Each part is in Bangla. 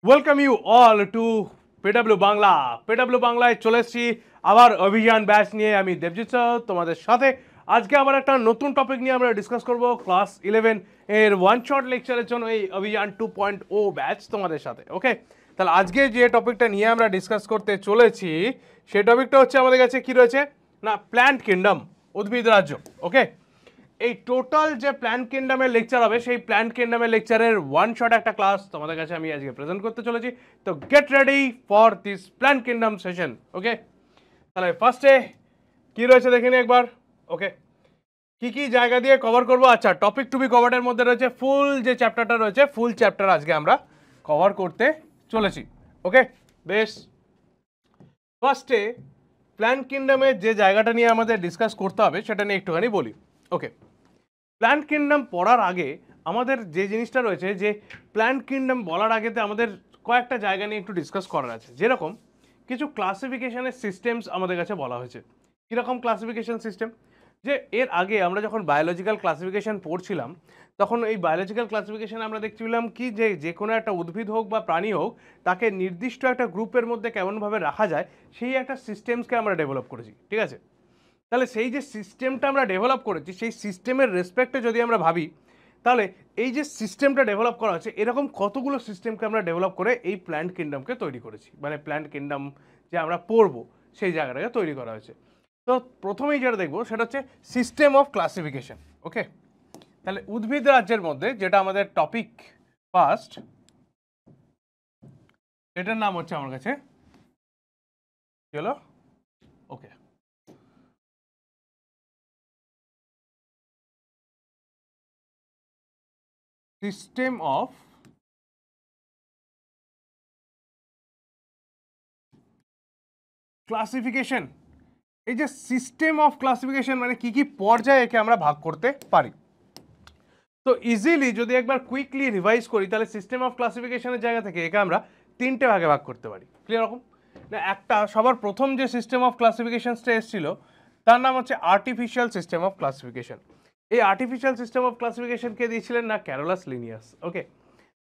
Welcome you all to PW Bangla. PW বাংলায় চলে এসেছি আবার অভিযান ব্যাচ নিয়ে। আমি দেবজিৎ স্যার তোমাদের সাথে। আজকে আবার একটা নতুন টপিক নিয়ে আমরা ডিসকাস করব ক্লাস 11 এর ওয়ান শট লেকচারের জন্য এই অভিযান 2.0 ব্যাচ তোমাদের সাথে। ওকে, তাহলে আজকে যে টপিকটা নিয়ে আমরা ডিসকাস করতে চলেছি সেই টপিকটা হচ্ছে আমাদের কাছে কি রয়েছে না, প্ল্যান্ট কিংডম, উদ্ভিদ রাজ্য। ওকে, এই টোটাল যে প্ল্যান্ট কিংডমের লেকচার হবে সেই প্ল্যান্ট কিংডমের লেকচারের ওয়ান শট একটা ক্লাস তোমাদের কাছে আমি আজকে প্রেজেন্ট করতে চলেছি। তো get ready for this plant kingdom session. Okay, তাহলে ফার্স্টে কি রয়েছে দেখে নিই একবার। ওকে, কি কি জায়গা দিয়ে কভার করবো? আচ্ছা, টপিক টু বি কভারের মধ্যে রয়েছে ফুল যে চ্যাপ্টারটা রয়েছে, ফুল চ্যাপ্টার আজকে আমরা কভার করতে চলেছি। ওকে, বেশ। ফার্স্টে প্ল্যান্ট কিংডমের যে জায়গাটা নিয়ে আমাদের ডিসকাস করতে হবে সেটা নিয়ে একটুখানি বলি। ওকে, প্ল্যান্ট কিংডম পড়ার আগে আমাদের যে জিনিসটা রয়েছে, যে প্ল্যান্ট কিংডম বলার আগেতে আমাদের কয়েকটা জায়গা নিয়ে একটু ডিসকাস করার আছে। যেরকম কিছু ক্লাসিফিকেশনের সিস্টেমস আমাদের কাছে বলা হয়েছে। কীরকম ক্লাসিফিকেশন সিস্টেম? যে এর আগে আমরা যখন বায়োলজিক্যাল ক্লাসিফিকেশন পড়ছিলাম তখন এই বায়োলজিক্যাল ক্লাসিফিকেশনে আমরা দেখছিলাম কি, যে কোনো একটা উদ্ভিদ হোক বা প্রাণী হোক তাকে নির্দিষ্ট একটা গ্রুপের মধ্যে কেমনভাবে রাখা যায় সেই একটা সিস্টেমসকে আমরা ডেভেলপ করেছি। ঠিক আছে, তাহলে সেই যে সিস্টেমটা আমরা ডেভেলপ করেছি সেই সিস্টেমের রেসপেক্টে যদি আমরা ভাবি, তাহলে এই যে সিস্টেমটা ডেভেলপ করা হচ্ছে এরকম কতগুলো সিস্টেমকে আমরা ডেভেলপ করে এই প্ল্যান্ট কিংডমকে তৈরি করেছি, মানে প্ল্যান্ট কিংডম যে আমরা পড়বো সেই জায়গাটাকে তৈরি করা হয়েছে। তো প্রথমেই যেটা দেখবো সেটা হচ্ছে সিস্টেম অফ ক্লাসিফিকেশন। ওকে, তাহলে উদ্ভিদ রাজ্যের মধ্যে যেটা আমাদের টপিক ফার্স্ট, এটার নাম হচ্ছে আমার কাছে চলো। ওকে, সিস্টেম অফ ক্লাসিফিকেশন। এই যে সিস্টেম অফ ক্লাসিফিকেশন মানে কি কি পর্যায়ে একে আমরা ভাগ করতে পারি। তো ইজিলি যদি একবার কুইকলি রিভাইজ করি তাহলে সিস্টেম অফ ক্লাসিফিকেশনের জায়গা থেকে একে আমরা তিনটে ভাগে ভাগ করতে পারি। ক্লিয়ার রকম না? একটা সবার প্রথম যে সিস্টেম অফ ক্লাসিফিকেশনসটা এসেছিল তার নাম হচ্ছে আর্টিফিশিয়াল সিস্টেম অফ ক্লাসিফিকেশন। এই আর্টিফিশিয়াল সিস্টেম অফ ক্লাসিফিকেশনকে দিয়েছিলেন না ক্যারোলাস লিনিয়াস। ওকে,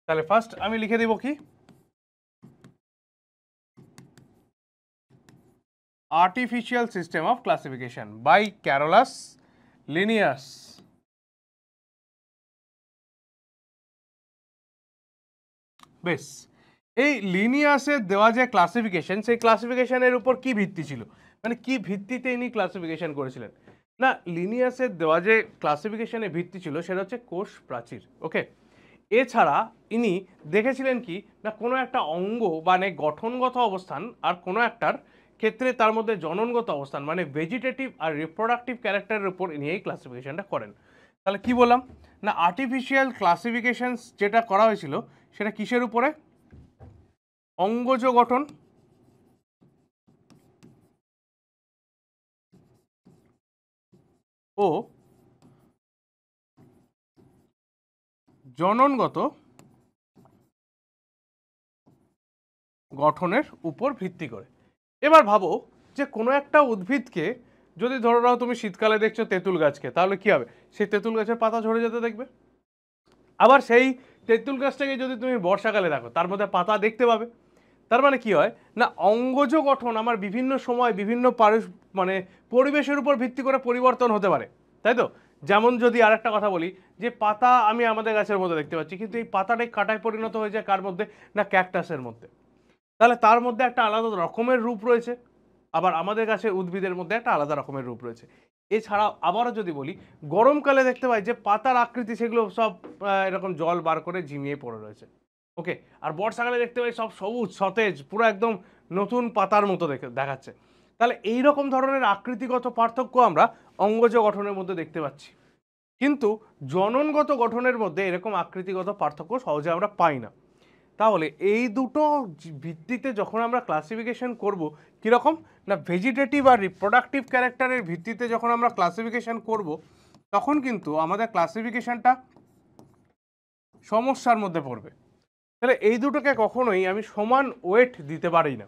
তাহলে ফার্স্ট আমি লিখে দেবো কি, artificial system of classification by Carolus Linnaeus। বেশ, এই লিনিয়াসের দেওয়া যে ক্লাসিফিকেশন সেই ক্লাসিফিকেশনের উপর কি ভিত্তি ছিল, মানে কি ভিত্তিতে ইনি ক্লাসিফিকেশন করেছিলেন? না, লিনিয়াসের দেওয়া যে ক্লাসিফিকেশনের ভিত্তি ছিল সেটা হচ্ছে কোষ প্রাচীর। ওকে, এছাড়া ইনি দেখেছিলেন কি না, কোনো একটা অঙ্গ মানে গঠনগত অবস্থান আর কোনো একটার ক্ষেত্রে তার মধ্যে জননগত অবস্থান মানে ভেজিটেটিভ আর রিপ্রোডাক্টিভ ক্যারেক্টারের উপর ইনি এই ক্লাসিফিকেশনটা করেন। তাহলে কি বললাম না, আর্টিফিশিয়াল ক্লাসিফিকেশন যেটা করা হয়েছিল সেটা কিসের উপরে? অঙ্গজ গঠন ও জননগত গঠনের উপর ভিত্তি করে। এবার ভাবো যে কোনো একটা উদ্ভিদকে যদি ধরে নাও তুমি শীতকালে দেখছো তেঁতুল গাছকে, তাহলে কি হবে? সেই তেঁতুল গাছের পাতা ঝরে যেতে দেখবে। আবার সেই তেঁতুল গাছটাকে যদি তুমি বর্ষাকালে দেখো তার মধ্যে পাতা দেখতে পাবে। তার মানে কি হয় না, অঙ্গজ গঠন আমার বিভিন্ন সময় বিভিন্ন মানে পরিবেশের উপর ভিত্তি করে পরিবর্তন হতে পারে, তাই তো? যেমন যদি আরেকটা কথা বলি, যে পাতা আমি আমাদের গাছের মধ্যে দেখতে পাচ্ছি কিন্তু এই পাতাটাই কাঁটায় পরিণত হয়ে যায় কার মধ্যে না, ক্যাকটাসের মধ্যে। তাহলে তার মধ্যে একটা আলাদা রকমের রূপ রয়েছে, আবার আমাদের গাছের উদ্ভিদের মধ্যে একটা আলাদা রকমের রূপ রয়েছে। এছাড়া আবারও যদি বলি, গরমকালে দেখতে পাই যে পাতার আকৃতি সেগুলো সব এরকম জল বার করে ঝিমিয়ে পড়ে রয়েছে। ওকে, আর বর্ষাকালে দেখতে পাই সব সবুজ সতেজ পুরো একদম নতুন পাতার মতো দেখাচ্ছে। তাহলে এই রকম ধরনের আকৃতিগত পার্থক্য আমরা অঙ্গজ গঠনের মধ্যে দেখতে পাচ্ছি, কিন্তু জননগত গঠনের মধ্যে এরকম আকৃতিগত পার্থক্য সহজে আমরা পাই না। তাহলে এই দুটো ভিত্তিতে যখন আমরা ক্লাসিফিকেশন করব, কীরকম না ভেজিটেটিভ আর রিপ্রোডাক্টিভ ক্যারেক্টারের ভিত্তিতে যখন আমরা ক্লাসিফিকেশন করব তখন কিন্তু আমাদের ক্লাসিফিকেশনটা সমস্যার মধ্যে পড়বে। তাহলে এই দুটোকে কখনোই আমি সমান ওয়েট দিতে পারি না,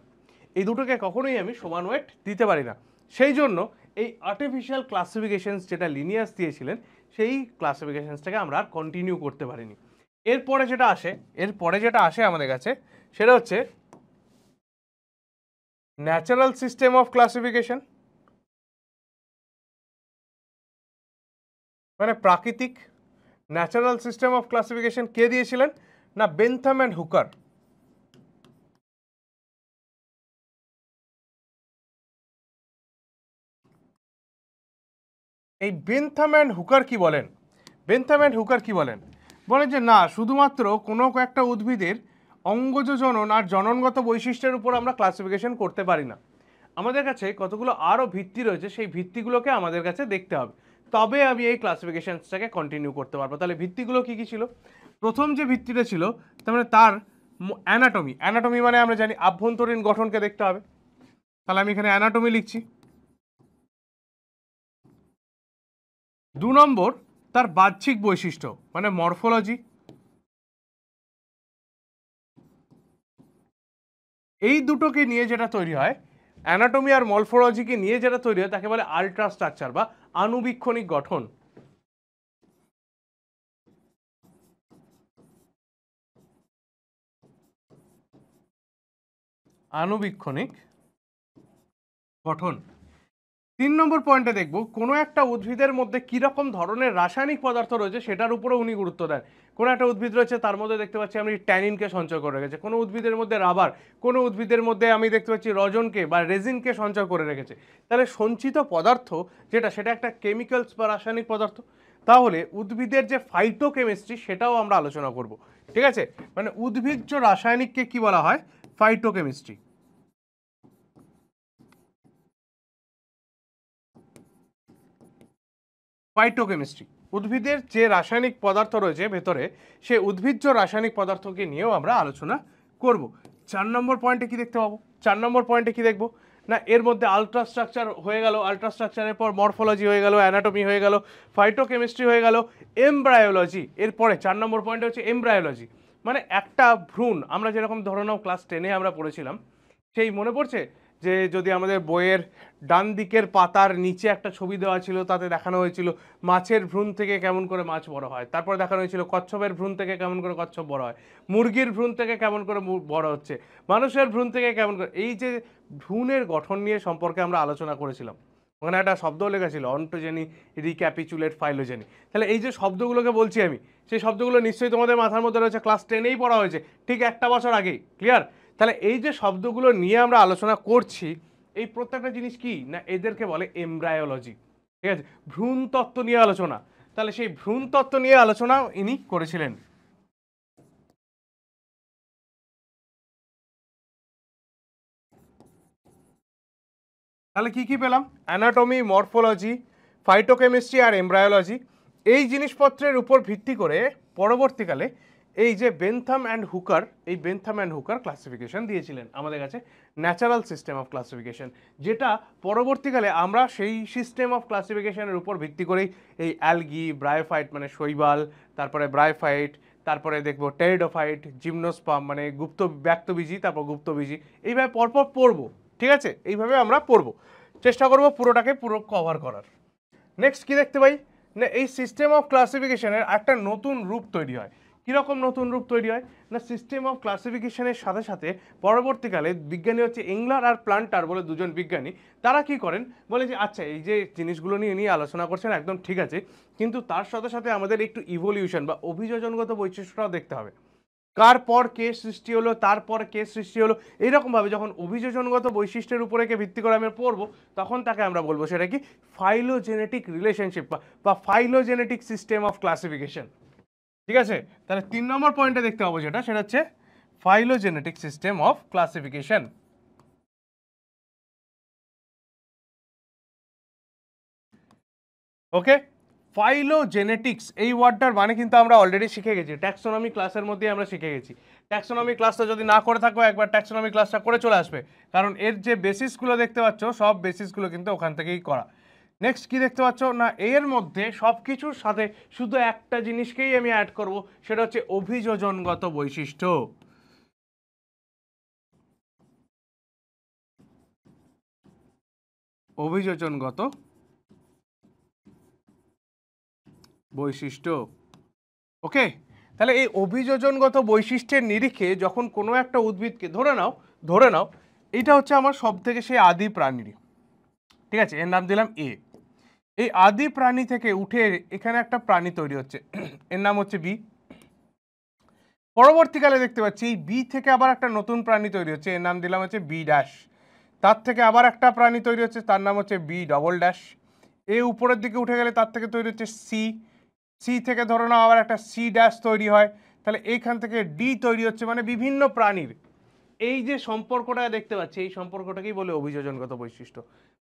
এই দুটোকে কখনোই আমি সমান ওয়েট দিতে পারি না। সেই জন্য এই আর্টিফিশিয়াল ক্লাসিফিকেশনস যেটা লিনিয়াস দিয়েছিলেন সেই ক্লাসিফিকেশনসটাকে আমরা আর কন্টিনিউ করতে পারিনি। এরপরে যেটা আসে আমাদের কাছে সেটা হচ্ছে ন্যাচারাল সিস্টেম অফ ক্লাসিফিকেশন, মানে প্রাকৃতিক ন্যাচারাল সিস্টেম অফ ক্লাসিফিকেশন কে দিয়েছিলেন? না বেন্থাম অ্যান্ড হুকার। এই বেন্থাম অ্যান্ড হুকার কি বলেন? বেন্থাম অ্যান্ড হুকার কি বলেন? বলেন যে না, শুধুমাত্র কোনো একটা উদ্ভিদের অঙ্গজ জনন আর জননগত বৈশিষ্ট্যের উপর আমরা ক্লাসিফিকেশন করতে পারি না। আমাদের কাছে কতগুলো আরও ভিত্তি রয়েছে, সেই ভিত্তিগুলোকে আমাদের কাছে দেখতে হবে, তবে আমি এই ক্লাসিফিকেশনসটাকে কন্টিনিউ করতে পারবো। তাহলে ভিত্তিগুলো কি কি ছিল? প্রথম যে ভিত্তিটা ছিল তার মানে তার অ্যানাটমি। অ্যানাটমি মানে আমরা জানি আভ্যন্তরীণ গঠনকে দেখতে হবে। তাহলে আমি এখানে অ্যানাটমি লিখছি। 2 নম্বর তার বাহ্যিক বৈশিষ্ট্য মানে মরফোলজি। এই দুটোকে নিয়ে যেটা তৈরি হয়, অ্যানাটমি আর মরফোলজিকে নিয়ে যেটা তৈরি হয় তাকে বলে আল্ট্রাস্ট্রাকচার বা আণুবীক্ষণিক গঠন। আণুবীক্ষণিক গঠন। 3 নম্বর পয়েন্টে দেখব কোনো একটা উদ্ভিদের মধ্যে কিরকম ধরনের রাসায়নিক পদার্থ রয়েছে সেটার উপরে উনি গুরুত্ব দেন। কোনো একটা উদ্ভিদ রয়েছে তার মধ্যে দেখতে পাচ্ছি আমি ট্যানিনকে সঞ্চয় করে রেখেছে, কোনো উদ্ভিদের মধ্যে রাবার, কোনো উদ্ভিদের মধ্যে আমি দেখতে পাচ্ছি রজনকে বা রেজিনকে সঞ্চয় করে রেখেছে। তাহলে সঞ্চিত পদার্থ সেটা একটা কেমিক্যালস বা রাসায়নিক পদার্থ। তাহলে উদ্ভিদের যে ফাইটোকেমিস্ট্রি সেটাও আমরা আলোচনা করব। ঠিক আছে, মানে উদ্ভিজ্জ রাসায়নিককে কি বলা হয়? ফাইটোকেমিস্ট্রি। ফাইটোকেমিস্ট্রি উদ্ভিদের যে রাসায়নিক পদার্থ রয়েছে ভেতরে, সে উদ্ভিজ্জ রাসায়নিক পদার্থকে নিয়েও আমরা আলোচনা করব। 4 নম্বর পয়েন্টে কি দেখতে পাবো? 4 নম্বর পয়েন্টে কি দেখবো? না এর মধ্যে আল্ট্রাস্ট্রাকচার হয়ে গেল, আল্ট্রাস্ট্রাকচারের পর মরফোলজি হয়ে গেল, অ্যানাটমি হয়ে গেল, ফাইটোকেমিস্ট্রি হয়ে গেল, এমব্রায়োলজি। এরপরে 4 নম্বর পয়েন্ট হচ্ছে এমব্রায়োলজি, মানে একটা ভ্রূণ। আমরা যেরকম ধরে নাও ক্লাস 10-এ আমরা পড়েছিলাম, সেই মনে পড়ছে যে যদি আমাদের বইয়ের ডান দিকের পাতার নিচে একটা ছবি দেওয়া ছিল, তাতে দেখানো হয়েছিল মাছের ভ্রূণ থেকে কেমন করে মাছ বড় হয়, তারপর দেখানো হয়েছিল কচ্ছপের ভ্রূণ থেকে কেমন করে কচ্ছপ বড় হয়, মুরগির ভ্রূণ থেকে কেমন করে বড় হচ্ছে, মানুষের ভ্রূণ থেকে কেমন করে, এই যে ভ্রূণের গঠন নিয়ে সম্পর্কে আমরা আলোচনা করেছিলাম। ওখানে একটা শব্দও লেখা ছিল অন্টোজেনি, রিক্যাপিচুলেট, ফাইলোজেনি। তাহলে এই যে শব্দগুলোকে বলছি আমি, সেই শব্দগুলো নিশ্চয়ই তোমাদের মাথার মধ্যে রয়েছে, ক্লাস 10-এই পড়া হয়েছে ঠিক একটা বছর আগেই। ক্লিয়ার? তাহলে এই যে শব্দগুলো নিয়ে আমরা আলোচনা করছি, এই প্রত্যেকটা জিনিস কি না এদেরকে বলে এমব্রায়োলজি। ঠিক আছে, ভ্রূণ তত্ত্ব নিয়ে আলোচনা। তাহলে সেই ভ্রূণ তত্ত্ব নিয়ে আলোচনা ইনি করেছিলেন। তাহলে কি কি পেলাম? অ্যানাটমি, মরফোলজি, ফাইটোকেমিস্ট্রি আর এমব্রায়োলজি। এই জিনিসপত্রের উপর ভিত্তি করে পরবর্তীকালে এই যে বেন্থাম অ্যান্ড হুকার, এই বেন্থাম অ্যান্ড হুকার ক্লাসিফিকেশন দিয়েছিলেন আমাদের কাছে, ন্যাচারাল সিস্টেম অফ ক্লাসিফিকেশন, যেটা পরবর্তীকালে আমরা সেই সিস্টেম অফ ক্লাসিফিকেশনের উপর ভিত্তি করেই এই অ্যালগি, ব্রায়োফাইট মানে শৈবাল, তারপরে ব্রায়োফাইট, তারপরে দেখবো টেরিডোফাইট, জিমনোস্পাম মানে গুপ্ত ব্যক্তবীজী, তারপর গুপ্তবীজী, এইভাবে পরপর পড়বো। ঠিক আছে, এইভাবে আমরা পড়বো, চেষ্টা করব পুরোটাকে পুরো কভার করার। নেক্সট কি দেখতে পাই না এই সিস্টেম অফ ক্লাসিফিকেশনের একটা নতুন রূপ তৈরি হয়। কীরকম নতুন রূপ তৈরি হয়? না সিস্টেম অফ ক্লাসিফিকেশনের সাথে সাথে পরবর্তীকালে বিজ্ঞানী হচ্ছে ইংলার আর প্লান্টার বলে দুজন বিজ্ঞানী, তারা কি করেন বলে যে আচ্ছা এই যে জিনিসগুলো নিয়ে নিয়ে আলোচনা করছেন একদম ঠিক আছে, কিন্তু তার সাথে সাথে আমাদের একটু ইভলিউশন বা অভিযোজনগত বৈশিষ্ট্যটাও দেখতে হবে। কার পর কে সৃষ্টি হলো, তারপর কে সৃষ্টি হলো, এইরকমভাবে যখন অভিযোজনগত বৈশিষ্ট্যের উপরে ভিত্তি করে আমি পড়বো, তখন তাকে আমরা বলবো সেটা কি ফাইলোজেনেটিক রিলেশনশিপ বা ফাইলোজেনেটিক সিস্টেম অফ ক্লাসিফিকেশন। ঠিক আছে, তাহলে 3 নম্বর পয়েন্টে দেখতে পাবো যেটা, সেটা হচ্ছে phylogenetic system of classification. Okay, phylogenetics এই ওয়ার্ডটার মানে কিন্তু আমরা অলরেডি শিখে গেছি, ট্যাক্সোনমি ক্লাসের মধ্যে আমরা শিখে গেছি। ট্যাক্সোনমি ক্লাসটা যদি না করে থাকো একবার ট্যাক্সোনমি ক্লাসটা করে চলে আসবে, কারণ এর যে বেসিসগুলো দেখতে পাচ্ছ সব বেসিসগুলো কিন্তু ওখান থেকেই করা। নেক্সট কি দেখতে পাচ্ছ না এর মধ্যে সব কিছুর সাথে শুধু একটা জিনিসকেই আমি অ্যাড করব, সেটা হচ্ছে অভিযোজনগত বৈশিষ্ট্য। অভিযোজনগত বৈশিষ্ট্য। ওকে, তাহলে এই অভিযোজনগত বৈশিষ্ট্যের নিরিখে যখন কোনো একটা উদ্ভিদকে ধরে নাও এটা হচ্ছে আমার সব থেকে সেই আদি প্রাণী, ঠিক আছে, এর নাম দিলাম এ। এই আদি প্রাণী থেকে উঠে এখানে একটা প্রাণী তৈরি হচ্ছে, এর নাম হচ্ছে বি। পরবর্তীকালে দেখতে পাচ্ছি এই বি থেকে আবার একটা নতুন প্রাণী তৈরি হচ্ছে, এর নাম দিলাম হচ্ছে বি ড্যাশ। তার থেকে আবার একটা প্রাণী তৈরি হচ্ছে, তার নাম হচ্ছে বি ডবল ড্যাশ। এ উপরের দিকে উঠে গেলে তার থেকে তৈরি হচ্ছে সি। সি থেকে ধরো না আবার একটা সি ড্যাশ তৈরি হয়, তাহলে এইখান থেকে ডি তৈরি হচ্ছে, মানে বিভিন্ন প্রাণীর এই যে সম্পর্কটা দেখতে পাচ্ছি এই সম্পর্কটাকেই বলে অভিযোজনগত বৈশিষ্ট্য।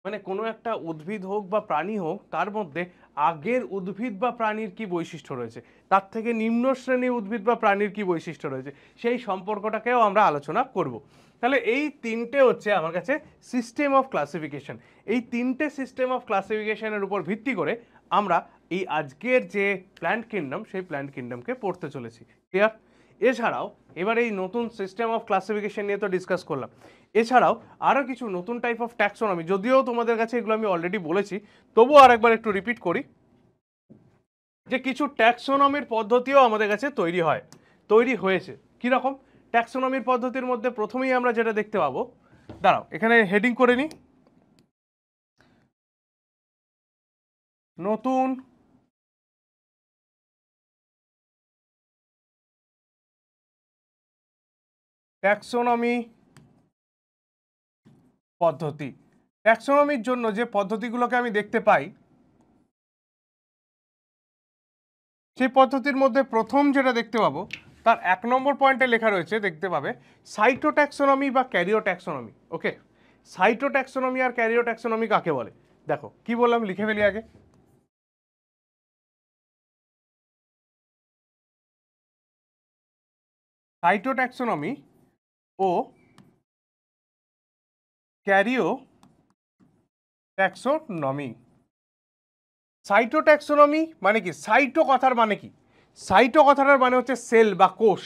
মানে কোনো একটা উদ্ভিদ হোক বা প্রাণী হোক তার মধ্যে আগের উদ্ভিদ বা প্রাণীর কি বৈশিষ্ট্য রয়েছে, তার থেকে নিম্ন শ্রেণীর উদ্ভিদ বা প্রাণীর কি বৈশিষ্ট্য রয়েছে, সেই সম্পর্কটাকেও আমরা আলোচনা করব। তাহলে এই তিনটে হচ্ছে আমার কাছে সিস্টেম অফ ক্লাসিফিকেশন। এই তিনটে সিস্টেম অফ ক্লাসিফিকেশনের উপর ভিত্তি করে আমরা এই আজকের যে প্ল্যান্ট কিংডম সেই প্ল্যান্ট কিংডমকে পড়তে চলেছি। ক্লিয়ার? এছাড়াও এবার এই নতুন সিস্টেম অফ ক্লাসিফিকেশন নিয়ে তো ডিসকাস করলাম, এছাড়াও আরও কিছু নতুন টাইপ অফ ট্যাক্সোনমি, যদিও তোমাদের কাছে এগুলো আমি অলরেডি বলেছি, তবুও আরেকবার একটু রিপিট করি যে কিছু ট্যাক্সোনমির পদ্ধতিও আমাদের কাছে তৈরি হয়েছে। কীরকম ট্যাক্সোনমির পদ্ধতির মধ্যে প্রথমেই আমরা যেটা দেখতে পাবো, দাঁড়াও এখানে হেডিং করে নিই, নতুন ট্যাক্সোনমি পদ্ধতি। ট্যাক্সোনমির জন্য যে পদ্ধতিগুলোকে আমি দেখতে পাই সেই পদ্ধতির মধ্যে প্রথম যেটা দেখতে পাবো তার 1 নম্বর পয়েন্টে লেখা রয়েছে, দেখতে পাবে সাইটোট্যাক্সোনমি বা ক্যারিওট্যাক্সোনমি। ওকে, সাইটোট্যাক্সোনমি আর ক্যারিওট্যাক্সোনমি কাকে বলে? দেখো কি বললাম, লিখে ফেলি আগে। সাইটোট্যাক্সোনমি ও ক্যারিওট্যাক্সোনমি। সাইটোট্যাক্সোনমি মানে কি? সাইটো কথার মানে কি? সাইটো কথাটার মানে হচ্ছে সেল বা কোষ।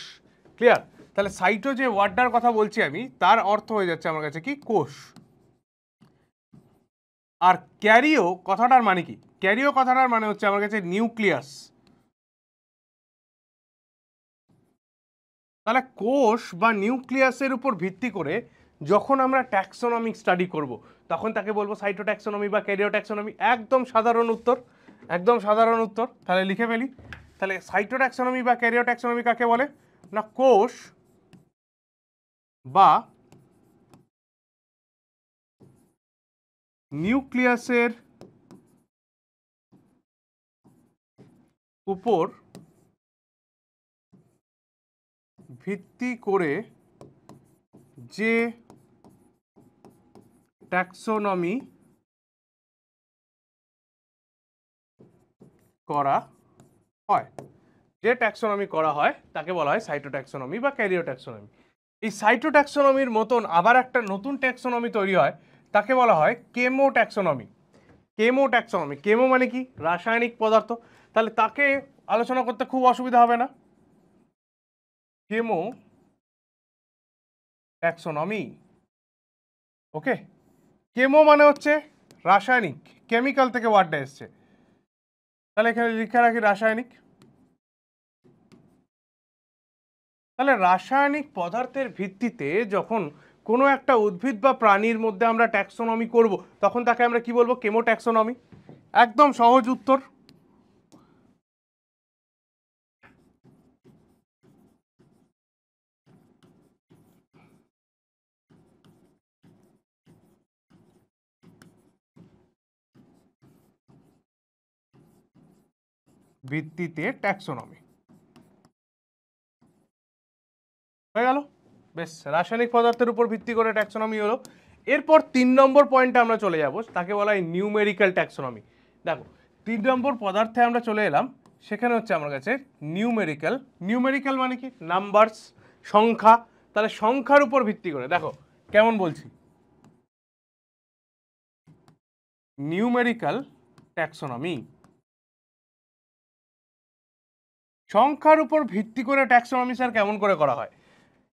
ক্লিয়ার? তাহলে সাইটো যে ওয়ার্ডটার কথা বলছি আমি তার অর্থ হয়ে যাচ্ছে আমার কাছে কি? কোষ। আর ক্যারিও কথাটার মানে কি? ক্যারিও কথাটার মানে হচ্ছে আমার কাছে নিউক্লিয়াস। তাহলে কোষ বা নিউক্লিয়াসের উপর ভিত্তি করে যখন আমরা ট্যাক্সোনমিক স্টাডি করব তখন তাকে বলবো সাইটোট্যাক্সোনমি বা ক্যারিওট্যাক্সোনমি। একদম সাধারণ উত্তর, একদম সাধারণ উত্তর। তাহলে লিখে ফেলি, তাহলে সাইটোট্যাক্সোনমি বা ক্যারিওট্যাক্সোনমি কাকে বলে? না, কোষ বা নিউক্লিয়াসের উপর ভিত্তি করে যে ট্যাক্সোনমি করা হয়, যে ট্যাক্সোনমি করা হয় তাকে বলা হয় সাইটোট্যাক্সোনমি বা ক্যারিওট্যাক্সোনমি। এই সাইটোট্যাক্সোনমির মতন আবার একটা নতুন ট্যাক্সোনমি তৈরি হয়, তাকে বলা হয় কেমোট্যাক্সোনমি। কেমোট্যাক্সোনমি, কেমো মানে কি? রাসায়নিক পদার্থ। তাহলে তাকে আলোচনা করতে খুব অসুবিধা হবে না। Chemo taxonomy. ওকে, কেমো মানে হচ্ছে রাসায়নিক, কেমিক্যাল থেকে ওয়ার্ডটা এসছে, তাহলে এখানে লিখে রাখি রাসায়নিক। তাহলে রাসায়নিক পদার্থের ভিত্তিতে যখন কোনো একটা উদ্ভিদ বা প্রাণীর মধ্যে আমরা ট্যাক্সোনমি করব তখন তাকে আমরা কি বলবো? কেমোট্যাক্সোনমি। একদম সহজ উত্তর। ভিত্তিতে ট্যাক্সোনমি হয়ে গেল। বেশ, রাসায়নিক পদার্থের উপর ভিত্তি করে ট্যাক্সোনমি হলো। এরপর 3 নম্বর পয়েন্টে আমরা চলে যাব, তাকে বলা হয় নিউমেরিক্যাল ট্যাক্সোনমি। দেখো 3 নম্বর পদার্থে আমরা চলে এলাম, সেখানে হচ্ছে আমার কাছে নিউমেরিক্যাল। নিউমেরিক্যাল মানে কি? নাম্বারস, সংখ্যা। তাহলে সংখ্যার উপর ভিত্তি করে দেখো কেমন বলছি, নিউমেরিক্যাল ট্যাক্সোনমি। সংখ্যার উপর ভিত্তি করে ট্যাক্সোনমি স্যার কেমন করে করা হয়?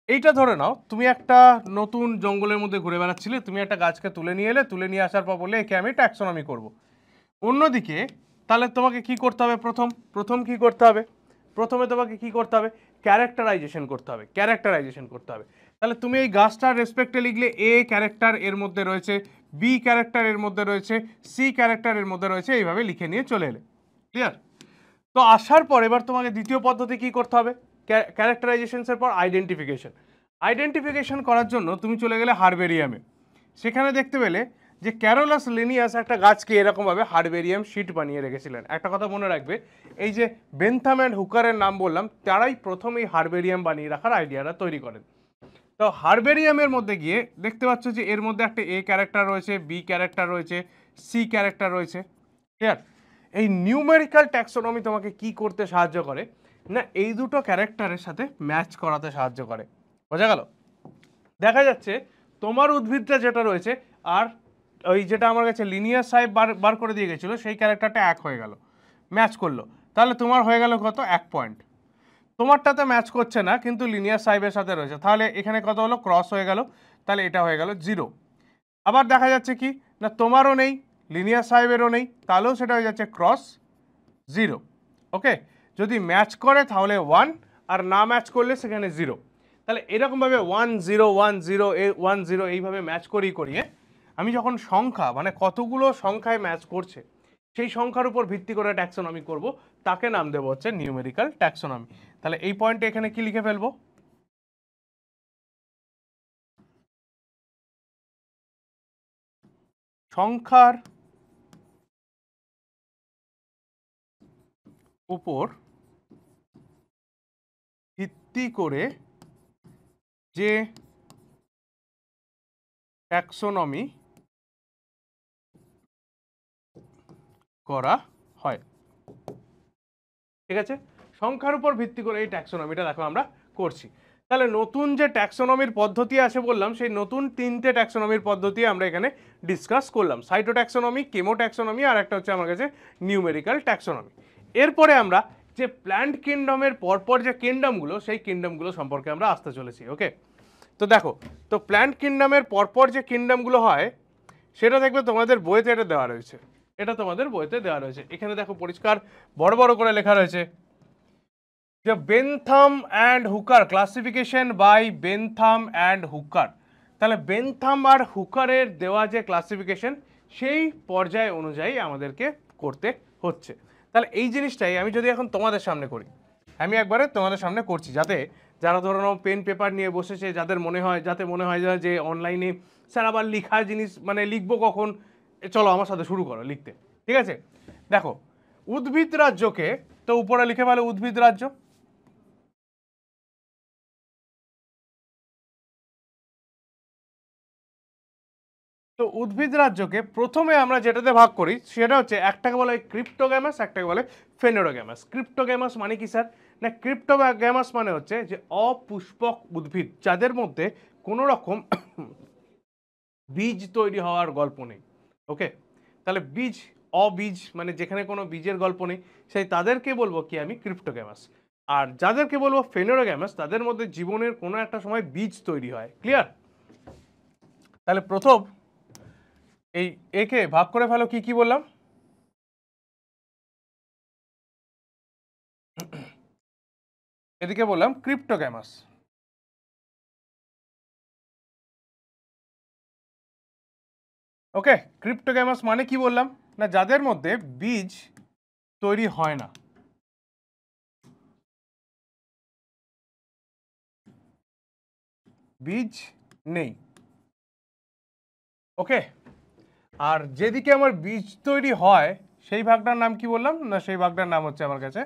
এইটা ধরে নাও তুমি একটা নতুন জঙ্গলের মধ্যে ঘুরে বেড়াচ্ছিলে, তুমি একটা গাছকে তুলে নিয়ে এলে, তুলে নিয়ে আসার পর বললে একে আমি ট্যাক্সোনমি করব। অন্যদিকে তাহলে তোমাকে কি করতে হবে? প্রথম কি করতে হবে? প্রথমে তোমাকে কি করতে হবে, ক্যারেক্টারাইজেশন করতে হবে, ক্যারেক্টারাইজেশন করতে হবে। তাহলে তুমি এই গাছটার রেসপেক্টে লিখলে এ ক্যারেক্টার এর মধ্যে রয়েছে, বি ক্যারেক্টার এর মধ্যে রয়েছে, সি ক্যারেক্টার এর মধ্যে রয়েছে, এইভাবে লিখে নিয়ে চলে এলে। ক্লিয়ার? তো আসার পর এবার তোমাকে দ্বিতীয় পদ্ধতি কি করতে হবে, ক্যারেক্টারাইজেশনসের পর আইডেন্টিফিকেশন। আইডেন্টিফিকেশন করার জন্য তুমি চলে গেলে হারবেরিয়ামে। সেখানে দেখতে পেলে যে ক্যারোলাস লিনিয়াস একটা গাছকে এরকমভাবে হারবেরিয়াম শিট বানিয়ে রেখেছিলেন। একটা কথা মনে রাখবে, এই যে বেনথাম অ্যান্ড হুকারের নাম বললাম, তারাই প্রথম এই হারবেরিয়াম বানিয়ে রাখার আইডিয়াটা তৈরি করেন। তো হারবেরিয়ামের মধ্যে গিয়ে দেখতে পাচ্ছ যে এর মধ্যে একটা এ ক্যারেক্টার রয়েছে, বি ক্যারেক্টার রয়েছে, সি ক্যারেক্টার রয়েছে। ক্লিয়ার? এই নিউমেরিক্যাল ট্যাক্সোনমি তোমাকে কি করতে সাহায্য করে না, এই দুটো ক্যারেক্টারের সাথে ম্যাচ করাতে সাহায্য করে। বোঝা গেল? দেখা যাচ্ছে তোমার উদ্ভিদটা যেটা রয়েছে আর ওই যেটা আমার কাছে লিনিয়াস সাহেব বার করে দিয়ে গেছিলো, সেই ক্যারেক্টারটা এক হয়ে গেল, ম্যাচ করলো। তাহলে তোমার হয়ে গেল কত, 1 পয়েন্ট। তোমারটাতে ম্যাচ করছে না কিন্তু লিনিয়ার সাহেবের সাথে রয়েছে, তাহলে এখানে কত হলো, ক্রস হয়ে গেল, তাহলে এটা হয়ে গেল 0। আবার দেখা যাচ্ছে কি না, তোমারও নেই, লিনিয়ার সাহেবেরও নেই, তাহলেও সেটা হয়ে যাচ্ছে ক্রস 0। ওকে, যদি ম্যাচ করে তাহলে 1, আর না ম্যাচ করলে সেখানে 0। তাহলে এরকমভাবে 1 0 1 0 1 0 এইভাবে ম্যাচ করিয়ে আমি যখন সংখ্যা মানে কতগুলো সংখ্যায় ম্যাচ করছে সেই সংখ্যার উপর ভিত্তি করে ট্যাক্সোনমি করব, তাকে নাম দেবো হচ্ছে নিউমেরিক্যাল ট্যাক্সোনমি। তাহলে এই পয়েন্টে এখানে কি লিখে ফেলবো, সংখ্যার উপর ভিত্তি করে যে ট্যাক্সোনমি করা হয়। ঠিক আছে, সংখ্যার উপর ভিত্তি করে এই ট্যাক্সোনমিটা দেখো আমরা করছি। তাহলে নতুন যে ট্যাক্সোনমির পদ্ধতি আছে বললাম, সেই নতুন 3টে ট্যাক্সোনমির পদ্ধতি আমরা এখানে ডিসকাস করলাম, সাইটো ট্যাক্সোনমি, কেমো ট্যাক্সোনমি, আর একটা হচ্ছে আমার কাছে নিউমেরিক্যাল ট্যাক্সোনমি। এরপরে আমরা যে প্ল্যান্ট কিংডমের পরপর যে কিংডমগুলো, সেই কিংডমগুলো সম্পর্কে আমরা আসতে চলেছি। ওকে, তো দেখো, তো প্ল্যান্ট কিংডমের পরপর যে কিংডমগুলো হয় সেটা দেখবে তোমাদের বইতে এটা দেওয়া রয়েছে, এটা তোমাদের বইতে দেওয়া রয়েছে। এখানে দেখো পরিষ্কার বড় বড় করে লেখা রয়েছে যে Bentham and Hooker, classification by Bentham and Hooker. তাহলে বেনথাম আর হুকারের দেওয়া যে ক্লাসিফিকেশন, সেই পর্যায় অনুযায়ী আমাদেরকে করতে হচ্ছে। তাহলে এই জিনিসটাই আমি যদি এখন তোমাদের সামনে করি, আমি একবারে তোমাদের সামনে করছি, যাতে যারা ধরো পেন পেপার নিয়ে বসেছে, যাদের যাতে মনে হয় যে অনলাইনে স্যার আবার লেখা জিনিস মানে লিখবো কখন, চলো আমার সাথে শুরু করো লিখতে। ঠিক আছে, দেখো উদ্ভিদ রাজ্যকে, তো উপরে লিখে ফেলো উদ্ভিদ রাজ্য। তো উদ্ভিদ রাজ্যকে প্রথমে আমরা যেটাতে ভাগ করি সেটা হচ্ছে, একটাকে বলে ক্রিপ্টোগ্যামাস, একটাকে বলে ফেনোরোগ্যামাস। ক্রিপ্টোগ্যামাস মানে কি স্যার না, ক্রিপ্টোগ্যামাস মানে হচ্ছে যে অপুষ্পক উদ্ভিদ, যাদের মধ্যে কোনো রকম বীজ তৈরি হওয়ার গল্প নেই। ওকে, তাহলে অবীজ মানে যেখানে কোনো বীজের গল্প নেই, সেই তাদেরকে বলবো কি আমি ক্রিপ্টোগ্যামাস। আর যাদেরকে বলবো ফেনোরোগ্যামাস, তাদের মধ্যে জীবনের কোনো একটা সময় বীজ তৈরি হয়। ক্লিয়ার? তাহলে প্রথম এই একে ভাগ করে ফেলো, কি কি বললাম, এদিকে বললাম ক্রিপ্টোগ্যামাস। ওকে, ক্রিপ্টোগ্যামাস মানে কি বললাম না, যাদের মধ্যে বীজ তৈরি হয় না, বীজ নেই। ওকে, আর যেদিকে আমার বীজ তৈরি হয় সেই ভাগটার নাম কি বললাম না, সেই ভাগটার নাম হচ্ছে আমার কাছে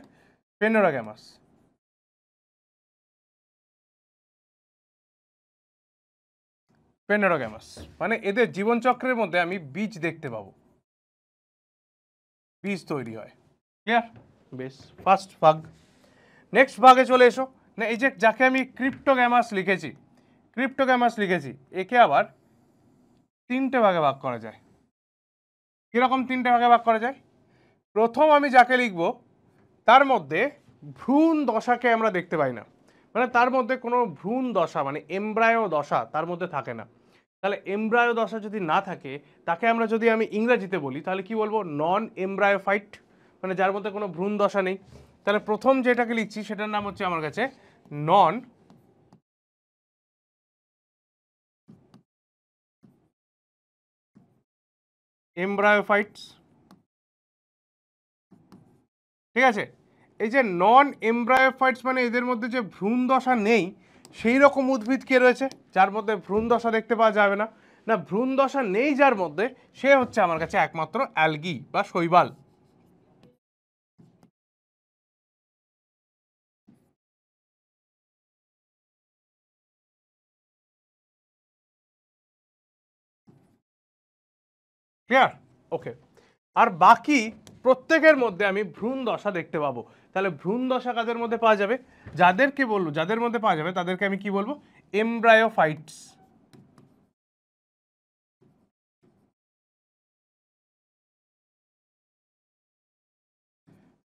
ফেনোরোগ্যামাস। ফেনোরোগ্যামাস মানে এদের জীবনচক্রের মধ্যে আমি বীজ দেখতে পাবো, বীজ তৈরি হয়। ক্লিয়ার? বেশ, ফার্স্ট ভাগ। নেক্সট ভাগে চলে এসো না, এই যে যাকে আমি ক্রিপ্টোগ্যামাস লিখেছি, একে আবার 3টে ভাগে ভাগ করা যায়। কিরকম 3টে ভাগে ভাগ করা যায়, প্রথম আমি যাকে লিখব তার মধ্যে ভ্রূণ দশাকে আমরা দেখতে পাই না, মানে তার মধ্যে কোনো ভ্রূণ দশা মানে এমব্রায়ো দশা তার মধ্যে থাকে না। তাহলে এমব্রায়ো দশা যদি না থাকে, তাকে আমরা আমি ইংরেজিতে বলি তাহলে কি বলবো, নন এমব্রায়োফাইট, মানে যার মধ্যে কোনো ভ্রূণ দশা নেই। তাহলে প্রথম যেটাকে লিখছি সেটার নাম হচ্ছে আমার কাছে নন এমব্রায়োফাইটস। ঠিক আছে, এই যে নন এমব্রায়োফাইটস মানে এদের মধ্যে যে ভ্রূণ দশা নেই সেই রকম উদ্ভিদ কে রয়েছে যার মধ্যে ভ্রূণ দশা দেখতে পাওয়া যাবে না? না, ভ্রূণ দশা নেই যার মধ্যে, সে হচ্ছে আমার কাছে একমাত্র অ্যালগি বা শৈবাল। ক্লিয়ার? ওকে। আর বাকি প্রত্যেকের মধ্যে আমি ভ্রূণ দশা দেখতে পাবো। তাহলে ভ্রূণ দশা কাদের মধ্যে পাওয়া যাবে? যাদেরকে বলবো, যাদের মধ্যে পাওয়া যাবে তাদেরকে আমি কি বলবো? এমব্রায়োফাইটস।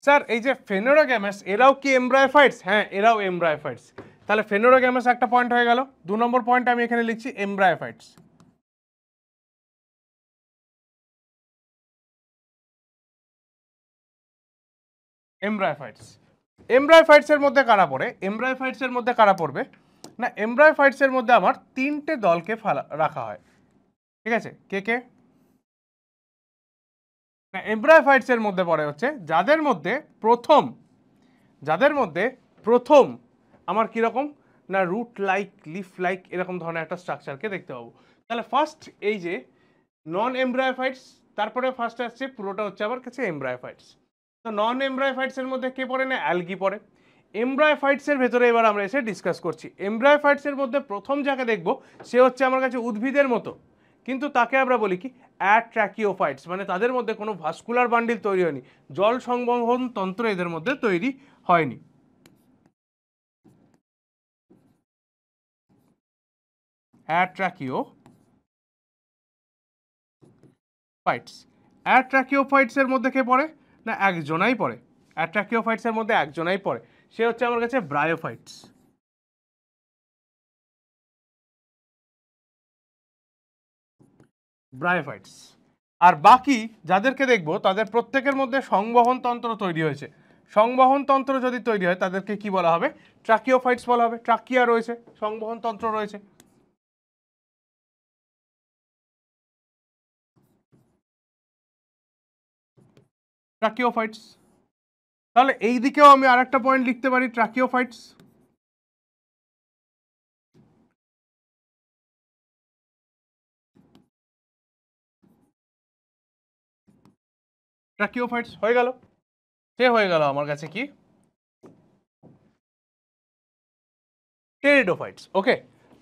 স্যার এই যে ফেনোরোগ্যামাস এরাও কি এমব্রায়োফাইটস? হ্যাঁ, এরাও এমব্রায়োফাইটস। তাহলে ফেনোরোগ্যামাস একটা পয়েন্ট হয়ে গেল। 2 নম্বর পয়েন্ট আমি এখানে লিখছি এমব্রায়োফাইটস। এমব্রায়োফাইটস, এমব্রায়োফাইটস এর মধ্যে কারা পড়ে? এমব্রায়োফাইটস এর মধ্যে কারা পড়বে না, এমব্রায়োফাইটস এর মধ্যে আমার তিনটে দলকে রাখা হয়। ঠিক আছে, কে কে? না, এমব্রায়োফাইটস এর মধ্যে পড়ে হচ্ছে যাদের মধ্যে প্রথম আমার কিরকম না রুট লাইক লিফ লাইক এরকম ধরনের একটা স্ট্রাকচারকে দেখতে পাবো। তাহলে ফার্স্ট এই যে নন এমব্রায়োফাইটস, তারপরে ফার্স্ট আসছে পুরোটা হচ্ছে আমার কাছে এমব্রায়োফাইটস। তো নন এমব্রায়োফাইটস এর মধ্যে কে পড়ে না অ্যালগি পড়ে। এমব্রায়োফাইটস এর ভেতরে এবার আমরা এসে ডিসকাস করছি। এমব্রায়োফাইটস এর মধ্যে প্রথম যাকে দেখবো সে হচ্ছে আমার কাছে উদ্ভিদের মতো, কিন্তু তাকে আমরা বলি কি অ্যাট্রাকিওফাইটস, মানে তাদের মধ্যে কোনো ভাস্কুলার বান্ডিল তৈরি হয়নি, জল সংবহন তন্ত্র এদের মধ্যে তৈরি হয়নি। অ্যাট্রাকিওফাইটস, অ্যাট্রাকিওফাইটস এর মধ্যে কে পড়ে না একজনাই পড়ে, অ্যাট্রাকিওফাইটস এর মধ্যে একজনাই পড়ে, সে হচ্ছে আমার কাছে ব্রায়োফাইটস। ব্রায়োফাইটস। আর বাকি যাদেরকে দেখবো তাদের প্রত্যেকের মধ্যে সংবহন তন্ত্র তৈরি হয়েছে। সংবহন তন্ত্র যদি তৈরি হয় তাদেরকে কি বলা হবে? ট্রাকিওফাইটস বলা হবে। ট্রাকিয়া রয়েছে, সংবহন তন্ত্র রয়েছে। ট্রাকিওফাইটস। তাহলে এই দিকেও আমি আরেকটা পয়েন্ট লিখতে পারি, ট্রাকিওফাইটস। ট্রাকিওফাইটস হয়ে গেল, সে হয়ে গেল আমার কাছে কি টেরিডোফাইটস। ওকে,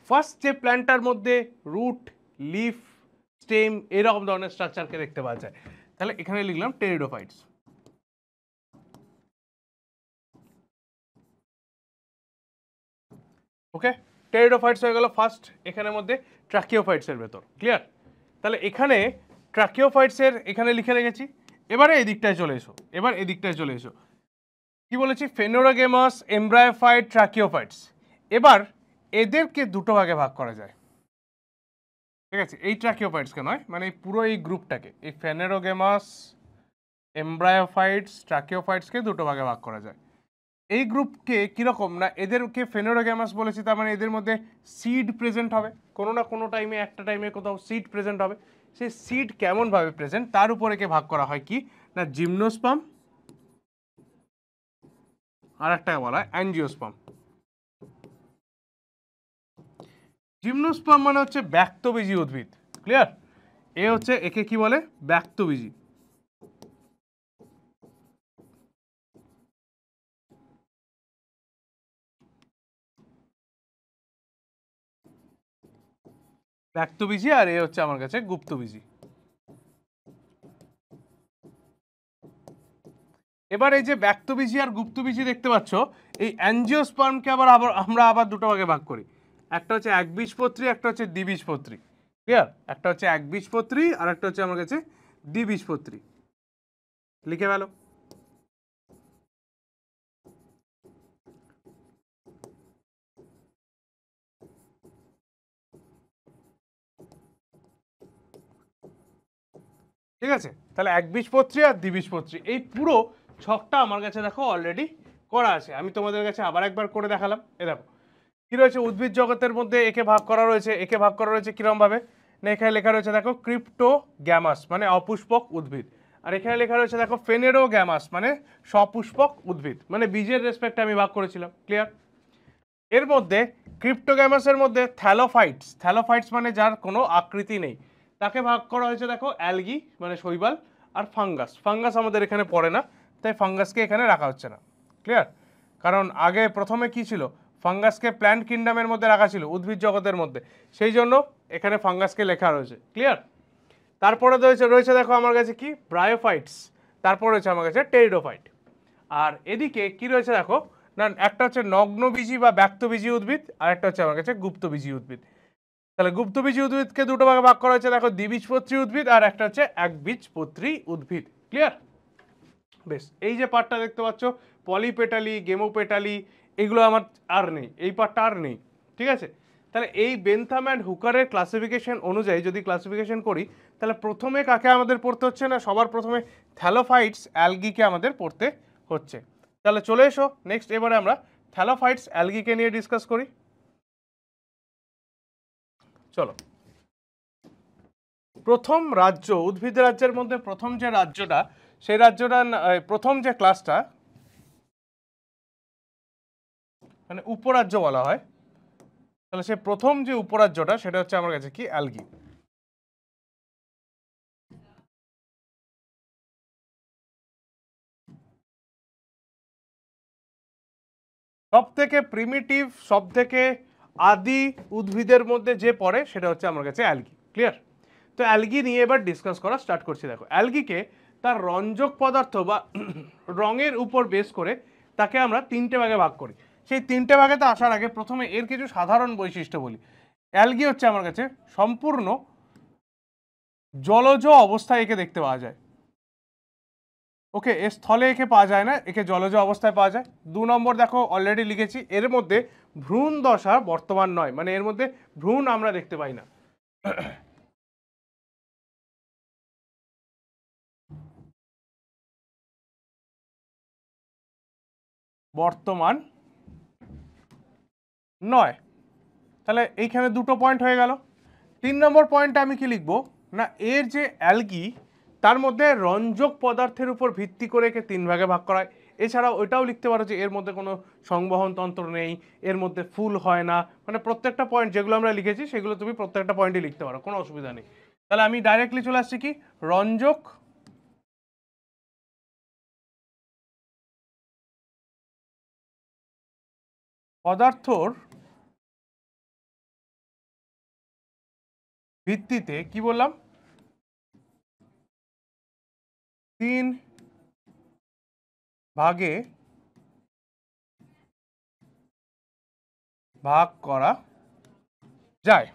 ফার্স্ট যে প্ল্যান্টটার মধ্যে রুট লিফ স্টেম এরকম ধরনের স্ট্রাকচারকে দেখতে পাওয়া যায়, তাহলে এখানে লিখলাম টেরিডোফাইটস। ওকে, টেরিডোফাইটস হয়ে গেল ফার্স্ট এখানের মধ্যে ট্রাকিওফাইটস এর ভেতর। ক্লিয়ার? তাহলে এখানে ট্রাকিওফাইটস এর এখানে লিখে রেখেছি। এবারে এই দিকটায় চলে এসো, এবার এই দিকটায় চলে এসো। কি বলেছি? ফেনোরোগেমাস, এমব্রায়োফাইট, ট্রাকিওফাইটস। এবার এদেরকে দুটো ভাগে ভাগ করা যায়। ঠিক আছে, এই ট্রাকিওফাইটসকে নয়, মানে পুরো এই গ্রুপটাকে, এই ফেনোরোগেমাস, এমব্রায়োফাইটস, ট্রাকিওফাইটসকে দুটো ভাগে ভাগ করা যায়। এই গ্রুপকে কিরকম না, এদেরকে ফেনোরোগ্যামাস বলেছি, তার মানে এদের মধ্যে সিড প্রেজেন্ট হবে, কোনো না কোনো টাইমে, একটা টাইমে কোথাও সিড প্রেজেন্ট হবে। সেই সিড কেমনভাবে প্রেজেন্ট তার উপরে কে ভাগ করা হয় কি না জিমনোস্পার্ম, আর একটাকে বলা হয় অ্যাঞ্জিওস্পার্ম। জিমনোস্পার্ম মানে হচ্ছে ব্যক্তবীজী উদ্ভিদ। ক্লিয়ার? এ হচ্ছে, একে কি বলে? ব্যক্তবীজী। ব্যক্তবীজী, আর এ হচ্ছে আমার কাছে গুপ্তবীজী। এবার এই যে ব্যক্তবীজী আর গুপ্তবীজী দেখতে পাচ্ছ, এই অ্যাঞ্জিওস্পার্মকে আমরা আবার দুটো ভাগে ভাগ করি। একটা হচ্ছে একবীজপত্রী, একটা হচ্ছে দ্বিবীজপত্রী। ক্লিয়ার? একটা হচ্ছে একবীজপত্রী আর একটা হচ্ছে আমার কাছে দ্বিবীজপত্রী। লিখে গেল। ঠিক আছে, তাহলে একবীজপত্রী আর দ্বিবীজপত্রী, এই পুরো ছকটা আমার কাছে দেখো অলরেডি করা আছে, আমি তোমাদের কাছে আবার একবার করে দেখালাম। এ দেখো কি রয়েছে, উদ্ভিদ জগতের মধ্যে একে ভাগ করা রয়েছে। একে ভাগ করা রয়েছে কিরম ভাবে, না এখানে লেখা রয়েছে দেখো ক্রিপ্টোগ্যামাস মানে অপুষ্পক উদ্ভিদ, আর এখানে লেখা রয়েছে দেখো ফেনেরোগ্যামাস মানে সপুষ্পক উদ্ভিদ, মানে বীজের রেসপেক্টে আমি ভাগ করেছিলাম। ক্লিয়ার? এর মধ্যে ক্রিপ্টোগ্যামাসের মধ্যে থ্যালোফাইটস মানে যার কোনো আকৃতি নেই, তাকে ভাগ করা হয়েছে দেখো অ্যালগি মানে শৈবাল, আর ফাঙ্গাস আমাদের এখানে পড়ে না, তাই ফাঙ্গাসকে এখানে রাখা হচ্ছে না। ক্লিয়ার? কারণ আগে প্রথমে কি ছিল, ফাঙ্গাসকে প্ল্যান্ট কিংডমের মধ্যে রাখা ছিল, উদ্ভিদ জগতের মধ্যে, সেই জন্য এখানে ফাঙ্গাসকে লেখা রয়েছে। ক্লিয়ার? তারপরে রয়েছে দেখো আমার কাছে কি ব্রায়োফাইটস, তারপর রয়েছে আমার কাছে টেরিডোফাইট। আর এদিকে কি রয়েছে দেখো, না একটা হচ্ছে নগ্নবীজী বা ব্যক্তবীজী উদ্ভিদ, আর একটা হচ্ছে আমার কাছে গুপ্তবীজী উদ্ভিদ। তাহলে গুপ্তবীজী উদ্ভিদকে দুটো ভাগে ভাগ করা হয়েছে দেখো, দ্বিবীজপত্রী উদ্ভিদ আর একটা হচ্ছে একবীজপত্রী উদ্ভিদ। ক্লিয়ার? বেশ, এই যে পার্টটা দেখতে পাচ্ছ পলিপেটালি, গেমোপেটালি, এগুলো আমার আর নেই, এই পার্টটা আর নেই। ঠিক আছে? তাহলে এই বেনথাম অ্যান্ড হুকারের ক্লাসিফিকেশন অনুযায়ী যদি ক্লাসিফিকেশন করি, তাহলে প্রথমে কাকে আমাদের পড়তে হচ্ছে, না সবার প্রথমে থ্যালোফাইটস অ্যালগিকে আমাদের পড়তে হচ্ছে। তাহলে চলে এসো নেক্সট, এবারে আমরা থ্যালোফাইটস অ্যালগিকে নিয়ে ডিসকাস করি। চলো, প্রথম রাজ্য, উদ্ভিদ রাজ্যের মধ্যে প্রথম যে রাজ্যটা, সেই রাজ্যটা প্রথম যে ক্লাসটা মানে উপরাজ্য বলা হয়, তাহলে সে প্রথম যে উপরাজ্যটা সেটা হচ্ছে আমার কাছে কি অ্যালগি। সব থেকে প্রিমিটিভ, সব থেকে আদি উদ্ভিদের মধ্যে যে পড়ে সেটা হচ্ছে আমার কাছে অ্যালগি। ক্লিয়ার? তো অ্যালগি নিয়ে এবার ডিসকাস করা স্টার্ট করছি। দেখো অ্যালগিকে তার রঞ্জক পদার্থ বা রঙের উপর বেস করে তাকে আমরা তিনটে ভাগে ভাগ করি। সেই তিনটে ভাগেতে আসার আগে প্রথমে এর কিছু সাধারণ বৈশিষ্ট্য বলি। অ্যালগি হচ্ছে আমার কাছে সম্পূর্ণ জলজ অবস্থায় একে দেখতে পাওয়া যায়। ওকে, এর স্থলে একে পাওয়া যায় না, একে জলজ অবস্থায় পাওয়া যায়। 2 নম্বর দেখো অলরেডি লিখেছি, এর মধ্যে ভ্রূণ দশা বর্তমান নয়, মানে এর মধ্যে ভ্রূণ আমরা দেখতে পাই না। বর্তমান নয়। তাহলে এইখানে দুটো পয়েন্ট হয়ে গেল। 3 নম্বর পয়েন্টে আমি কি লিখবো, না এর যে অ্যালগি তার মধ্যে রঞ্জক পদার্থের উপর ভিত্তি করে একে 3 ভাগে ভাগ করা হয়। এছাড়াও ওইটাও লিখতে পারো যে এর মধ্যে কোনো সংবহন তন্ত্র নেই, এর মধ্যে ফুল হয় না, মানে প্রত্যেকটা পয়েন্ট যেগুলো আমরা লিখেছি সেগুলো তুমি প্রত্যেকটা পয়েন্টই লিখতে পারো, কোনো অসুবিধা নেই। তাহলে আমি ডাইরেক্টলি চলে আসছি কি, রঞ্জক পদার্থর ভিত্তিতে কি বললাম, 3 ভাগে ভাগ করা যায়।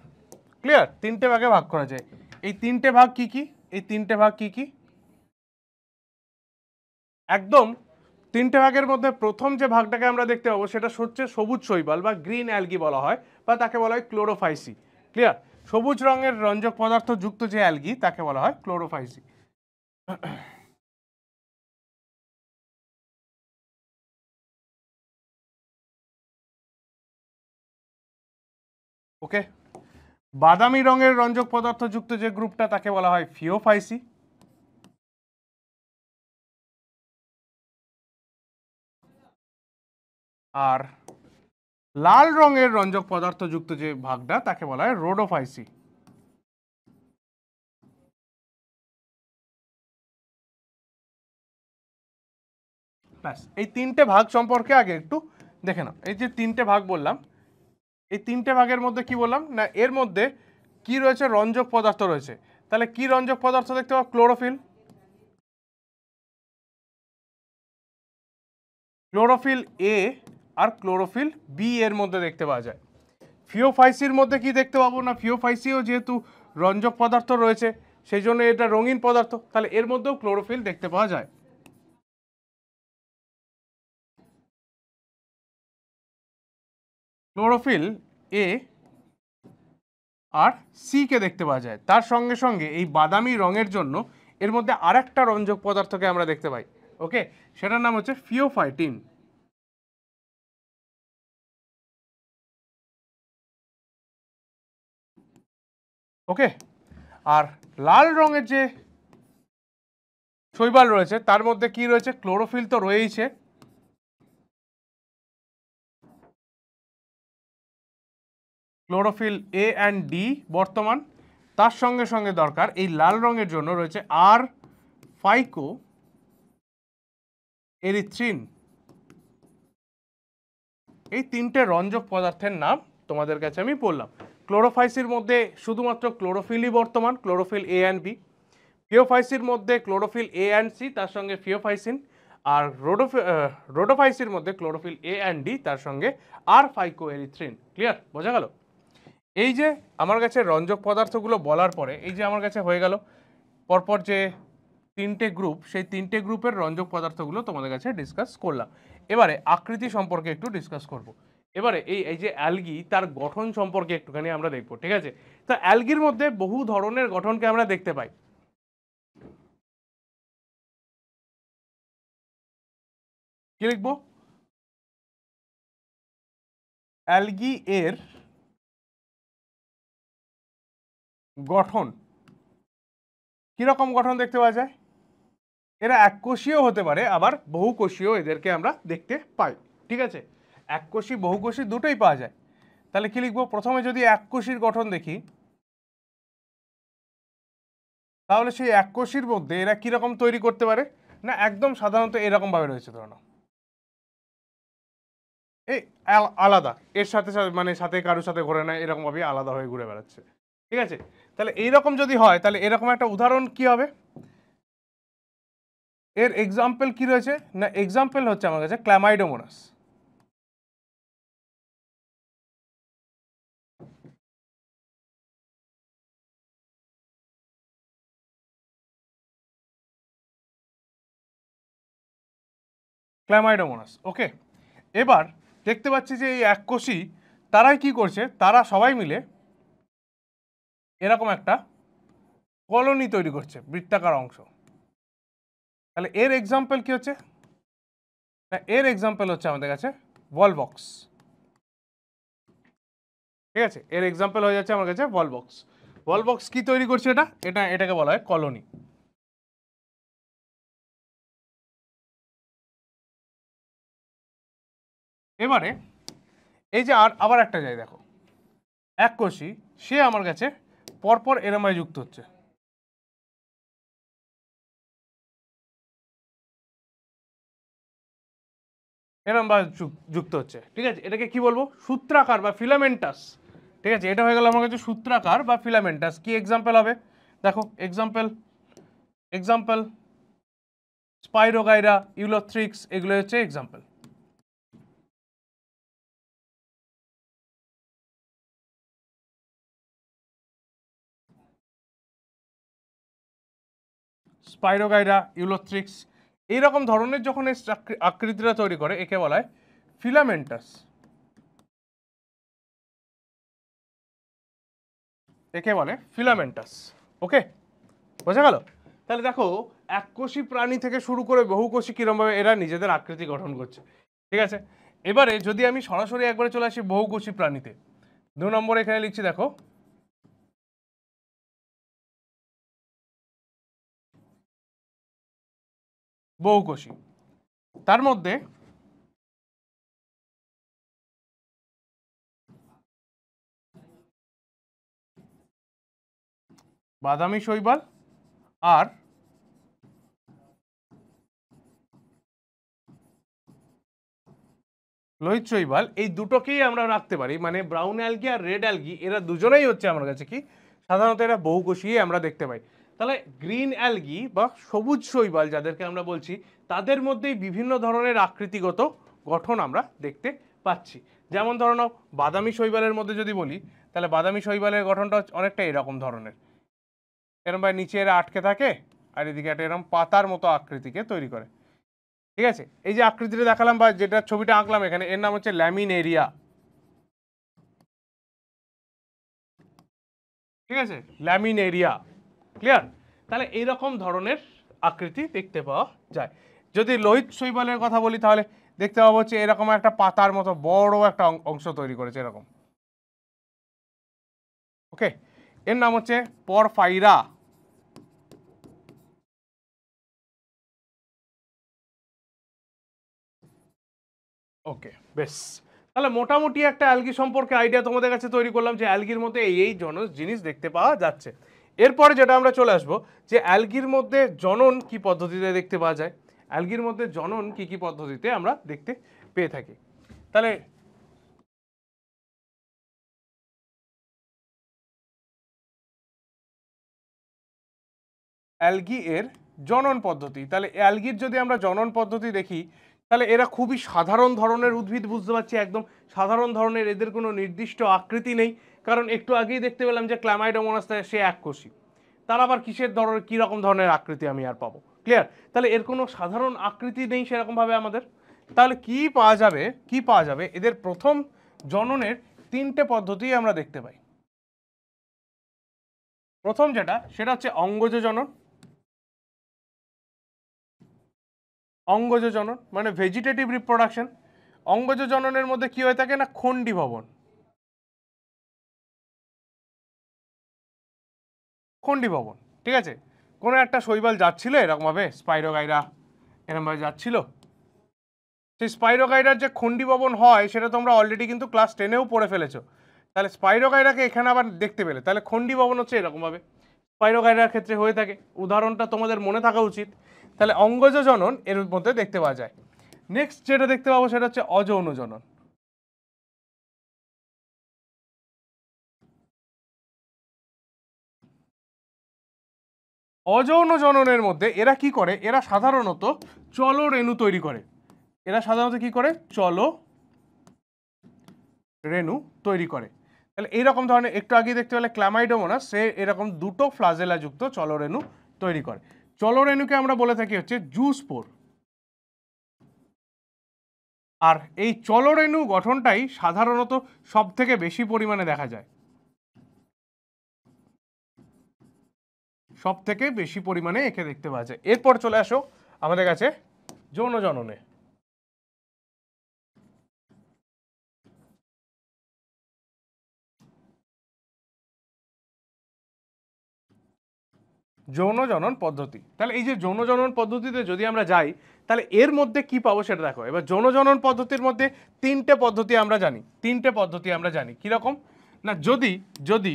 ক্লিয়ার? 3টে ভাগে ভাগ করা যায়। এই 3টে ভাগ কি কি, এই 3টে ভাগ কি কি, একদম 3টে ভাগের মধ্যে প্রথম যে ভাগটাকে আমরা দেখতে পাবো সেটা হচ্ছে সবুজ শৈবাল বা গ্রিন অ্যালগি বলা হয়, বা তাকে বলা হয় ক্লোরোফাইসি। ক্লিয়ার? সবুজ রঙের রঞ্জক পদার্থ যুক্ত যে অ্যালগি তাকে বলা হয় ক্লোরোফাইসি। ওকে, বাদামি রঙের রঞ্জক পদার্থ যুক্ত যে গ্রুপটা তাকে বলা হয় ফিওফাইসি। আর লাল রঙের রঞ্জক পদার্থ যুক্ত যে ভাগটা তাকে বলা হয় রোডোফাইসি। ব্যাস, এই 3টে ভাগ সম্পর্কে আগে একটু দেখে নাও। এই যে 3টে ভাগ বললাম, এই 3টে ভাগের মধ্যে কি বললাম, না এর মধ্যে কি রয়েছে, রঞ্জক পদার্থ রয়েছে। তাহলে কি রঞ্জক পদার্থ দেখতে পাবো, ক্লোরোফিল। ক্লোরোফিল এ আর ক্লোরোফিল বি এর মধ্যে দেখতে পাওয়া যায়। ফিওফাইসির মধ্যে কি দেখতে পাবো, না ফিওফাইসিও যেহেতু রঞ্জক পদার্থ রয়েছে সেই জন্য এটা রঙিন পদার্থ, তাহলে এর মধ্যেও ক্লোরোফিল দেখতে পাওয়া যায়। Chlorophyll A R C K দেখতে পাওয়া যায়। তার সঙ্গে সঙ্গে এই বাদামি রঙের জন্য এর মধ্যে আরেকটা রঞ্জক পদার্থকে আমরা দেখতে পাই। ওকে, সেটার নাম হচ্ছে ফিওফাইটিন। ওকে, আর লাল রঙের যে শৈবাল রয়েছে তার মধ্যে কি রয়েছে, ক্লোরোফিল তো রয়েইছে, ক্লোরোফিল এ অ্যান্ড ডি বর্তমান, তার সঙ্গে সঙ্গে দরকার এই লাল রঙের জন্য রয়েছে আর ফাইকো এরিথ্রিন। এই তিনটে রঞ্জক পদার্থের নাম তোমাদের কাছে আমি বললাম। ক্লোরোফাইসির মধ্যে শুধুমাত্র ক্লোরোফিলই বর্তমান, ক্লোরোফিল এ অ্যান্ড বি। ফিওফাইসির মধ্যে ক্লোরোফিল এ অ্যান্ড সি, তার সঙ্গে ফিওফাইসিন। আর রোডোফাইসির মধ্যে ক্লোরোফিল এ অ্যান্ড ডি, তার সঙ্গে আর ফাইকো এরিথ্রিন। ক্লিয়ার, বোঝা গেল? এই যে আমার কাছে রঞ্জক পদার্থগুলো বলার পরে এই যে আমার কাছে হয়ে গেল পরপর যে তিনটে গ্রুপ, সেই তিনটে গ্রুপের রঞ্জক পদার্থগুলো তোমাদের কাছে ডিসকাস করলাম। এবারে আকৃতি সম্পর্কে একটু ডিসকাস করব। এবারে এই যে অ্যালগি, তার গঠন সম্পর্কে একটুখানি আমরা দেখব, ঠিক আছে? তো অ্যালগির মধ্যে বহু ধরনের গঠনকে আমরা দেখতে পাই। কি লিখবো? অ্যালগি এর গঠন, কিরকম গঠন দেখতে পাওয়া যায়? এরা এককোষীয় হতে পারে, আবার বহুকোষীয় এদেরকে আমরা দেখতে পাই, ঠিক আছে? এককোষী বহুকোষী দুটোই পাওয়া যায়। তাহলে কি লিখবো? প্রথমে যদি এককোষীর গঠন দেখি, তাহলে সেই এককোষীর মধ্যে এরা কিরকম তৈরি করতে পারে না, একদম সাধারণত এরকম ভাবে রয়েছে, ধরো না এই আলাদা, এর সাথে মানে সাথে কারোর সাথে ঘোরে না, এরকম ভাবে আলাদা হয়ে ঘুরে বেড়াচ্ছে, ঠিক আছে? তাহলে এইরকম যদি হয়, তাহলে এরকম একটা উদাহরণ কি হবে? এর এক্সাম্পল কি রয়েছে না, এক্সাম্পল হচ্ছে আমার কাছে ক্ল্যামাইডোমোনাস। ক্ল্যামাইডোমোনাস, ওকে। এবার দেখতে পাচ্ছি যে এই এককোষী তারাই কি করছে, তারা সবাই মিলে এরকম একটা কলোনি তৈরি করছে, বৃত্তাকার অংশ। তাহলে এর এক্সাম্পল কি হচ্ছে না, এর এক্সাম্পল হচ্ছে আমাদের কাছে ভলবক্স, ঠিক আছে? এর এক্সাম্পল হয়ে যাচ্ছে আমার কাছে ভলবক্স। ভলবক্স কি তৈরি করছে? এটাকে বলা হয় কলোনি। এবারে এই যে আবার একটা যাই দেখো, এককোষী সে আমার কাছে পরপর এরমায় যুক্ত হচ্ছে, এরম বা যুক্ত হচ্ছে, ঠিক আছে? এটাকে কি বলবো? সূত্রাকার বা ফিলামেন্টাস, ঠিক আছে? এটা হয়ে গেল আমার কাছে সূত্রাকার বা ফিলামেন্টাস। কি এক্সাম্পল হবে? দেখো এক্সাম্পল, এক্সাম্পল স্পাইরোগাইরা, ইউলোথ্রিক্স, এগুলো হচ্ছে এক্সাম্পল। স্পাইরোগাইরা, ইউলোথ্রিক্স, এইরকম ধরনের যখন এই আকৃতিটা তৈরি করে, একে বলা হয় ফিলামেন্টাস, একে বলে ফিলামেন্টাস। ওকে, বোঝা গেল? তাহলে দেখো এককোষী প্রাণী থেকে শুরু করে বহুকোষী কিরমভাবে এরা নিজেদের আকৃতি গঠন করছে, ঠিক আছে? এবারে যদি আমি সরাসরি একবারে চলে আসি বহুকোষী প্রাণীতে, 2 নম্বর এখানে লিখছি দেখো, বহুকোষী। তার মধ্যে বাদামি শৈবাল আর লোহিত শৈবাল, এই দুটোকেই আমরা রাখতে পারি, মানে ব্রাউন অ্যালগি আর রেড অ্যালগি, এরা দুজনেই হচ্ছে আমার কাছে কি সাধারণত এরা বহুকোষী আমরা দেখতে পাই। তাহলে গ্রিন অ্যালগি বা সবুজ শৈবাল যাদেরকে আমরা বলছি, তাদের মধ্যেই বিভিন্ন ধরনের আকৃতিগত গঠন আমরা দেখতে পাচ্ছি। যেমন ধরো নাও বাদামি শৈবালের মধ্যে যদি বলি, তাহলে বাদামি শৈবালের গঠনটা অনেকটা এরকম ধরনের, এরকম ভাবে নিচে এরা আটকে থাকে আর এদিকে একটা এরকম পাতার মতো আকৃতিকে তৈরি করে, ঠিক আছে? এই যে আকৃতিটা দেখালাম বা যেটা ছবিটা আঁকলাম এখানে, এর নাম হচ্ছে ল্যামিনেরিয়া, ঠিক আছে? ল্যামিনেরিয়া, ক্লিয়ার? তাহলে এইরকম ধরনের আকৃতি দেখতে পাওয়া যায়। যদি লোহিত শৈবালের কথা বলি, তাহলে দেখতে পাবো হচ্ছে এরকম একটা পাতার মতো বড় একটা অংশ তৈরি করেছে এরকম, ওকে? এর নাম হচ্ছে পরফাইরা। ওকে, বেশ। তাহলে মোটামুটি একটা অ্যালগি সম্পর্কে আইডিয়া তোমাদের কাছে তৈরি করলাম যে অ্যালগির মধ্যে এই এই জিনিস দেখতে পাওয়া যাচ্ছে। এরপরে যেটা আমরা চলে আসবো যে অ্যালগির মধ্যে জনন কি পদ্ধতিতে দেখতে পাওয়া যায়, অ্যালগির মধ্যে জনন কি কি পদ্ধতিতে আমরা দেখতে পেয়ে থাকি। তাহলে অ্যালগি এর জনন পদ্ধতি, তাহলে অ্যালগির যদি আমরা জনন পদ্ধতি দেখি তাহলে এরা খুবই সাধারণ ধরনের উদ্ভিদ, বুঝতে পারছি একদম সাধারণ ধরনের, এদের কোনো নির্দিষ্ট আকৃতি নেই। কারণ একটু আগেই দেখতে পেলাম যে ক্ল্যামাইডোমোনাস সে এককোষী, তার আবার কিসের ধরনের কী রকম ধরনের আকৃতি আমি আর পাবো, ক্লিয়ার? তাহলে এর কোনো সাধারণ আকৃতি নেই সেরকমভাবে আমাদের। তাহলে কি পাওয়া যাবে, কি পাওয়া যাবে, এদের প্রথম জননের তিনটে পদ্ধতি আমরা দেখতে পাই। প্রথম যেটা সেটা হচ্ছে অঙ্গজ জনন। অঙ্গজ জনন মানে ভেজিটেটিভ রিপ্রোডাকশন। অঙ্গজ জননের মধ্যে কি হয়ে থাকে না খণ্ডী ভবন। খণ্ডী ভবন, ঠিক আছে। কোনো একটা শৈবাল যাচ্ছিল এরকমভাবে, স্পাইরোগাইরা এরকমভাবে যাচ্ছিল, সেই স্পাইরোগাইরার যে খণ্ডী ভবন হয় সেটা তোমরা অলরেডি কিন্তু ক্লাস 10-এও পড়ে ফেলেছো। তাহলে স্পাইরোগাইরাকে এখানে আবার দেখতে পেলে, তাহলে খণ্ডী ভবন হচ্ছে এরকমভাবে স্পাইরোগাইরার ক্ষেত্রে হয়ে থাকে। উদাহরণটা তোমাদের মনে থাকা উচিত। তাহলে অঙ্গজ জনন এর মধ্যে দেখতে পাওয়া যায়। নেক্সট যেটা দেখতে পাবো সেটা হচ্ছে অযৌন জনন। অযৌন জননের মধ্যে এরা কি করে, এরা সাধারণত চল রেণু তৈরি করে। এরা সাধারণত কি করে, চল রেণু তৈরি করে। তাহলে এইরকম ধরনের একটু আগে দেখতে পেলে ক্ল্যামাইডোমোনাস, সে এরকম দুটো ফ্লাজেলা যুক্ত চলরেণু তৈরি করে। চলরেণুকে আমরা বলে থাকি হচ্ছে জুস্পোর। আর এই চলরেণু গঠনটাই সাধারণত সব থেকে বেশি পরিমাণে দেখা যায়, সব থেকে বেশি পরিমাণে একে দেখতে পাওয়া যায়। এরপর চলে আসো আমাদের কাছে যৌন জননে। যৌন জনন পদ্ধতি, তাহলে এই যে যৌন জনন পদ্ধতিতে যদি আমরা যাই তাহলে এর মধ্যে কি পাবো সেটা দেখো। এবার যৌন জনন পদ্ধতির মধ্যে তিনটে পদ্ধতি আমরা জানি, তিনটে পদ্ধতি আমরা জানি কিরকম না, যদি যদি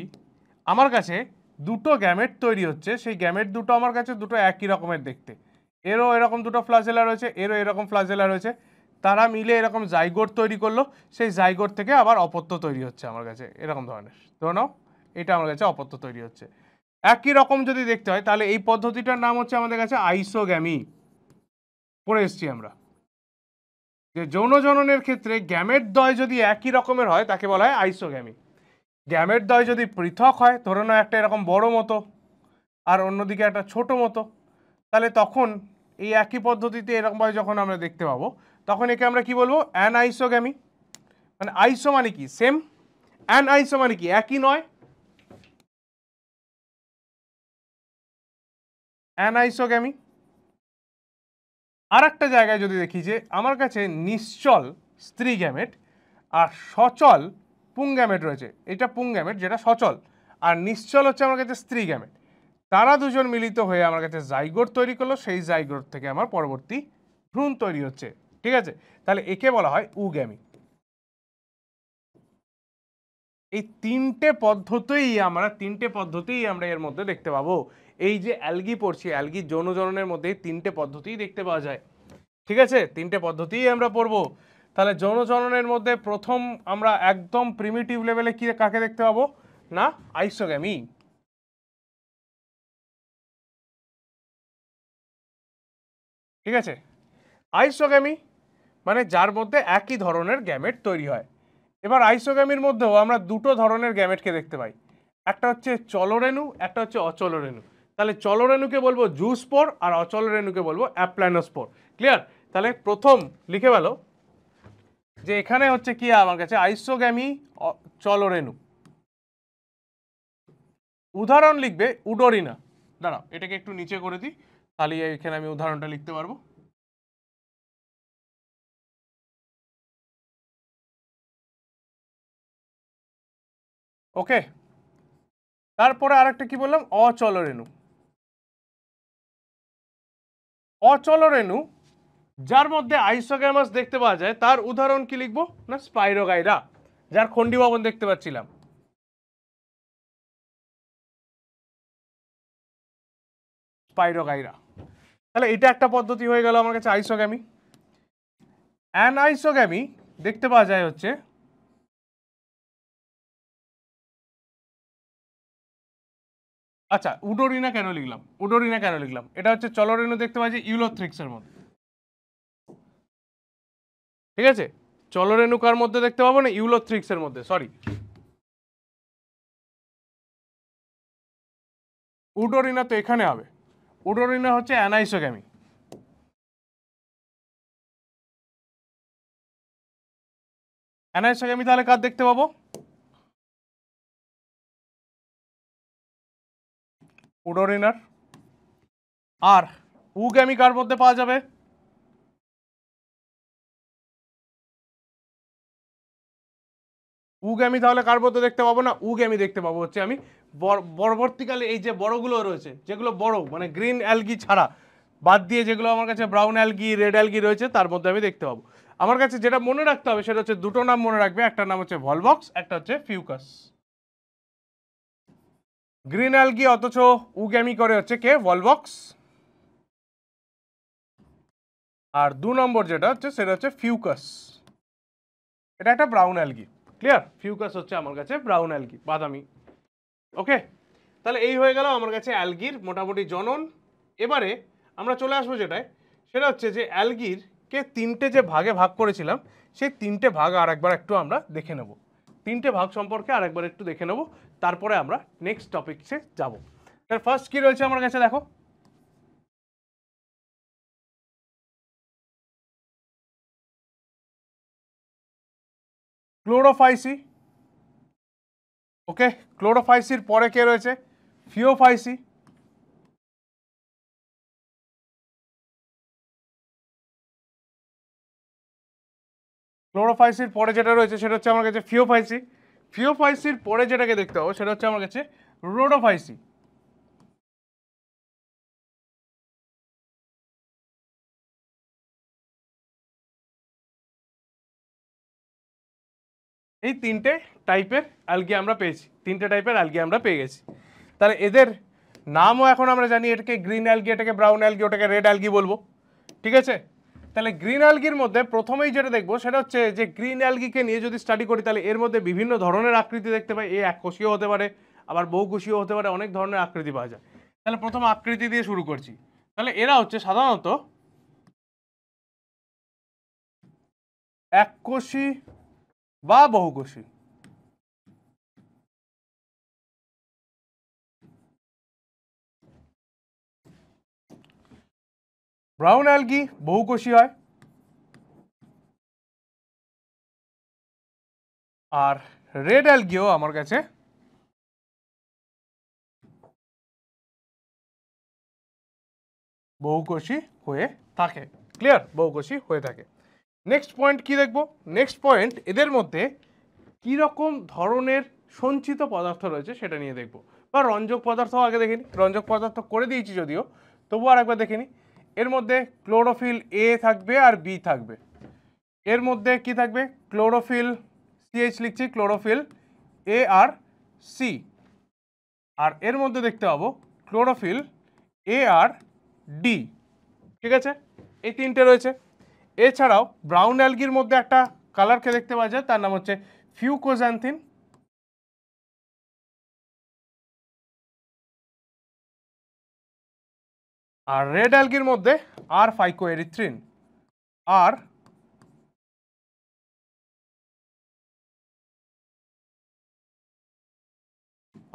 আমার কাছে দুটো গ্যামেট তৈরি হচ্ছে, সেই গ্যামেট দুটো আমার কাছে দুটো একই রকমের দেখতে, এরও এরকম দুটো ফ্লাজেলা রয়েছে, এরও এরকম ফ্লাজেলা রয়েছে, তারা মিলে এরকম জাইগোট তৈরি করলো, সেই জাইগোট থেকে আবার অপত্য তৈরি হচ্ছে আমার কাছে এরকম ধরনের, ধরে নাও এটা আমার কাছে অপত্য তৈরি হচ্ছে। একই রকম যদি দেখতে হয় তাহলে এই পদ্ধতিটার নাম হচ্ছে আমাদের কাছে আইসোগ্যামি। পড়ে এসছি আমরা যে যৌন জননের ক্ষেত্রে গ্যামেট দ্বয় যদি একই রকমের হয় তাকে বলা হয় আইসোগ্যামি। গ্যামেট দ্বয় যদি পৃথক হয়, ধরে নাও একটা এরকম বড় মতো আর অন্যদিকে একটা ছোট মতো, তাহলে তখন এই একই পদ্ধতিতে এরকমভাবে যখন আমরা দেখতে পাবো তখন একে আমরা কি বলবো, অ্যান আইসোগ্যামি। মানে আইসো মানে কি সেম, অ্যান আইসো মানে কি একই নয়, অ্যান আইসোগ্যামি। আর একটা জায়গায় যদি দেখি যে আমার কাছে নিশ্চল স্ত্রী গ্যামেট আর সচল পুং গ্যামেট রয়েছে, এটা পুং গ্যামেট যেটা সচল, আর নিশ্চল হচ্ছে আমার কাছে স্ত্রী গ্যামেট, তারা দুজন মিলিত হয়ে আমার কাছে জাইগোট তৈরি করলো, সেই জাইগোট থেকে আমার পরবর্তী ভ্রূণ তৈরি হচ্ছে, ঠিক আছে। তাহলে একে বলা হয় উগ্যামি। এই তিনটে পদ্ধতিই আমরা এর মধ্যে দেখতে পাবো। এই যে অ্যালগি পড়ছি, অ্যালগি যৌন জননের মধ্যে তিনটে পদ্ধতিই দেখতে পাওয়া যায়, ঠিক আছে, তিনটে পদ্ধতিই আমরা পড়বো। তাহলে যৌন জননের মধ্যে প্রথম আমরা একদম প্রিমিটিভ লেভেলে কি কাকে দেখতে পাবো না, আইসোগ্যামি। ঠিক আছে, আইসোগ্যামি মানে যার মধ্যে একই ধরনের গ্যামেট তৈরি হয়। এবার আইসোগ্যামির মধ্যেও আমরা দুটো ধরনের গ্যামেটকে দেখতে পাই, একটা হচ্ছে চলরেণু, একটা হচ্ছে অচলরেণু। তাহলে চলরেণুকে বলবো জুস্পোর আর অচলরেণুকে বলবো অ্যাপ্ল্যানোস্পোর, ক্লিয়ার? তাহলে প্রথম লিখে গেল যে এখানে হচ্ছে কি আমার কাছে আইসোগ্যামি চলরেণু। উদাহরণ লিখবে উডোরিনা। দাঁড়াও এটাকে একটু নিচে করে দিই, তাহলে এখানে আমি উদাহরণটা লিখতে পারবো। ওকে, তারপরে আরেকটা কি বললাম, অচল রেণু। অচল রেণু যার মধ্যে আইসোগ্যামাস দেখতে পাওয়া যায় তার উদাহরণ কি লিখবো না, স্পাইরোগাইরা, যার খন্ডি ভবন দেখতে পাচ্ছিলাম। স্পাইরোগাইরা। তাহলে এটা একটা পদ্ধতি হয়ে গেল আমার কাছে আইসোগ্যামি। অ্যানাইসোগ্যামি দেখতে পাওয়া যায় হচ্ছে আচ্ছা, উডোরিনা কেন লিখলাম, উডোরিনা কেন লিখলাম, এটা হচ্ছে চলরেণু দেখতে পাওয়া যায় ইউলোথ্রিক্সের মধ্যে। ঠিক আছে, চলরেণু কার মধ্যে দেখতে পাবো না, ইউলোথ্রিক্সের মধ্যে, সরি। উডোরিনা তো এখানে হবে, উডোরিনা হচ্ছে অ্যানাইসোগ্যামি। অ্যানাইসোগ্যামি তাহলে কার দেখতে পাবো, উডোরিনার। আর উগ্যামি কার মধ্যে পাওয়া যাবে, উগ্যামি তাহলে কার মধ্যে দেখতে পাবো না, উগ্যামি দেখতে পাবো হচ্ছে আমি পরবর্তীকালে এই যে বড়গুলো রয়েছে, যেগুলো বড় মানে গ্রিন অ্যালগি ছাড়া বাদ দিয়ে যেগুলো আমার কাছে ব্রাউন অ্যালগি রেড অ্যালগি রয়েছে তার মধ্যে আমি দেখতে পাবো। আমার কাছে যেটা মনে রাখতে হবে সেটা হচ্ছে দুটো নাম মনে রাখবে, একটা নাম হচ্ছে ভলভক্স, একটা হচ্ছে ফিউকাস। গ্রিন অ্যালগি অথচ উগ্যামি করে হচ্ছে কে, ভলভক্স। আর 2 নম্বর যেটা হচ্ছে সেটা হচ্ছে ফিউকাস, এটা একটা ব্রাউন অ্যালগি। ক্লিয়ার, ফিউকাস হচ্ছে আমার কাছে ব্রাউন অ্যালগি, বাদামি। ওকে, তাহলে এই হয়ে গেল আমার কাছে অ্যালগির মোটামুটি জনন। এবারে আমরা চলে আসবো যেটায়, সেটা হচ্ছে যে অ্যালগির কে 3টে যে ভাগে ভাগ করেছিলাম, সেই 3টে ভাগ আরেকবার একটু আমরা দেখে নেব। 3টে ভাগ সম্পর্কে আরেকবার একটু দেখে নেব, তারপরে আমরা নেক্সট টপিকসে যাব। তার ফার্স্ট কি রয়েছে আমার কাছে দেখো, ক্লোরোফাইসি। ওকে, ক্লোরোফাইসির পরে কে রয়েছে, ফিওফাইসি। ক্লোরোফাইসির পরে যেটা রয়েছে সেটা হচ্ছে আমার কাছে ফিওফাইসি। ফিওফাইসির পরে যেটাকে দেখতে হবে সেটা হচ্ছে আমার কাছে রোডোফাইসি। এই 3টে টাইপের অ্যালগি আমরা পেয়েছি, 3টে টাইপের অ্যালগি আমরা পেয়ে গেছি। তাহলে এদের নামও এখন আমরা জানি, এটাকে গ্রিন অ্যালগি, এটাকে ব্রাউন অ্যালগি, ওটাকে রেড অ্যালগি বলবো। ঠিক আছে, তাহলে গ্রিন অ্যালগির মধ্যে প্রথমেই যেটা দেখবো সেটা হচ্ছে যে গ্রিন অ্যালগিকে নিয়ে যদি স্টাডি করি তাহলে এর মধ্যে বিভিন্ন ধরনের আকৃতি দেখতে পাই। এককোষীয় হতে পারে, আবার বহুকোষীয় হতে পারে, অনেক ধরনের আকৃতি পাওয়া যায়। তাহলে প্রথম আকৃতি দিয়ে শুরু করছি। তাহলে এরা হচ্ছে সাধারণত এককোষী বা বহুকোষী। ব্রাউন অ্যালগি বহুকোষী হয়, আর রেড অ্যালগিও আমার কাছে বহুকোষী হয়ে থাকে। ক্লিয়ার, বহুকোষী হয়ে থাকে। নেক্সট পয়েন্ট কি দেখবো, নেক্সট পয়েন্ট এদের মধ্যে কি রকম ধরনের সঞ্চিত পদার্থ রয়েছে সেটা নিয়ে দেখবো। বা রঞ্জক পদার্থ আগে দেখিনি, রঞ্জক পদার্থ করে দিয়েছি যদিও, তবুও আর একবার দেখিনি। এর মধ্যে ক্লোরোফিল এ থাকবে আর বি থাকবে। এর মধ্যে কি থাকবে, ক্লোরোফিল সিএইচ লিখছি, ক্লোরোফিল এ আর সি। আর এর মধ্যে দেখতে পাবো ক্লোরোফিল এ আর ডি। ঠিক আছে, এই 3টে রয়েছে। এছাড়াও ব্রাউন অ্যালগির মধ্যে একটা কালারকে দেখতে পাওয়া যায়, তার নাম হচ্ছে ফিউকোজ্যান্থিন। আর রেড অ্যালগির মধ্যে আর ফাইকোএরিথ্রিন।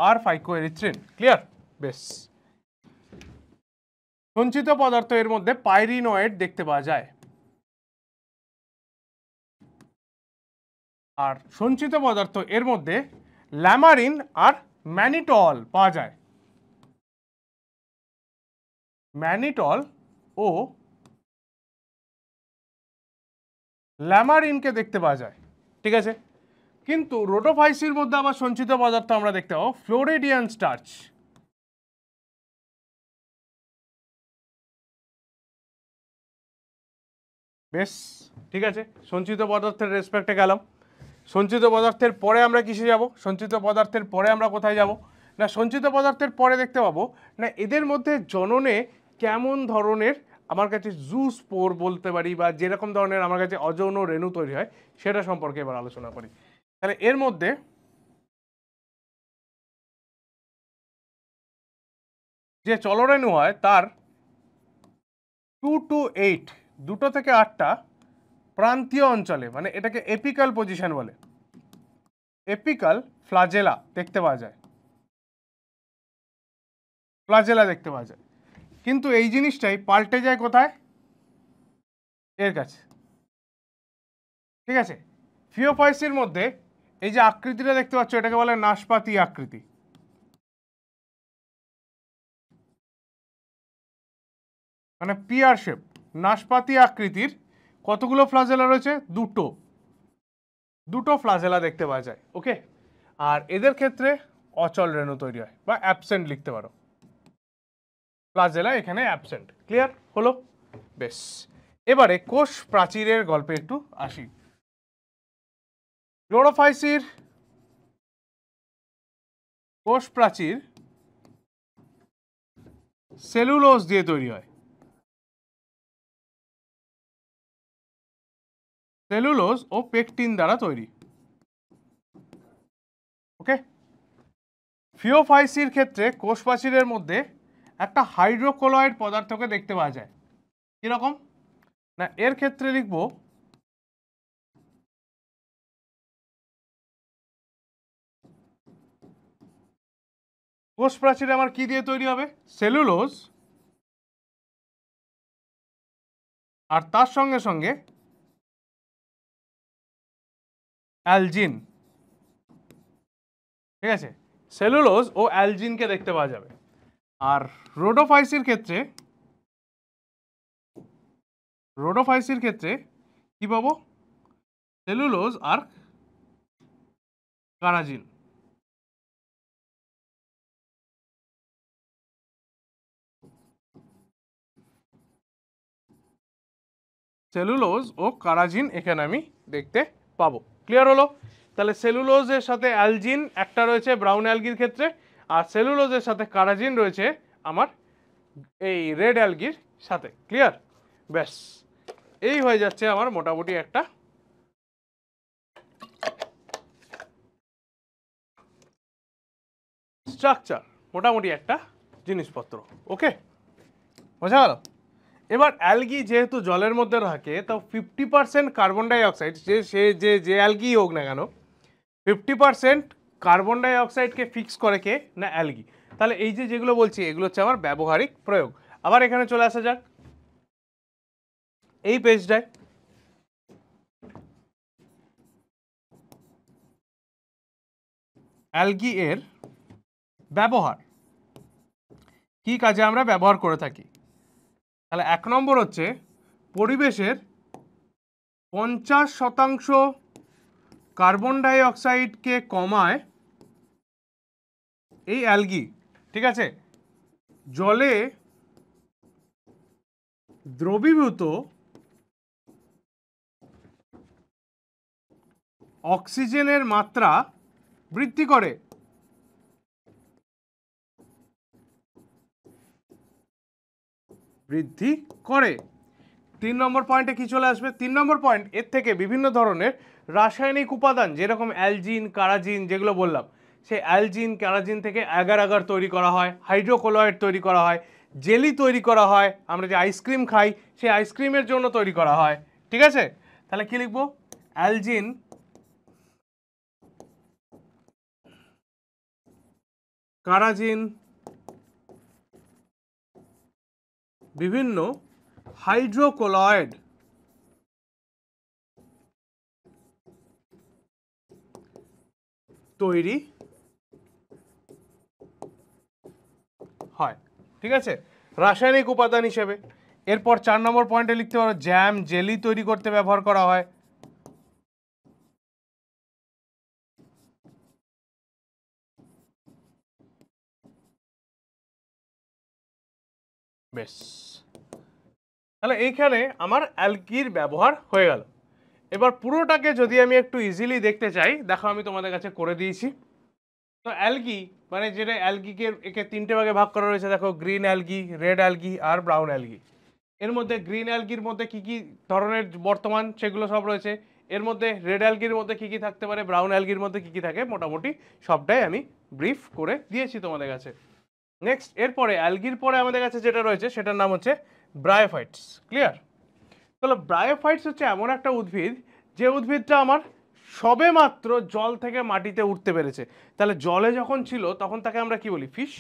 আর ফাইকোএরিথ্রিন। ক্লিয়ার, বেশ। সঞ্চিত পদার্থ এর মধ্যে পাইরিনয়েড দেখতে পাওয়া যায়। আর সঞ্চিত পদার্থ এর মধ্যে ল্যামারিন আর ম্যানিটল পাওয়া যায়। ম্যানিটল ও ল্যামারিনকে দেখতে পাওয়া যায়। ঠিক আছে, কিন্তু রোডোফাইসির মধ্যে আবার সঞ্চিত পদার্থ আমরা দেখতে পাবো ফ্লোরিডিয়ান স্টার্চ। বেশ, ঠিক আছে, সঞ্চিত পদার্থের রেসপেক্টে গেলাম। সঞ্চিত পদার্থের পরে আমরা কিসে যাব? সঞ্চিত পদার্থের পরে আমরা কোথায় যাব? না, সঞ্চিত পদার্থের পরে দেখতে পাবো না এদের মধ্যে জননে কেমন ধরনের আমার কাছে জু স্পোর বলতে পারি, বা যেরকম ধরনের আমার কাছে অযৌন রেণু তৈরি হয় সেটা সম্পর্কে এবার আলোচনা করি। তাহলে এর মধ্যে যে চলরেণু হয় তার 2 to 8, 2 থেকে 8টা প্রান্তীয় অঞ্চলে, মানে এটাকে এপিক্যাল পজিশন বলে, এপিক্যাল ফ্লাজেলা দেখতে পাওয়া যায়, ফ্লাজেলা দেখতে পাওয়া যায়। কিন্তু এই জিনিসটাই পাল্টে যায় কোথায়? এর কাছে, ঠিক আছে। ফিওফাইসির মধ্যে এই যে আকৃতিটা দেখতে পাচ্ছ এটাকে বলে নাশপাতি আকৃতি। মানে পিয়ার শেপ, নাশপাতি আকৃতির কতগুলো ফ্লাজেলা রয়েছে? দুটো ফ্লাজেলা দেখতে পাওয়া যায়। ওকে, আর এদের ক্ষেত্রে অচল রেণু তৈরি হয়, বা অ্যাবসেন্ট লিখতে পারো, ফ্লাজেলা এখানে অ্যাবসেন্ট। ক্লিয়ার হলো? বেশ, এবারে কোষ প্রাচীরের গল্পে একটু আসি। ক্লোরোফাইসির কোষ প্রাচীর সেলুলোজ দিয়ে তৈরি হয়। সেলুলোজ ও পেকটিন দ্বারা তৈরি। ওকে, ফিওফাইসির ক্ষেত্রে কোষ প্রাচীরের মধ্যে একটা হাইড্রোকোলয়েড পদার্থকে দেখতে পাওয়া যায়। কিরকম? না, এর ক্ষেত্রে লিখব কোষ প্রাচীর আমার কি দিয়ে তৈরি হবে? সেলুলোজ, আর তার সঙ্গে সঙ্গে অ্যালজিন। ঠিক আছে, সেলুলোজ ও অ্যালজিনকে দেখতে পাওয়া যাবে। আর রোডোফাইসির ক্ষেত্রে কি পাবো? সেলুলোজ আর কারাজিন। সেলুলোজ ও কারাজিন এখানে আমি দেখতে পাবো। ক্লিয়ার হলো? তাহলে সেলুলোজের সাথে অ্যালজিন একটা রয়েছে ব্রাউন অ্যালগির ক্ষেত্রে, আর সেলুলোজের সাথে কারাজিন রয়েছে আমার এই রেড অ্যালগির সাথে। ক্লিয়ার? ব্যাস, এই হয়ে যাচ্ছে আমার মোটামুটি একটা স্ট্রাকচার, মোটামুটি একটা জিনিসপত্র। ওকে, বোঝা গেল? এবার অ্যালগি যেহেতু জলের মধ্যে থাকে, তো 50% কার্বন ডাই অক্সাইড, যে অ্যালগি হোক না কেন, 50% কার্বন ডাই অক্সাইডকে ফিক্স করে কে? না, অ্যালগি। তাহলে এই যে যেগুলো বলছি এগুলো হচ্ছে আমার ব্যবহারিক প্রয়োগ। আবার এখানে চলে আসা যাক এই পেজটায়। অ্যালগি এর ব্যবহার, কি কাজে আমরা ব্যবহার করে থাকি? তাহলে 1 নম্বর হচ্ছে পরিবেশের 50% কার্বন ডাই অক্সাইডকে কমায় এই অ্যালগি। ঠিক আছে, জলে দ্রবীভূত অক্সিজেনের মাত্রা বৃদ্ধি করে। বৃদ্ধি করে। 3 নম্বর পয়েন্টে কি চলে আসবে? 3 নম্বর পয়েন্ট, এর থেকে বিভিন্ন ধরনের রাসায়নিক উপাদান, যেরকম অ্যালজিন, কারাজিন যেগুলো বললাম, সেই অ্যালজিন কারাজিন থেকে অ্যাগার আগার তৈরি করা হয়, হাইড্রোকোলয়েড তৈরি করা হয়, জেলি তৈরি করা হয়, আমরা যে আইসক্রিম খাই সেই আইসক্রিমের জন্য তৈরি করা হয়। ঠিক আছে, তাহলে কি লিখবো? অ্যালজিন, কারাজিন, বিভিন্ন হাইড্রোকোলয়েড তৈরি হয়। ঠিক আছে, রাসায়নিক উপাদান হিসেবে। এরপর 4 নম্বর পয়েন্টে লিখতে পারো জ্যাম, জেলি তৈরি করতে ব্যবহার করা হয়। বেশ, তাহলে এইখানে আমার অ্যালগির ব্যবহার হয়ে গেল। এবার পুরোটাকে যদি আমি একটু ইজিলি দেখতে চাই, দেখো আমি তোমাদের কাছে করে দিয়েছি। তো অ্যালগি মানে যেটা অ্যালগিকে একে তিনটে ভাগে ভাগ করা রয়েছে, দেখো গ্রিন অ্যালগি, রেড অ্যালগি আর ব্রাউন অ্যালগি। এর মধ্যে গ্রিন অ্যালগির মধ্যে কি কি ধরনের বর্তমান সেগুলো সব রয়েছে, এর মধ্যে রেড অ্যালগির মধ্যে কি কি থাকতে পারে, ব্রাউন অ্যালগির মধ্যে কি কি থাকে, মোটামুটি সবটাই আমি ব্রিফ করে দিয়েছি তোমাদের কাছে। নেক্সট এরপরে অ্যালগির পরে আমাদের কাছে যেটা রয়েছে সেটার নাম হচ্ছে ব্রায়োফাইটস। ক্লিয়ার? তাহলে ব্রায়োফাইটস হচ্ছে এমন একটা উদ্ভিদ যে উদ্ভিদটা আমার সবে মাত্র জল থেকে মাটিতে উঠতে পেরেছে। তাহলে জলে যখন ছিল তখন তাকে আমরা কি বলি? ফিশ।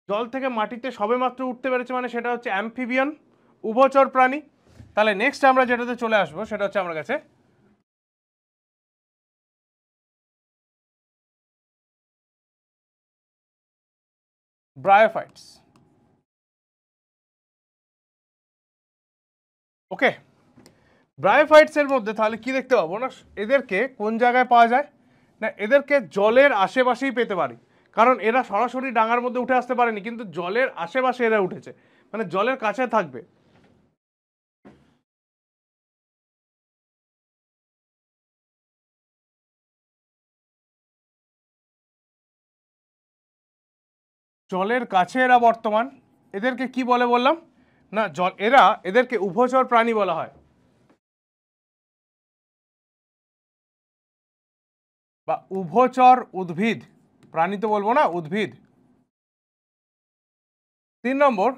জল থেকে মাটিতে সবে মাত্র উঠতে পেরেছে মানে সেটা হচ্ছে অ্যাম্ফিবিয়ান, উভচর প্রাণী। তাহলে নেক্সট আমরা যেটাতে চলে আসবো সেটা হচ্ছে আমার কাছে ব্রায়োফাইটস। ওকে, ব্রায়োফাইটস এর মধ্যে তাহলে কি দেখতে পাবো না, এদেরকে কোন জায়গায় পাওয়া যায় না, এদেরকে জলের আশেপাশেই পেতে পারি। কারণ এরা সরাসরি ডাঙার মধ্যে উঠে আসতে পারেনি, কিন্তু জলের আশেপাশে এরা উঠেছে, মানে জলের কাছে থাকবে। জলের কাছে এরা বর্তমান। এদেরকে কি বলে বললাম না, জল এদেরকে উভচর প্রাণী বলা হয়, বা উভচর উদ্ভিদ। প্রাণী তো বলবো না, উদ্ভিদ। 3 নম্বর,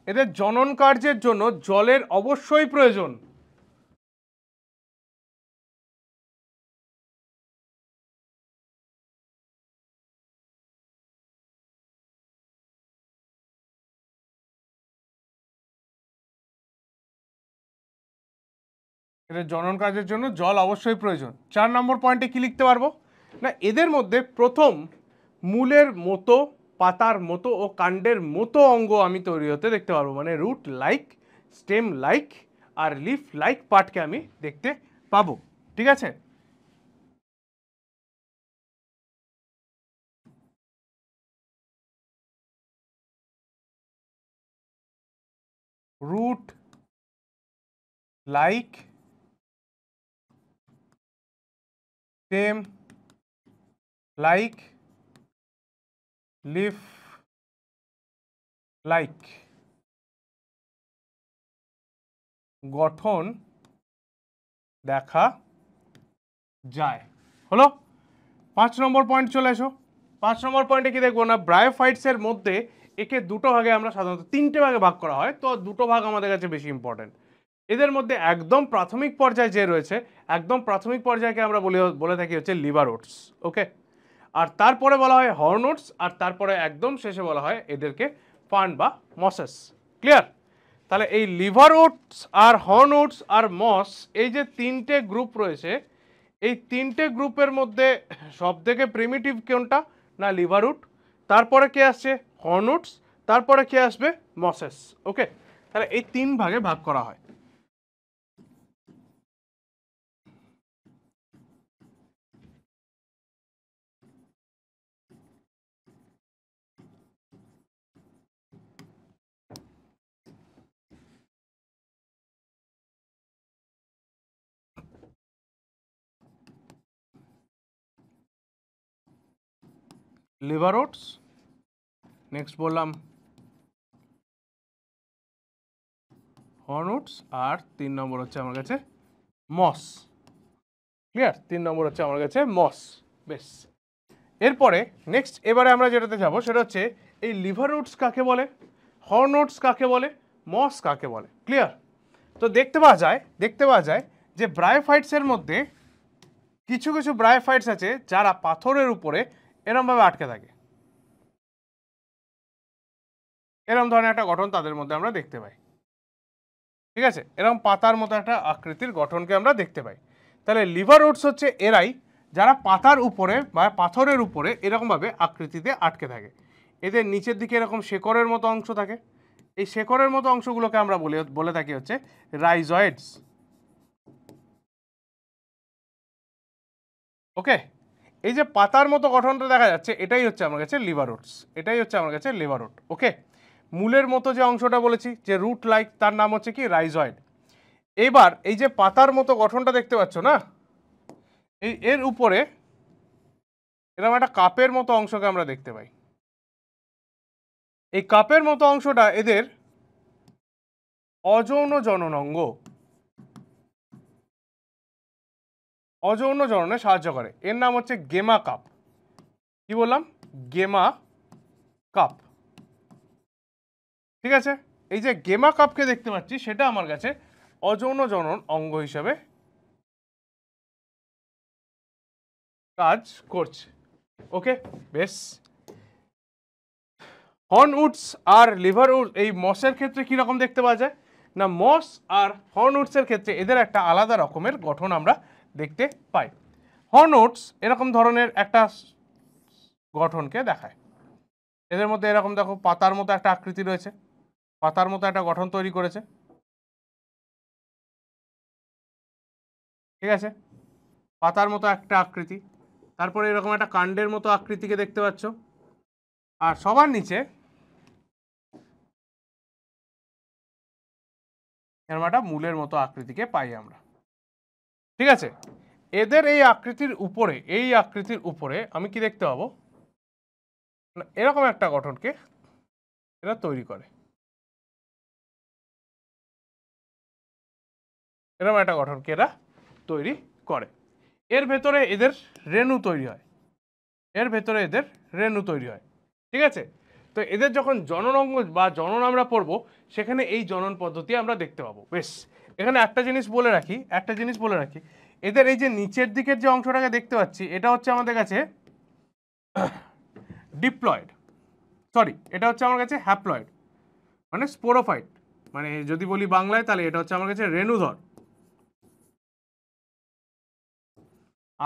এদের জনন কার্যের জন্য জলের অবশ্যই প্রয়োজন। এদের জনন কাজের জন্য জল অবশ্যই প্রয়োজন। 4 নম্বর পয়েন্টে কি লিখতে পারবো না, এদের মধ্যে প্রথম মূলের মতো, পাতার মতো ও কাণ্ডের মতো অঙ্গ আমি তৈরি হতে দেখতে পারবো, মানে রুট লাইক, স্টেম লাইক আর লিফ লাইক পার্টকে আমি দেখতে পাবো। ঠিক আছে? Root like, stem like, leaf like গঠন দেখা যায়। হলো? 5 নম্বর পয়েন্ট চলে এসো। 5 নম্বর পয়েন্টে কি দেখবো না, ব্রায়োফাইটসের মধ্যে একে দুটো ভাগে, আমরা সাধারণত তিনটে ভাগে ভাগ করা হয়, তো দুটো ভাগ আমাদের কাছে বেশি ইম্পর্টেন্ট। এদের মধ্যে একদম প্রাথমিক পর্যায়ে যে রয়েছে, একদম প্রাথমিক পর্যায়কে আমরা বলে থাকি হচ্ছে লিভার ওটস। ওকে, আর তারপরে বলা হয় হর্ন ওটস, আর তারপরে একদম শেষে বলা হয় এদেরকে ফার্ন বা মসেস। ক্লিয়ার? তাহলে এই লিভার ওটস আর হর্ন ওটস আর মস, এই যে তিনটে গ্রুপ রয়েছে, এই তিনটে গ্রুপের মধ্যে সব থেকে প্রিমিটিভ কোনটা না, লিভার রুট। তারপরে কে আসছে? Horn oats. তারপরে কে আসবে? মসেস। ওকে, তাহলে এই 3 ভাগে ভাগ করা হয়। লিভার ওটস, নেক্সট বললাম হর্ন ওটস, আর 3 নম্বর হচ্ছে আমার কাছে মস। ক্লিয়ার? 3 নম্বর হচ্ছে আমার কাছে মস। বেশ, এরপরে নেক্সট এবারে আমরা যেটাতে যাব সেটা হচ্ছে এই লিভার রুটস কাকে বলে, হর্ন রুটস কাকে বলে, মস কাকে বলে। ক্লিয়ার? তো দেখতে পাওয়া যায় যে ব্রায়োফাইটসের মধ্যে কিছু কিছু ব্রায়োফাইটস আছে যারা পাথরের উপরে এরমভাবে আটকে থাকে। এরম ধরনের একটা গঠন তাদের মধ্যে আমরা দেখতে পাই। ঠিক আছে? এরকম পাতার মতো একটা আকৃতির গঠনকে আমরা দেখতে পাই। তাহলে লিভার রুটস হচ্ছে এরাই যারা পাতার উপরে বা পাথরের উপরে এরকমভাবে আকৃতিতে আটকে থাকে। এদের নিচের দিকে এরকম শেকড়ের মতো অংশ থাকে। এই শেকড়ের মতো অংশগুলোকে আমরা বলে থাকি হচ্ছে রাইজয়েডস। ওকে, এই যে পাতার মতো গঠনটা দেখা যাচ্ছে এটাই হচ্ছে আমার কাছে লিভার রুটস, এটাই হচ্ছে আমার কাছে লিভার রুট। ওকে, মূলের মতো যে অংশটা বলেছি যে রুট লাইক, তার নাম হচ্ছে কি রাইজয়েড। এবার এই যে পাতার মতো গঠনটা দেখতে পাচ্ছ না, এর উপরে এরকম একটা কাপের মতো অংশকে আমরা দেখতে পাই। এই কাপের মতো অংশটা এদের অযৌন জনন অঙ্গ, অযৌন জননে সাহায্য করে। এর নাম হচ্ছে গেমা কাপ। কি বললাম? Gemma cup. ঠিক আছে, এই যে গেমা কাপকে দেখতে পাচ্ছি সেটা আমার কাছে অযৌন জনন অঙ্গ হিসেবে কাজ করছে। ওকে, বেশ। হর্নউডস আর লিভারউড এই মসের ক্ষেত্রে কি রকম দেখতে পাওয়া যায় না, মস আর হর্নউডসের ক্ষেত্রে এদের একটা আলাদা রকমের গঠন আমরা দেখতে পাই। হর্নউডস এরকম ধরনের একটা গঠনকে দেখায়। এদের মধ্যে এরকম দেখো পাতার মতো একটা আকৃতি রয়েছে, পাতার মতো একটা গঠন তৈরি করেছে। ঠিক আছে, পাতার মতো একটা আকৃতি, তারপরে এরকম একটা কাণ্ডের মতো আকৃতিকে দেখতে পাচ্ছ, আর সবার নিচে এরকম একটা মূলের মতো আকৃতিকে পাই আমরা। ঠিক আছে, এদের এই আকৃতির উপরে, এই আকৃতির উপরে আমি কি দেখতে পাবো না, এরকম একটা গঠনকে এরা তৈরি করে। এরকম একটা গঠনকে এরা তৈরি করে। এর ভেতরে এদের রেণু তৈরি হয়, এর ভেতরে এদের রেণু তৈরি হয়। ঠিক আছে, তো এদের যখন জনন অঙ্গ বা জনন আমরা পড়বো, সেখানে এই জনন পদ্ধতি আমরা দেখতে পাবো। বেশ, এখানে একটা জিনিস বলে রাখি, একটা জিনিস বলে রাখি, এদের এই যে নিচের দিকের যে অংশটাকে দেখতে পাচ্ছি, এটা হচ্ছে আমাদের কাছে ডিপ্লয়েড, সরি এটা হচ্ছে আমার কাছে হ্যাপ্লয়েড, মানে স্পোরোফাইট, মানে যদি বলি বাংলায় তাহলে এটা হচ্ছে আমার কাছে রেণুধর।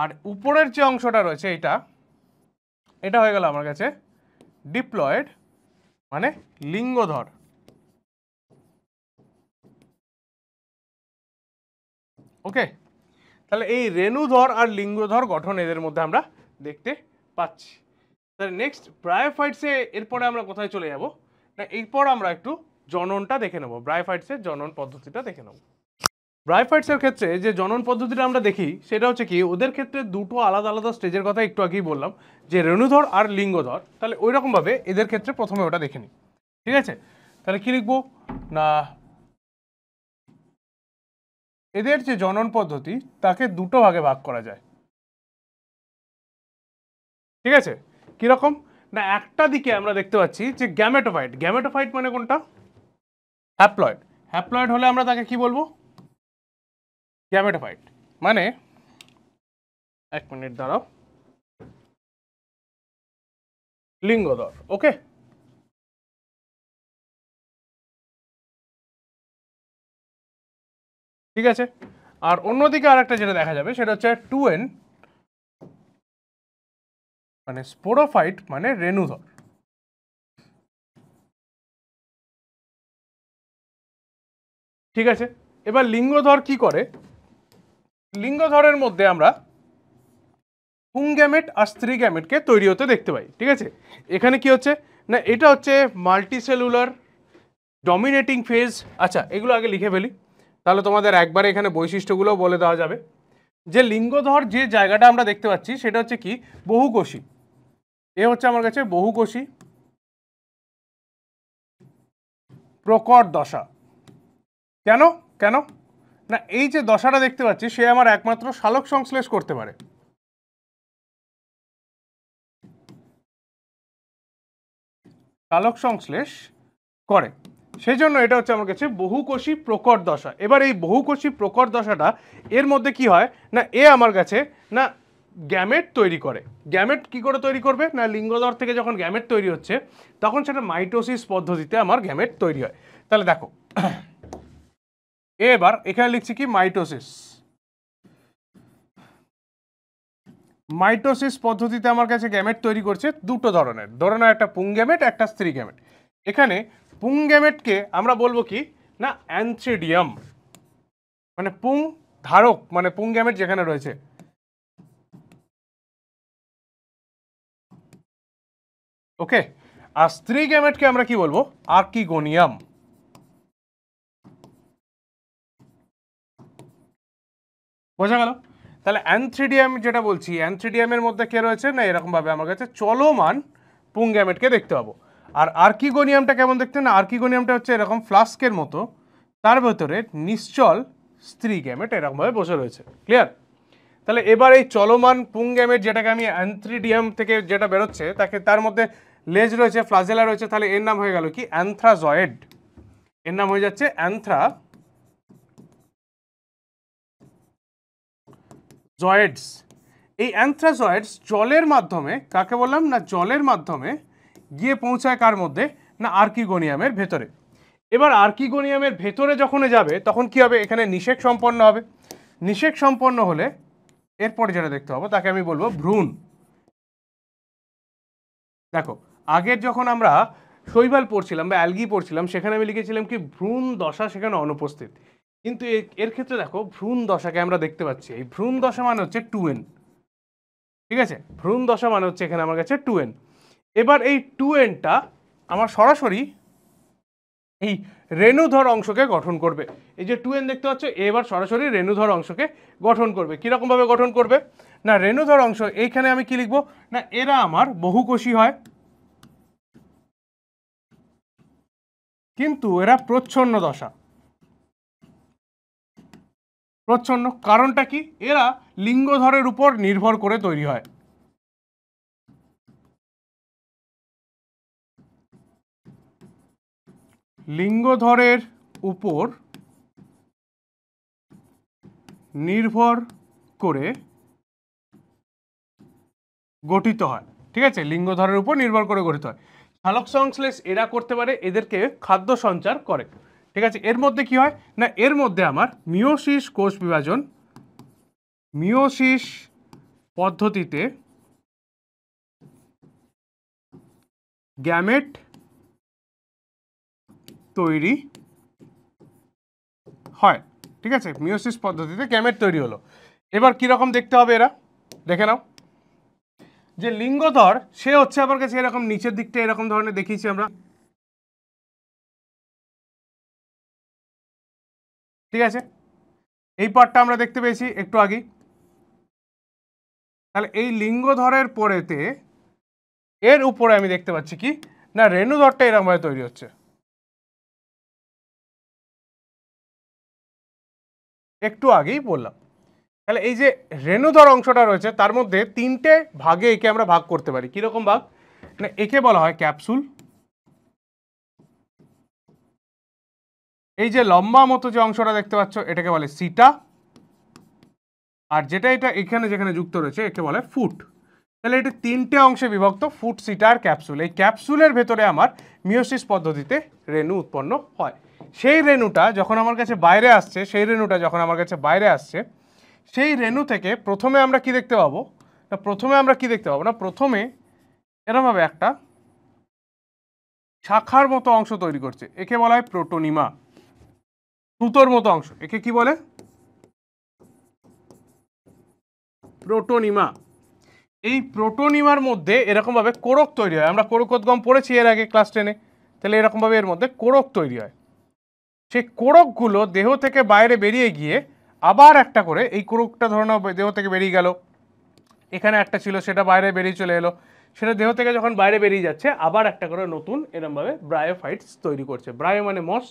আর উপরের যে অংশটা রয়েছে এটা, এটা হয়ে গেল আমার কাছে ডিপ্লয়েড, মানে লিঙ্গধর। ওকে, তাহলে এই রেণুধর আর লিঙ্গধর গঠন এদের মধ্যে আমরা দেখতে পাচ্ছি। তাহলে নেক্সট ব্রায়োফাইটসে এরপরে আমরা কোথায় চলে যাব না, এরপর আমরা একটু জননটা দেখে নেব, ব্রায়োফাইটসের জনন পদ্ধতিটা দেখে নেব। ব্রায়োফাইটসের ক্ষেত্রে যে জনন পদ্ধতিটা আমরা দেখি সেটা হচ্ছে কি, ওদের ক্ষেত্রে দুটো আলাদা আলাদা স্টেজের কথা একটু আগেই বললাম, যে রেণুধর আর লিঙ্গধর। তাহলে ওই রকমভাবে এদের ক্ষেত্রে প্রথমে ওটা দেখে নিই। ঠিক আছে, তাহলে কি লিখবো না, এদের যে জনন পদ্ধতি তাকে দুটো ভাগে ভাগ করা যায়। ঠিক আছে, কিরকম না, একটা দিকে আমরা দেখতে পাচ্ছি যে গ্যামেটোফাইট। গ্যামেটোফাইট মানে কোনটা? হ্যাপ্লয়েড। হ্যাপ্লয়েড হলে আমরা তাকে কি বলবো? গ্যামেটোফাইট। মানে এক মিনিট দাঁড়াও, লিঙ্গধর। ওকে, ঠিক আছে। আর অন্যদিকে আরেকটা যেটা দেখা যাবে সেটা হচ্ছে 2n, মানে স্পোরোফাইট, মানে রেণুধর। ঠিক আছে, এবার লিঙ্গধর কি করে? লিঙ্গধরের মধ্যে আমরা পুংগ্যামেট আর স্ত্রী গ্যামেটকে তৈরি হতে দেখতে পাই। ঠিক আছে, এখানে কি হচ্ছে না, এটা হচ্ছে মাল্টিসেলুলার ডমিনেটিং ফেজ। আচ্ছা, এগুলো আগে লিখে ফেলি, তাহলে তোমাদের একবারে এখানে বৈশিষ্ট্যগুলো বলে দেওয়া যাবে। যে লিঙ্গধর যে জায়গাটা আমরা দেখতে পাচ্ছি সেটা হচ্ছে কি বহুকোষী। এ হচ্ছে আমার কাছে বহুকোষী প্রকট দশা। কেন কেন না, এই যে দশাটা দেখতে পাচ্ছি সে আমার একমাত্র সালোক সংশ্লেষ করতে পারে। সালোক সংশ্লেষ করে, সেই জন্য এটা হচ্ছে আমার কাছে বহুকোষী প্রকট দশা। এবার এই বহুকোষী প্রকট দশাটা এর মধ্যে কি হয় না, এ আমার কাছে না গ্যামেট তৈরি করে। গ্যামেট কি করে তৈরি করবে না, লিঙ্গধর থেকে যখন গ্যামেট তৈরি হচ্ছে তখন সেটা মাইটোসিস পদ্ধতিতে আমার গ্যামেট তৈরি হয়। তাহলে দেখো, এবার এখানে লিখছি কি মাইটোসিস। মাইটোসিস পদ্ধতিতে আমার কাছে গ্যামেট তৈরি করছে দুটো ধরনের, ধরে নাও একটা পুং গ্যামেট, একটা স্ত্রী গ্যামেট। এখানে পুং গ্যামেটকে আমরা বলবো কি না অ্যান্থ্রিডিয়াম, মানে পুং ধারক, মানে পুং গ্যামেট যেখানে রয়েছে। ওকে, আর স্ত্রী গ্যামেটকে আমরা কি বলবো? আর্কিগোনিয়াম। বোঝা গেল? তাহলে অ্যানথ্রিডিয়াম যেটা বলছি, অ্যানথ্রিডিয়ামের মধ্যে কে রয়েছে না এরকমভাবে আমার কাছে চলমান পুং গ্যামেটকে দেখতে পাবো। আর আর্কিগোনিয়ামটা কেমন দেখতে? না আর্কিগোনিয়ামটা হচ্ছে এরকম ফ্লাস্কের মতো, তার ভেতরে নিশ্চল স্ত্রী গ্যামেট এরকমভাবে বসে রয়েছে। ক্লিয়ার? তাহলে এবার এই চলমান পুং গ্যামেট যেটাকে আমি অ্যানথ্রিডিয়াম থেকে যেটা বেরোচ্ছে তাকে, তার মধ্যে লেজ রয়েছে, ফ্লাজেলা রয়েছে, তাহলে এর নাম হয়ে গেল কি? অ্যানথ্রাজয়েড। এর নাম হয়ে যাচ্ছে অ্যানথ্রাজয়েডস। এই অ্যানথ্রাজয়েডস জলের মাধ্যমে, কাকে বললাম না, জলের মাধ্যমে গিয়ে পৌঁছায় কার মধ্যে? না আর্কিগোনিয়ামের ভেতরে। এবার আর্কিগোনিয়ামের ভেতরে যখন যাবে তখন কি হবে? এখানে নিষেক সম্পন্ন হবে। নিষেক সম্পন্ন হলে এরপরে যেটা দেখতে পাবো তাকে আমি বলবো ভ্রূণ। দেখো আগের যখন আমরা শৈবাল পড়ছিলাম বা অ্যালগি পড়ছিলাম সেখানে আমি লিখেছিলাম কি ভ্রূণ দশা সেখানে অনুপস্থিত, কিন্তু এর ক্ষেত্রে দেখো ভ্রূণ দশাকে আমরা দেখতে পাচ্ছি। এই ভ্রূণ দশা মানে হচ্ছে 2n। ঠিক আছে, ভ্রূণ দশা মানে হচ্ছে এখানে আমার কাছে 2n। এবার এই 2nটা আমার সরাসরি এই রেণুধর অংশকে গঠন করবে। এই যে 2n দেখতে পাচ্ছ, এবার সরাসরি রেণুধর অংশকে গঠন করবে। কিরকম ভাবে গঠন করবে? না রেণুধর অংশ এইখানে আমি কি লিখবো? না এরা আমার বহুকোষী হয়, কিন্তু এরা প্রচ্ছন্ন দশা। প্রচ্ছন্ন কারণটা কি? এরা লিঙ্গধরের উপর নির্ভর করে তৈরি হয়। লিঙ্গধরের উপর নির্ভর করে গঠিত হয়। ঠিক আছে, লিঙ্গধরের উপর নির্ভর করে গঠিত হয়। শালক সংশ্লেষ এরা করতে পারে, এদেরকে খাদ্য সঞ্চার করে। ঠিক আছে, এর মধ্যে কি হয় না, এর মধ্যে আমার মিওসিস কোষ বিভাজন, মিওসিস পদ্ধতিতে গ্যামেট তৈরি হয়। ঠিক আছে, মিওসিস পদ্ধতিতে গ্যামেট তৈরি হলো। এবার কিরকম দেখতে হবে এরা? দেখে নাও। যে লিঙ্গধর সে হচ্ছে আমার কাছে এরকম নিচের দিকটা এরকম ধরনের দেখিয়েছি আমরা। ঠিক আছে, এই পার্টটা আমরা দেখতে পেয়েছি একটু আগেই। তাহলে এই লিঙ্গধরের পরেতে এর উপরে আমি দেখতে পাচ্ছি কি না রেণুধরটা এরকম ভাবে তৈরি হচ্ছে। একটু আগেই বললাম। তাহলে এই যে রেণুধর অংশটা রয়েছে তার মধ্যে তিনটে ভাগে একে আমরা ভাগ করতে পারি। কিরকম ভাগ? না একে বলা হয় ক্যাপসুল। এই যে লম্বা মতো যে অংশটা দেখতে পাচ্ছ এটাকে বলে সিটা, আর যেটা এটা এখানে যেখানে যুক্ত রয়েছে একে বলে ফুট। তাহলে এটা তিনটে অংশে বিভক্ত, ফুট, সিটা আর ক্যাপসুল। এই ক্যাপসুলের ভেতরে আমার মিওসিস পদ্ধতিতে রেণু উৎপন্ন হয়। সেই রেণুটা যখন আমার কাছে বাইরে আসছে, সেই রেণু থেকে প্রথমে আমরা কি দেখতে পাবো না, প্রথমে এরমভাবে একটা শাখার মতো অংশ তৈরি করছে, একে বলা হয় প্রোটোনিমা। সুতোর মতো অংশ, একে কি বলে? প্রোটোনিমা। এই প্রোটোনিমার মধ্যে এরকমভাবে কোরক তৈরি হয়। আমরা কোরকোদ্গম পড়েছি এর আগে ক্লাস 10-এ। তাহলে এরকমভাবে এর মধ্যে কোরক তৈরি হয়। সেই কোরকগুলো দেহ থেকে বাইরে বেরিয়ে গিয়ে আবার একটা করে, এই কোরকটা ধরে নাও দেহ থেকে বেরিয়ে গেল, এখানে একটা ছিল সেটা বাইরে বেরিয়ে চলে এলো, সেটা দেহ থেকে যখন বাইরে বেরিয়ে যাচ্ছে আবার একটা করে নতুন এরমভাবে ব্রায়োফাইটস তৈরি করছে। ব্রায়ো মানে মস,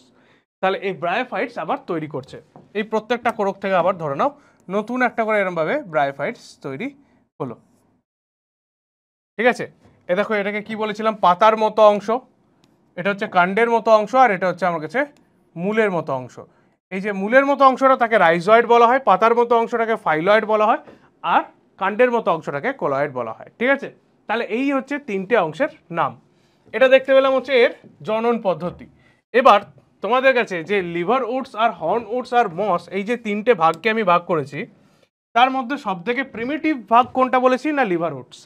তাহলে এই ব্রায়োফাইটস আবার তৈরি করছে। এই প্রত্যেকটা কোরক থেকে আবার ধরে নাও নতুন একটা করে এরমভাবে ব্রায়োফাইটস তৈরি হলো। ঠিক আছে, এ দেখো এটাকে কি বলেছিলাম? পাতার মতো অংশ। এটা হচ্ছে কাণ্ডের মতো অংশ, আর এটা হচ্ছে আমার কাছে মূলের মতো অংশ। এই যে মূলের মতো অংশটা তাকে রাইজয়েড বলা হয়, পাতার মতো অংশটাকে ফাইলয়েড বলা হয়, আর কাণ্ডের মতো অংশটাকে কোলয়েড বলা হয়। ঠিক আছে, তাহলে এই হচ্ছে তিনটে অংশের নাম। এটা দেখতে পেলাম হচ্ছে এর জনন পদ্ধতি। এবার তোমাদের কাছে যে লিভার উডস আর হর্ন উডস আর মস, এই যে তিনটে ভাগকে আমি ভাগ করেছি, তার মধ্যে সব থেকে প্রিমিটিভ ভাগ কোনটা বলেছি না লিভার উডস,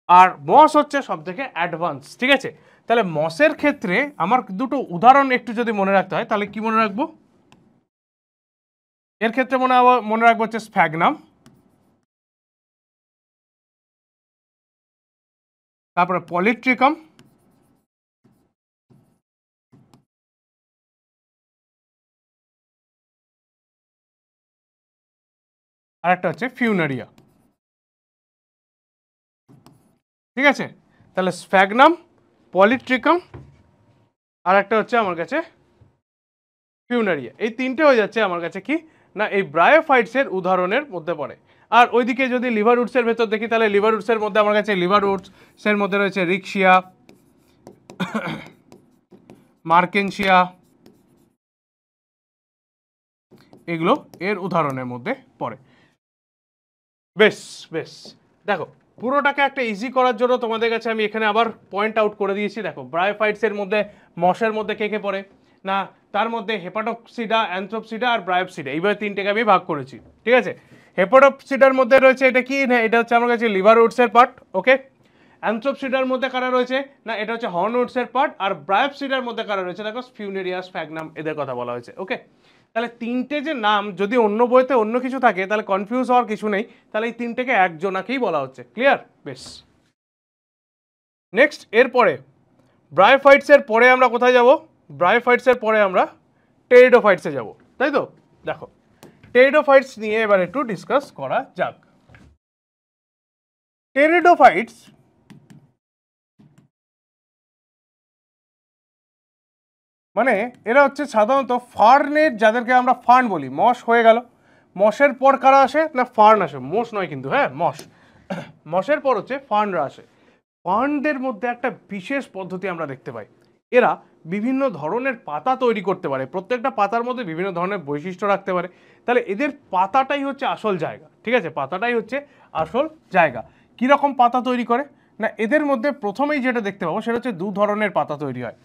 আর মস হচ্ছে সব থেকে অ্যাডভান্স। ঠিক আছে, তাহলে মসের ক্ষেত্রে আমার দুটো উদাহরণ একটু যদি মনে রাখতে হয় তাহলে কি মনে রাখবো? এর ক্ষেত্রে মনে রাখবো হচ্ছে স্ফ্যাগনাম, তারপরে পলিট্রিকাম, আর একটা হচ্ছে ফিউনারিয়া। ঠিক আছে, তাহলে স্ফ্যাগনাম, পলিট্রিকাম, আর একটা হচ্ছে আমার কাছে ফিউনারিয়া। এই তিনটে হয়ে যাচ্ছে আমার কাছে কি না এই ব্রায়োফাইটসের উদাহরণের মধ্যে পড়ে। আর ওইদিকে যদি লিভার রুটসের ভেতর দেখি তাহলে লিভার রুটসের মধ্যে আমার কাছে লিভার রুটসের মধ্যে রয়েছে রিক্সিয়া, মার্কেনশিয়া, এগুলো এর উদাহরণের মধ্যে পড়ে। বেশ বেশ, দেখো পুরোটাকে একটা ইজি করার জন্য তোমাদের কাছে আমি এখানে আবার পয়েন্ট আউট করে দিয়েছি। দেখো ব্রায়োফাইটসের মধ্যে মশের মধ্যে কে কে পড়ে না, তার মধ্যে হেপাটোপসিডা, অ্যানথ্রোপসিডা আর ব্রায়োপসিডা, এইভাবে তিনটেকে আমি ভাগ করেছি। ঠিক আছে, হেপাটোপসিডার মধ্যে রয়েছে এটা কি না, এটা হচ্ছে আমার কাছে লিভার রুটসের পার্ট। ওকে, অ্যানথ্রোপসিডার মধ্যে কারা রয়েছে না, এটা হচ্ছে হর্ন রুটসের পার্ট। আর ব্রায়োপসিডার মধ্যে কারা রয়েছে দেখো ফিউনেরিয়া, স্ফ্যাগনাম, এদের কথা বলা হয়েছে। ওকে, তাহলে তিনটে যে নাম যদি অন্য বইতে অন্য কিছু থাকে তাহলে কনফিউজ হওয়ার কিছু নেই, তাহলে এই তিনটেকে একজনাকেই বলা হচ্ছে। ক্লিয়ার? বেশ, নেক্সট এরপরে ব্রায়োফাইটসের পরে আমরা কোথায় যাব? ব্রায়োফাইটসের পরে আমরা টেরিডোফাইটসে যাব, তাই তো? দেখো টেরিডোফাইটস নিয়ে এবার একটু ডিসকাস করা যাক। টেরিডোফাইটস মানে এরা হচ্ছে সাধারণত ফার্নের, যাদেরকে আমরা ফার্ন বলি। মশ হয়ে গেল, মশের পর কারা আসে না ফার্ন আসে, মোষ নয় কিন্তু, হ্যাঁ মশ। মশের পর হচ্ছে ফার্নরা আসে। ফার্নদের মধ্যে একটা বিশেষ পদ্ধতি আমরা দেখতে পাই, এরা বিভিন্ন ধরনের পাতা তৈরি করতে পারে, প্রত্যেকটা পাতার মধ্যে বিভিন্ন ধরনের বৈশিষ্ট্য রাখতে পারে। তাহলে এদের পাতাটাই হচ্ছে আসল জায়গা। ঠিক আছে, পাতাটাই হচ্ছে আসল জায়গা। কীরকম পাতা তৈরি করে না, এদের মধ্যে প্রথমেই যেটা দেখতে পাবো সেটা হচ্ছে দু ধরনের পাতা তৈরি হয়।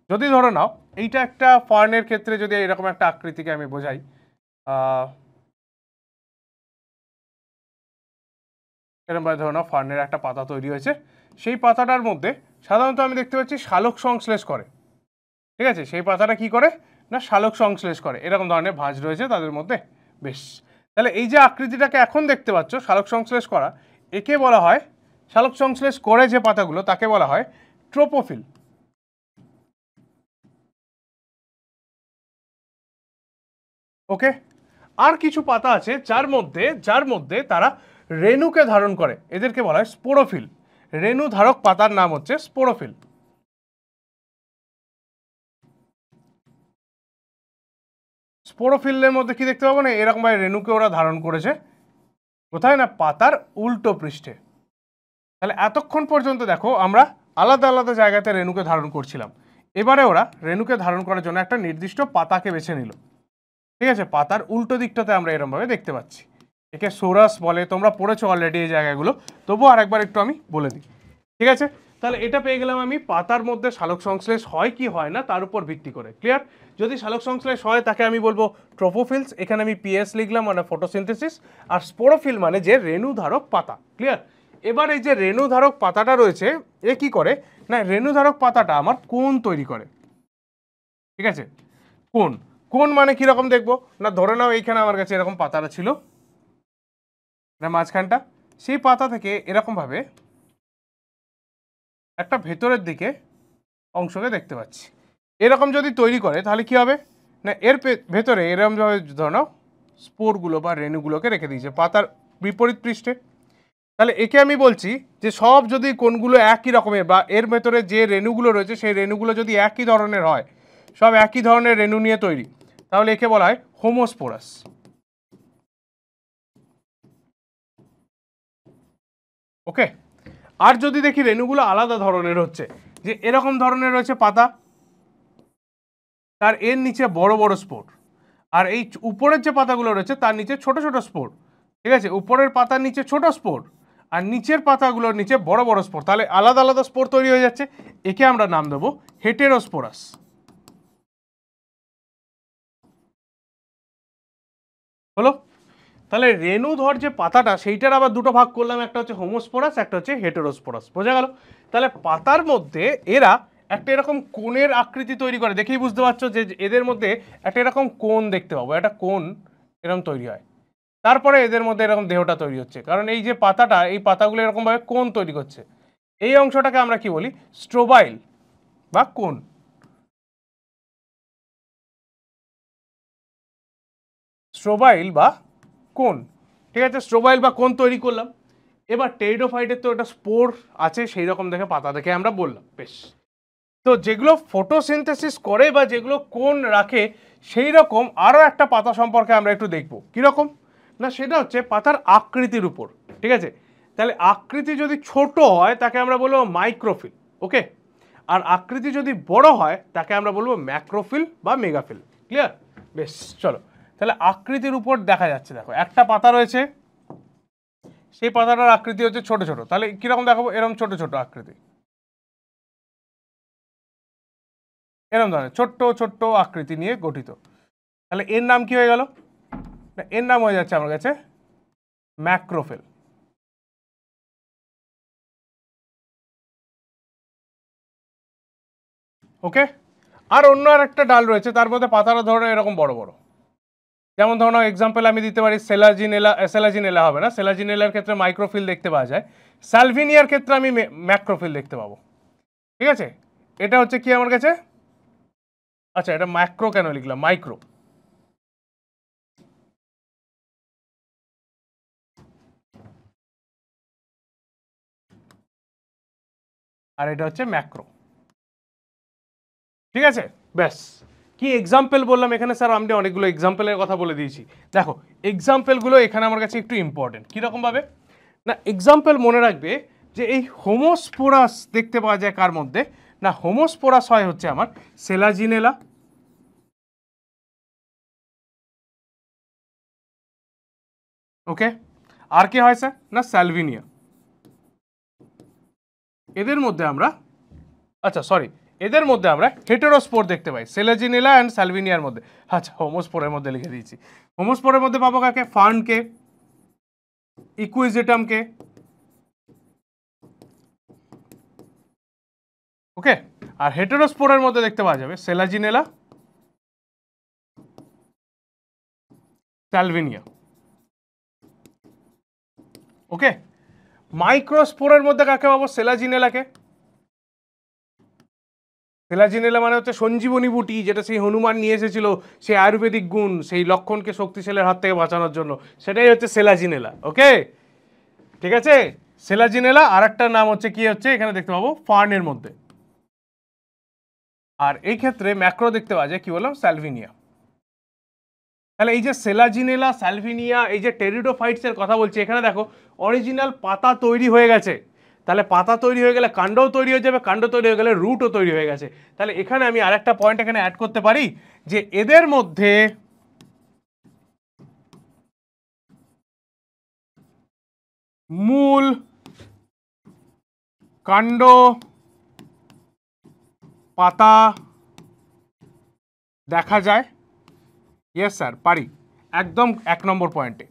যদি ধরো নাও এইটা একটা ফার্নের ক্ষেত্রে যদি এরকম একটা আকৃতিকে আমি বোঝাই, এরকমভাবে ধরো নাও ফার্নের একটা পাতা তৈরি হয়েছে, সেই পাতাটার মধ্যে সাধারণত আমি দেখতে পাচ্ছি শালক সংশ্লেষ করে। ঠিক আছে, সেই পাতাটা কি করে না শালক সংশ্লেষ করে, এরকম ধরনের ভাঁজ রয়েছে তাদের মধ্যে। বেশ, তাহলে এই যে আকৃতিটাকে এখন দেখতে পাচ্ছ শালক সংশ্লেষ করা, একে বলা হয়, শালক সংশ্লেষ করে যে পাতাগুলো তাকে বলা হয় ট্রোপোফিল। ওকে, আর কিছু পাতা আছে যার মধ্যে তারা রেণুকে ধারণ করে, এদেরকে বলা হয় স্পোরোফিল। রেণু ধারক পাতার নাম হচ্ছে স্পোরোফিল। স্পোরোফিলের মধ্যে কি দেখতে পাবো না এরকম ভাবে রেণুকে ওরা ধারণ করেছে, কোথায় না পাতার উল্টো পৃষ্ঠে। তাহলে এতক্ষণ পর্যন্ত দেখো আমরা আলাদা আলাদা জায়গাতে রেণুকে ধারণ করছিলাম, এবারে ওরা রেণুকে ধারণ করার জন্য একটা নির্দিষ্ট পাতাকে বেছে নিল। ঠিক আছে, পাতার উল্টো দিকটাতে আমরা এরকম ভাবে দেখতে পাচ্ছি, একে সোরাস বলে, তোমরা পড়েছো অলরেডি এই জায়গাগুলো, তবুও আরেকবার একটু আমি বলে দিই। ঠিক আছে, তাহলে এটা পেয়ে গেলাম আমি পাতার মধ্যে শালক সংশ্লেষ হয় কি হয় না তার উপর ভিত্তি করে। ক্লিয়ার? যদি শালক সংশ্লেষ হয় তাকে আমি বলবো ট্রোপোফিলস, এখানে আমি পিএস লিখলাম মানে ফটোসিনথেসিস। আর স্পোরোফিল মানে যে রেণুধারক পাতা। ক্লিয়ার? এবার এই যে রেণুধারক পাতাটা রয়েছে এ কি করে না রেণুধারক পাতাটা আমার কোণ তৈরি করে। ঠিক আছে, কোণ, কোণ মানে কিরকম দেখবো না, ধরে নাও এইখানে আমার কাছে এরকম পাতাটা ছিল, মাঝখানটা, সেই পাতা থেকে এরকম ভাবে একটা ভেতরের দিকে অংশকে দেখতে পাচ্ছি, এরকম যদি তৈরি করে তাহলে কি হবে না এর ভেতরে এরকমভাবে ধরো স্পোরগুলো বা রেণুগুলোকে রেখে দিয়েছে পাতার বিপরীত পৃষ্ঠে। তাহলে একে আমি বলছি যে সব যদি কোণগুলো একই রকমের বা এর ভেতরে যে রেণুগুলো রয়েছে সেই রেণুগুলো যদি একই ধরনের হয়, সব একই ধরনের রেণু নিয়ে তৈরি, তাহলে একে বলা হয় হোমোস্পোরাস। ওকে, আর যদি দেখি রেণুগুলো আলাদা ধরনের হচ্ছে, যে এরকম ধরনের রয়েছে পাতা, তার এর নিচে বড় বড় স্পোর, আর এই উপরের যে পাতাগুলো রয়েছে তার নিচে ছোট ছোট স্পোর। ঠিক আছে, উপরের পাতার নিচে ছোট স্পোর আর নিচের পাতাগুলোর নিচে বড় বড় স্পোর, তাহলে আলাদা আলাদা স্পোর তৈরি হয়ে যাচ্ছে, একে আমরা নাম দেবো হেটেরোস্পোরাস। হলো? তাহলে রেণুধর যে পাতাটা সেইটার আবার দুটো ভাগ করলাম, একটা হচ্ছে হোমোস্পোরাস, একটা হচ্ছে হেটেরোস্পোরাস। বোঝা গেল? তাহলে পাতার মধ্যে এরা একটা এরকম কোণের আকৃতি তৈরি করে, দেখেই বুঝতে পারছো যে এদের মধ্যে একটা এরকম কোণ দেখতে পাবো, একটা কোণ এরকম তৈরি হয়, তারপরে এদের মধ্যে এরকম দেহটা তৈরি হচ্ছে, কারণ এই যে পাতাটা এই পাতাগুলো এরকমভাবে কোণ তৈরি করছে, এই অংশটাকে আমরা কি বলি স্ট্রোবাইল বা কোণ। স্ট্রোবাইল বা কোণ। ঠিক আছে, স্ট্রোবাইল বা কোন তৈরি করলাম। এবার টেরিডোফাইটের তো একটা স্পোর আছে, সেই রকম দেখে পাতা দেখে আমরা বললাম। বেশ, তো যেগুলো ফটোসিনথেসিস করে বা যেগুলো কোন রাখে সেই রকম আরও একটা পাতা সম্পর্কে আমরা একটু দেখব। কীরকম না, সেটা হচ্ছে পাতার আকৃতির উপর। ঠিক আছে, তাহলে আকৃতি যদি ছোট হয় তাকে আমরা বলবো মাইক্রোফিল। ওকে, আর আকৃতি যদি বড় হয় তাকে আমরা বলবো ম্যাক্রোফিল বা মেগাফিল। ক্লিয়ার? বেশ, চলো তাহলে আকৃতির উপর দেখা যাচ্ছে। দেখো একটা পাতা রয়েছে, সেই পাতাটার আকৃতি হচ্ছে ছোট ছোট। তাহলে কিরকম দেখাবো? এরকম ছোট ছোট আকৃতি, এরকম ধরনের ছোট্ট ছোট্ট আকৃতি নিয়ে গঠিত। তাহলে এর নাম কি হয়ে গেল? এর নাম হয়ে যাচ্ছে আমার কাছে ম্যাক্রোফিল। ওকে, আর অন্য আর একটা ডাল রয়েছে, তার মধ্যে পাতাটা ধরো এরকম বড় বড়। যেমন ধরো এক্সাম্পল আমি দিতে পারি সেলাজিনেলা। সেলাজিনেলা হবে না, সেলাজিনেলার ক্ষেত্রে মাইক্রোফিল দেখতে পাওয়া যায়, সালভিনিয়ার ক্ষেত্রে আমি ম্যাক্রোফিল দেখতে পাবো। ঠিক আছে, এটা হচ্ছে কি আমার কাছে, আচ্ছা এটা ম্যাক্রো কেন লিখলাম, মাইক্রো। আর এটা হচ্ছে ম্যাক্রো। ঠিক আছে, ব্যাস। কি এক্সাম্পল বললাম এখানে স্যার? আমি অনেকগুলো এক্সাম্পলের কথা বলে দিয়েছি। দেখো এক্সাম্পলগুলো এখানে আমার কাছে একটু ইম্পর্টেন্ট। কীরকম ভাবে না, এক্সাম্পল মনে রাখবে যে এই হোমোস্পোরাস দেখতে পাওয়া যায় কার মধ্যে না, হোমোস্পোরাস হয় হচ্ছে আমার সেলাজিনেলা, ওকে, আর কি হয় স্যার না সালভিনিয়া। এদের মধ্যে আমরা, আচ্ছা সরি, এদের মধ্যে আমরা হেটেরোস্পোর দেখতে পাই, সেলাজিনেলা অ্যান্ড সালভিনিয়ার মধ্যে। আচ্ছা হোমোস্পোরের মধ্যে লিখে দিয়েছি। হোমোস্পোরের মধ্যে পাবো কাকে? ফার্নকে, ইকুইজিটামকে। ওকে, আর হেটেরোস্পোরের মধ্যে দেখতে পাওয়া যাবে সেলাজিনেলা, সালভিনিয়া। ওকে, মাইক্রোস্পোরের মধ্যে কাকে পাবো? সেলাজিনেলাকে। সেলাজিনেলা মানে হচ্ছে সঞ্জীবনী বুটি, যেটা সেই হনুমান নিয়ে এসেছিল, সেই আয়ুর্বেদিক গুণ, সেই লক্ষণকে শক্তিশালের হাত থেকে বাঁচানোর জন্য, সেটাই হচ্ছে সেলাজিনেলা। ওকে, ঠিক আছে, সেলাজিনেলা। আর একটা নাম হচ্ছে কি হচ্ছে এখানে দেখতে পাবো ফার্নের মধ্যে। আর এই ক্ষেত্রে ম্যাক্রো দেখতে পাওয়া যায় কি বললাম, সালভিনিয়া। তাহলে এই যে সেলাজিনেলা, সালভিনিয়া, এই যে টেরিডোফাইটস এর কথা বলছি, এখানে দেখো অরিজিনাল পাতা তৈরি হয়ে গেছে। তাহলে পাতা তৈরি হয়ে গেলে কাণ্ডও তৈরি হয়ে যাবে, কাণ্ড তৈরি হয়ে গেলে রুটও তৈরি হয়ে গেছে। তাহলে এখানে আমি আরেকটা পয়েন্ট এখানে অ্যাড করতে পারি যে এদের মধ্যে মূল, কাণ্ড, পাতা দেখা যায়। ইয়েস স্যার, পারি, একদম 1 নম্বর পয়েন্টে।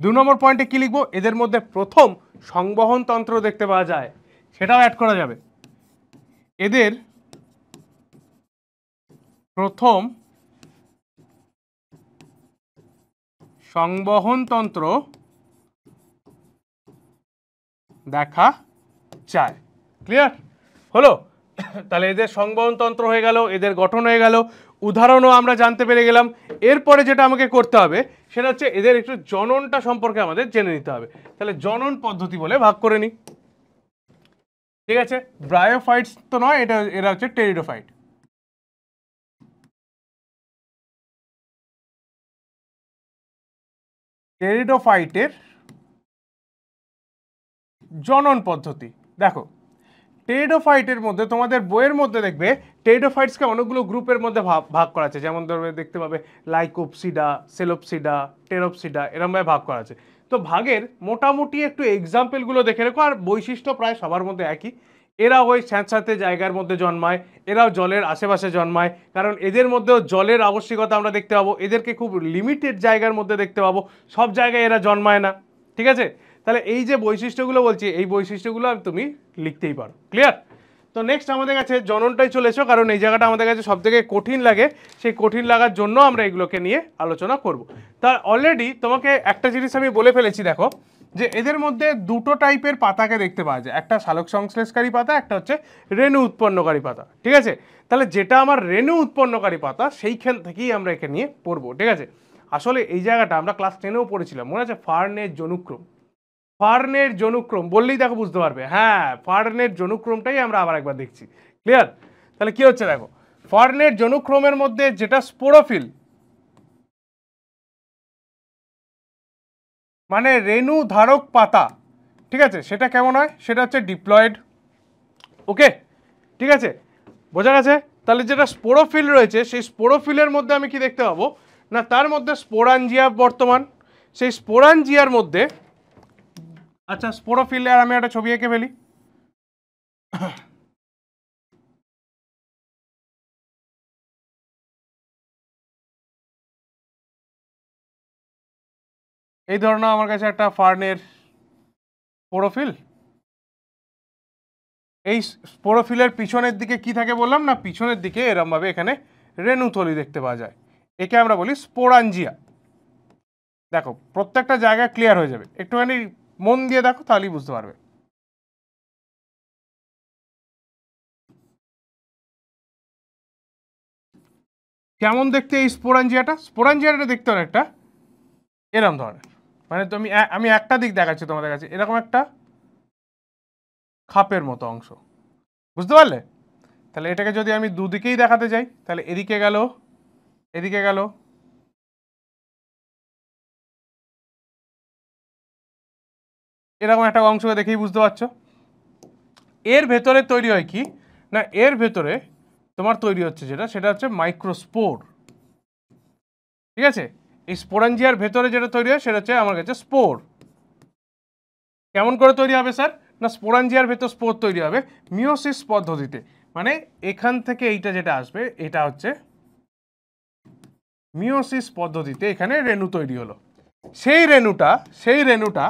2 নম্বর পয়েন্টে কি লিখবো? এদের মধ্যে প্রথম সংবহন তন্ত্র দেখতে পাওয়া যায়, সেটাও অ্যাড করা যাবে। এদের প্রথম সংবহন তন্ত্র দেখা যায়। ক্লিয়ার হলো? তাহলে এদের সংবহন তন্ত্র হয়ে গেল, এদের গঠন হয়ে গেল, উদাহরণও আমরা জানতে পেরে গেলাম। এরপরে যেটা আমাকে করতে হবে সেটা হচ্ছে এদের একটু জননটা সম্পর্কে আমাদের জেনে নিতে হবে। তাহলে জনন পদ্ধতি বলে ভাগ করে নিই। ঠিক আছে, ব্রায়োফাইটস তো নয়, এটা এরা হচ্ছে টেরিডোফাইট। টেরিডোফাইটের জনন পদ্ধতি দেখো, টেরিডোফাইটের মধ্যে তোমাদের বইয়ের মধ্যে দেখবে টেরিডোফাইটসকে অনেকগুলো গ্রুপের মধ্যে ভাগ করা আছে। যেমন ধরবে দেখতে পাবে লাইকোপসিডা, সেলোপসিডা, টেরোপসিডা, এরমভাবে ভাগ করা আছে। তো ভাগের মোটামুটি একটু এক্সাম্পলগুলো দেখে রেখো। আর বৈশিষ্ট্য প্রায় সবার মধ্যে একই। এরা ওই স্যাঁতস্যাঁতে জায়গার মধ্যে জন্মায়, এরাও জলের আশেপাশে জন্মায়, কারণ এদের মধ্যেও জলের আবশ্যকতা আমরা দেখতে পাবো। এদেরকে খুব লিমিটেড জায়গার মধ্যে দেখতে পাবো, সব জায়গায় এরা জন্মায় না। ঠিক আছে, তাহলে এই যে বৈশিষ্ট্যগুলো বলছি, এই বৈশিষ্ট্যগুলো তুমি লিখতেই পারো। ক্লিয়ার? তো নেক্সট আমাদের কাছে জননটাই চলে এসো, কারণ এই জায়গাটা আমাদের কাছে সবথেকে কঠিন লাগে। সেই কঠিন লাগার জন্য আমরা এগুলোকে নিয়ে আলোচনা করব। তার অলরেডি তোমাকে একটা জিনিস আমি বলে ফেলেছি, দেখো যে এদের মধ্যে দুটো টাইপের পাতাকে দেখতে পাওয়া যায়, একটা সালোক সংশ্লেষকারী পাতা, একটা হচ্ছে রেণু উৎপন্নকারী পাতা। ঠিক আছে, তাহলে যেটা আমার রেণু উৎপন্নকারী পাতা সেইখান থেকেই আমরা একে নিয়ে পড়বো। ঠিক আছে, আসলে এই জায়গাটা আমরা ক্লাস 10-এও পড়েছিলাম, মনে আছে? ফার্নের জনুক্রম, ফার্নের জনুক্রম বললেই দেখো বুঝতে পারবে। হ্যাঁ, ফার্নের জনুক্রমটাই আমরা আবার একবার দেখছি। ক্লিয়ার? তাহলে কি হচ্ছে দেখো, ফার্নের জনুক্রমের মধ্যে যেটা স্পোরোফিল, মানে রেণু ধারক পাতা, ঠিক আছে, সেটা কেমন হয়? সেটা হচ্ছে ডিপ্লয়েড। ওকে, ঠিক আছে, বোঝা গেছে? তাহলে যেটা স্পোরোফিল রয়েছে, সেই স্পোরোফিলের মধ্যে আমি কি দেখতে পাবো না, তার মধ্যে স্পোরাঞ্জিয়া বর্তমান। সেই স্পোরাঞ্জিয়ার মধ্যে, আচ্ছা স্পোরোফিলের আমি একটা ছবি এঁকে ফেলি। এই ধরনের আমার কাছে একটা ফার্নের স্পোরোফিল। এই স্পোরোফিলের পিছনের দিকে কি থাকে বললাম না, পিছনের দিকে এরমভাবে এখানে রেণুথলি দেখতে পাওয়া যায়। একে আমরা বলি স্পোরাঞ্জিয়া। দেখো প্রত্যেকটা জায়গায় ক্লিয়ার হয়ে যাবে, একটুখানি মন দিয়ে দেখো তাহলেই বুঝতে পারবে। কেমন দেখতে এই স্পোরাঞ্জিয়াটা? স্পোরাঞ্জিয়াটা দেখতে অনেকটা এরম ধরনের, মানে তুমি আমি একটা দিক দেখাচ্ছি তোমাদের কাছে, এরকম একটা খাপের মতো অংশ, বুঝতে পারলে? তাহলে এটাকে যদি আমি দুদিকেই দেখাতে যাই, তাহলে এদিকে গেল, এদিকে গেল, এরকম একটা অংশ দেখেই বুঝতে পারছো। এর ভেতরে তৈরি হয় কি না, এর ভেতরে তোমার তৈরি হচ্ছে যেটা, সেটা হচ্ছে মাইক্রোস্পোর। ঠিক আছে, এই স্পোরাঞ্জিয়ার ভেতরে যেটা তৈরি হয় সেটা হচ্ছে আমার কাছে স্পোর। কেমন করে তৈরি হবে স্যার? না, স্পোরাঞ্জিয়ার ভেতর স্পোর তৈরি হবে মিওসিস পদ্ধতিতে। মানে এখান থেকে এইটা যেটা আসবে, এটা হচ্ছে মিওসিস পদ্ধতিতে এখানে রেণু তৈরি হলো। সেই রেণুটা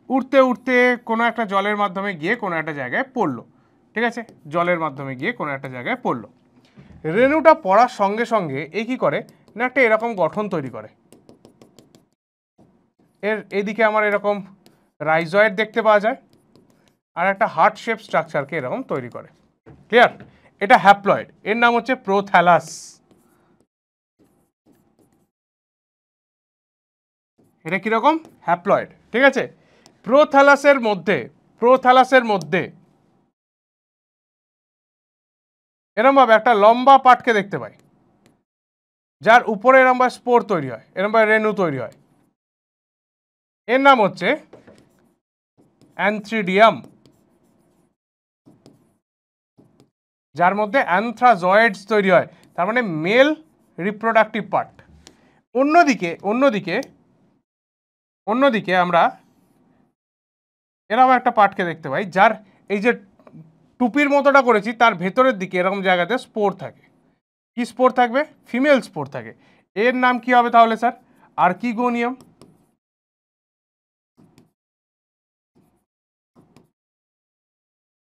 উঠতে উঠতে কোনো একটা জলের মাধ্যমে গিয়ে কোনো একটা জায়গায় পড়লো। ঠিক আছে, জলের মাধ্যমে গিয়ে কোনো একটা জায়গায় পড়লো। রেণুটা পড়ার সঙ্গে সঙ্গে এ কি করে না, একটা এরকম গঠন তৈরি করে। এর এদিকে আমার এরকম রাইজয়েড দেখতে পাওয়া যায়, আর একটা হার্ট শেপ স্ট্রাকচারকে এরকম তৈরি করে। ক্লিয়ার? এটা হ্যাপ্লয়েড, এর নাম হচ্ছে প্রোথ্যালাস। এটা কিরকম? হ্যাপ্লয়েড। ঠিক আছে, প্রোথ্যালাসের মধ্যে এরম ভাবে একটা লম্বা পাটকে দেখতে পাই, যার উপরে এরম ভাবে স্পোর তৈরি হয়, এরম ভাবে রেণু তৈরি হয়। এর নাম হচ্ছে অ্যান্থ্রিডিয়াম, যার মধ্যে অ্যানথ্রাজয়েডস তৈরি হয়, তার মানে মেল রিপ্রোডাক্টিভ পার্ট। অন্যদিকে আমরা এরকম একটা পার্টকে দেখতে পাই, যার এই যে টুপির মতোটা করেছি তার ভেতরের দিকে এরকম জায়গাতে স্পোর থাকে। কি স্পোর থাকবে? ফিমেল স্পোর থাকে। এর নাম কি হবে তাহলে স্যার? আর্কিগোনিয়াম।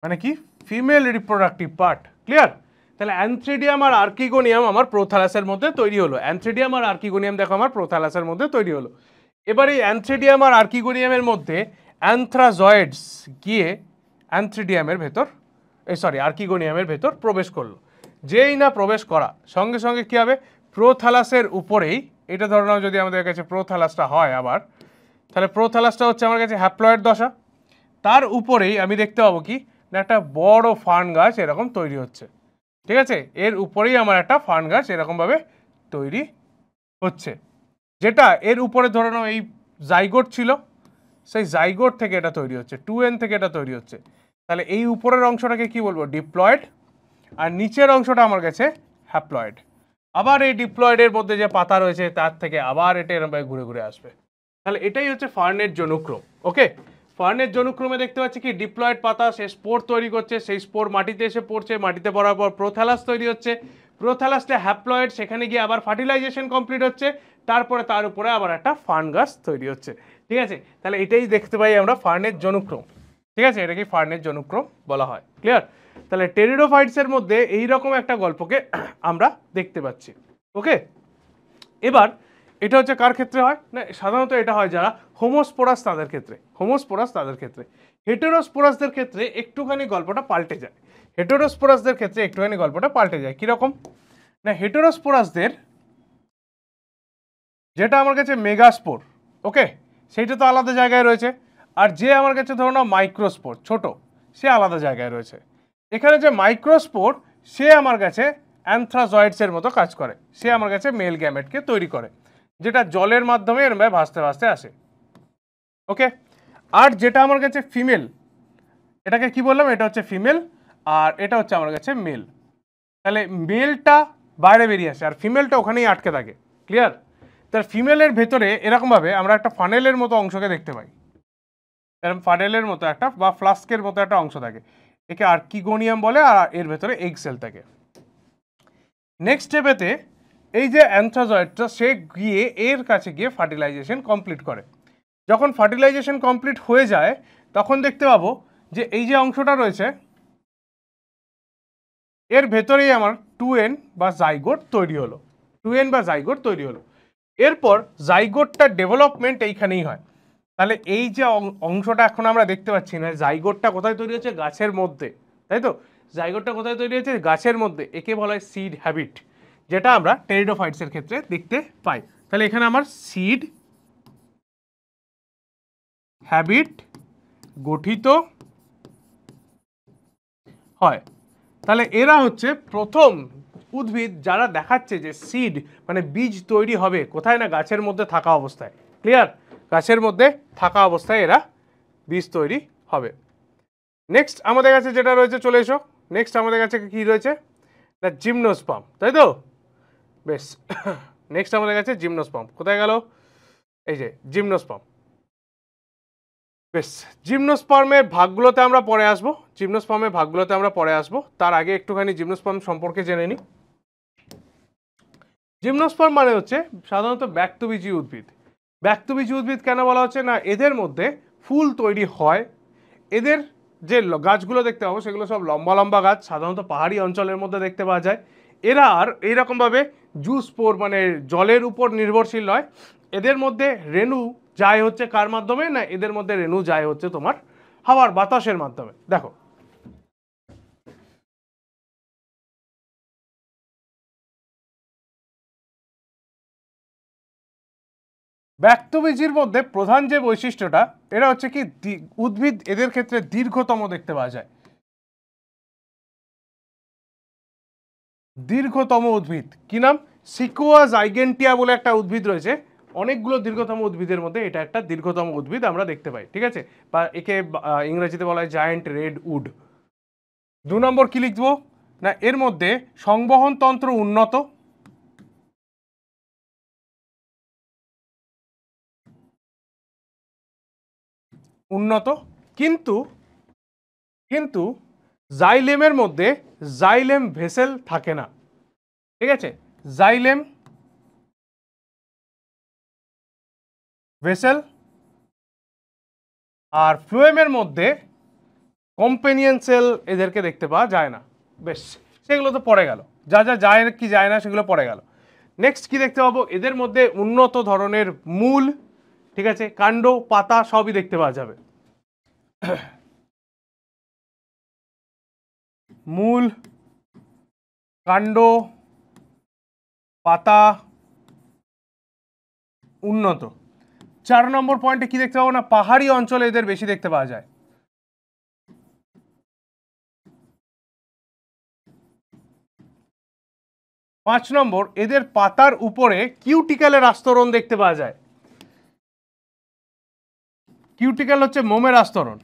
মানে কি? Female reproductive part. ক্লিয়ার? তাহলে অ্যান্থ্রিডিয়াম আর আর্কিগোনিয়াম আমার প্রোথ্যালাসের মধ্যে তৈরি হলো। অ্যান্থ্রিডিয়াম আর আর্কিগোনিয়াম দেখো আমার প্রোথ্যালাসের মধ্যে তৈরি হলো। এবার এই অ্যান্থ্রিডিয়াম আর আর্কিগোনিয়ামের মধ্যে অ্যানথ্রাজয়েডস গিয়ে অ্যান্থ্রিডিয়ামের ভেতর, আর্কিগোনিয়ামের ভেতর প্রবেশ করলো। যেই না প্রবেশ করা সঙ্গে সঙ্গে কি হবে? প্রোথ্যালাসের উপরেই, এটা ধরে নাও যদি আমাদের কাছে প্রোথ্যালাসটা হয় আবার, তাহলে প্রোথ্যালাসটা হচ্ছে আমার কাছে হ্যাপ্লয়েড দশা। তার উপরেই আমি দেখতে পাবো কি না, একটা বড় ফার্ন গাছ এরকম তৈরি হচ্ছে। ঠিক আছে, এর উপরেই আমার একটা ফার্ন গাছ এরকমভাবে তৈরি হচ্ছে, যেটা এর উপরে ধরে নাও এই জাইগোট ছিল, সেই জাইগোট থেকে এটা তৈরি হচ্ছে, 2n থেকে এটা তৈরি হচ্ছে। তাহলে এই উপরের অংশটাকে কি বলবো? ডিপ্লয়েড। আর নিচের অংশটা আমার কাছে হ্যাপ্লয়েড। আবার এই ডিপ্লয়েডের মধ্যে যে পাতা রয়েছে তার থেকে আবার এটা এরকমভাবে ঘুরে ঘুরে আসবে। তাহলে এটাই হচ্ছে ফার্নের জনুক্রম। ওকে, ফার্নের জনুক্রমে দেখতে পাচ্ছি কি, ডিপ্লয়েড পাতা সে স্পোর তৈরি করছে, সেই স্পোর মাটিতে এসে পড়ছে, মাটিতে পড়ার পর প্রোথ্যালাস তৈরি হচ্ছে, প্রোথ্যালাসটা হ্যাপ্লয়েড, সেখানে গিয়ে আবার ফার্টিলাইজেশন কমপ্লিট হচ্ছে, তারপরে তার উপরে আবার একটা ফার্ন গাছ তৈরি হচ্ছে। ঠিক আছে, তাহলে এটাই দেখতে পাই আমরা ফার্নের জনুক্রম। ঠিক আছে, এটাকে ফার্নের জনুক্রম বলা হয়। ক্লিয়ার? তাহলে টেরিডোফাইটসের মধ্যে এইরকম একটা গল্পকে আমরা দেখতে পাচ্ছি। ওকে, এবার এটা হচ্ছে কার ক্ষেত্রে হয় না, সাধারণত এটা হয় যারা হোমোস্পোরাস তাদের ক্ষেত্রে। হেটেরোস্পোরাসদের ক্ষেত্রে একটুখানি গল্পটা পাল্টে যায়। কিরকম না, হেটেরোস্পোরাসদের যেটা আমার কাছে মেগাস্পোর, ওকে, সেইটা তো আলাদা জায়গায় রয়েছে। আর যে আমার কাছে ধরো না মাইক্রোস্পোর, ছোট, সে আলাদা জায়গায় রয়েছে। এখানে যে মাইক্রোস্পোর, সে আমার কাছে অ্যানথ্রাজয়েডসের মতো কাজ করে, সে আমার কাছে মেল গ্যামেটকে তৈরি করে, যেটা জলের মাধ্যমে এরমভাবে ভাসতে ভাসতে আসে, ওকে। আর যেটা আমার কাছে ফিমেল, এটাকে কি বললাম, এটা হচ্ছে ফিমেল, আর এটা হচ্ছে আমার কাছে মেল। তাহলে মেলটা বাইরে বেরিয়ে আসে আর ফিমেলটা ওখানেই আটকে থাকে, ক্লিয়ার? তার ফিমেলের ভেতরে এরকমভাবে আমরা একটা ফানেলের মতো অংশকে দেখতে পাই, এরকম ফানেলের মতো একটা বা ফ্লাস্কের মতো একটা অংশ থাকে, একে আর্কিগোনিয়াম বলে, আর এর ভেতরে এগ সেল থাকে। নেক্সট স্টেপেতে এই যে অ্যানথ্রাজয়েডটা, সে গিয়ে এর কাছে গিয়ে ফার্টিলাইজেশন কমপ্লিট করে। যখন ফার্টিলাইজেশন কমপ্লিট হয়ে যায় তখন দেখতে পাবো যে এই যে অংশটা রয়েছে এর ভেতরেই আমার 2n বা জাইগোট তৈরি হলো, 2n বা জাইগোট তৈরি হলো। এরপর জাইগোটটার ডেভেলপমেন্ট এইখানেই হয়। তাহলে এই যে অংশটা এখন আমরা দেখতে পাচ্ছি না, জাইগোটটা কোথায় তৈরি হচ্ছে, গাছের মধ্যে, তাই তো? জাইগোটটা কোথায় তৈরি হচ্ছে, গাছের মধ্যে, একে বলা হয় সিড হ্যাবিট, যেটা আমরা টেরিডোফাইটসের ক্ষেত্রে দেখতে পাই। তাহলে এখানে আমার সিড হ্যাবিট গঠিত হয়। তাহলে এরা হচ্ছে প্রথম উদ্ভিদ যারা দেখাচ্ছে যে সিড মানে বীজ তৈরি হবে কোথায়, না গাছের মধ্যে থাকা অবস্থায়, ক্লিয়ার? গাছের মধ্যে থাকা অবস্থায় এরা বীজ তৈরি হবে। নেক্সট আমাদের কাছে যেটা রয়েছে, চলে এসো, নেক্সট আমাদের কাছে কি রয়েছে না জিমনোস্পার্ম, তাই তো? বেশ, নেক্সট আমাদের কাছে জিমনোস্পার্ম, কোথায় গেল, এই যে জিমনোস্পার্ম। বেশ, জিমনোস্পার্মের ভাগগুলোতে আমরা পরে আসবো, জিমনোস্পার্মের ভাগগুলোতে আমরা পরে আসবো, তার আগে একটুখানি জিমনোস্পার্ম সম্পর্কে জেনে নিই। জিমনোস্পার্ম মানে হচ্ছে সাধারণত ব্যক্তবীজী উদ্ভিদ। ব্যক্তবীজী উদ্ভিদ কেন বলা হচ্ছে না, এদের মধ্যে ফুল তৈরি হয়। এদের যে গাছগুলো দেখতে পাবো সেগুলো সব লম্বা লম্বা গাছ, সাধারণত পাহাড়ি অঞ্চলের মধ্যে দেখতে পাওয়া যায়। এরা আর এইরকমভাবে জুস্পোর মানে জলের উপর নির্ভরশীল নয়। এদের মধ্যে রেণু যায় হচ্ছে কার মাধ্যমে, না এদের মধ্যে রেণু যায় হচ্ছে তোমার হাওয়ার বাতাসের মাধ্যমে। দেখো, ব্যক্তবীজির মধ্যে প্রধান যে বৈশিষ্ট্যটা, এটা হচ্ছে কি উদ্ভিদ এদের ক্ষেত্রে দীর্ঘতম দেখতে পাওয়া যায়, দীর্ঘতম উদ্ভিদ কি নাম, সিকোয়া জাইগেন্টিয়া বলে একটা উদ্ভিদ রয়েছে, অনেকগুলো দীর্ঘতম উদ্ভিদের মধ্যে এটা একটা দীর্ঘতম উদ্ভিদ আমরা দেখতে পাই, ঠিক আছে? বা একে ইংরেজিতে বলা হয় জায়ান্ট রেড উড। 2 নম্বর কি লিখবো না, এর মধ্যে সংবহন তন্ত্র উন্নত, উন্নত, কিন্তু কিন্তু জাইলেমের মধ্যে জাইলেম ভেসেল থাকে না, ঠিক আছে? জাইলেম ভেসেল আর ফ্লোয়েমের মধ্যে কম্পেনিয়ন সেল এদেরকে দেখতে পাওয়া যায় না। বেশ, সেগুলো তো পড়ে গেল, যা যা যায় কি যায় না সেগুলো পড়ে গেল। নেক্সট কি দেখতে পাবো, এদের মধ্যে উন্নত ধরনের মূল, ঠিক আছে, কাণ্ড পাতা সবই দেখতে পাওয়া যাবে। মূল, কাণ্ড, পাতা উন্নত। 4 নম্বর পয়েন্টে কি দেখতে পাবো না, পাহাড়ি অঞ্চলে এদের বেশি দেখতে পাওয়া যায়। 5 নম্বর, এদের পাতার উপরে কিউটিক্যালের আস্তরণ দেখতে পাওয়া যায়। কিউটিক্যাল হচ্ছে মোমের আস্তরণ।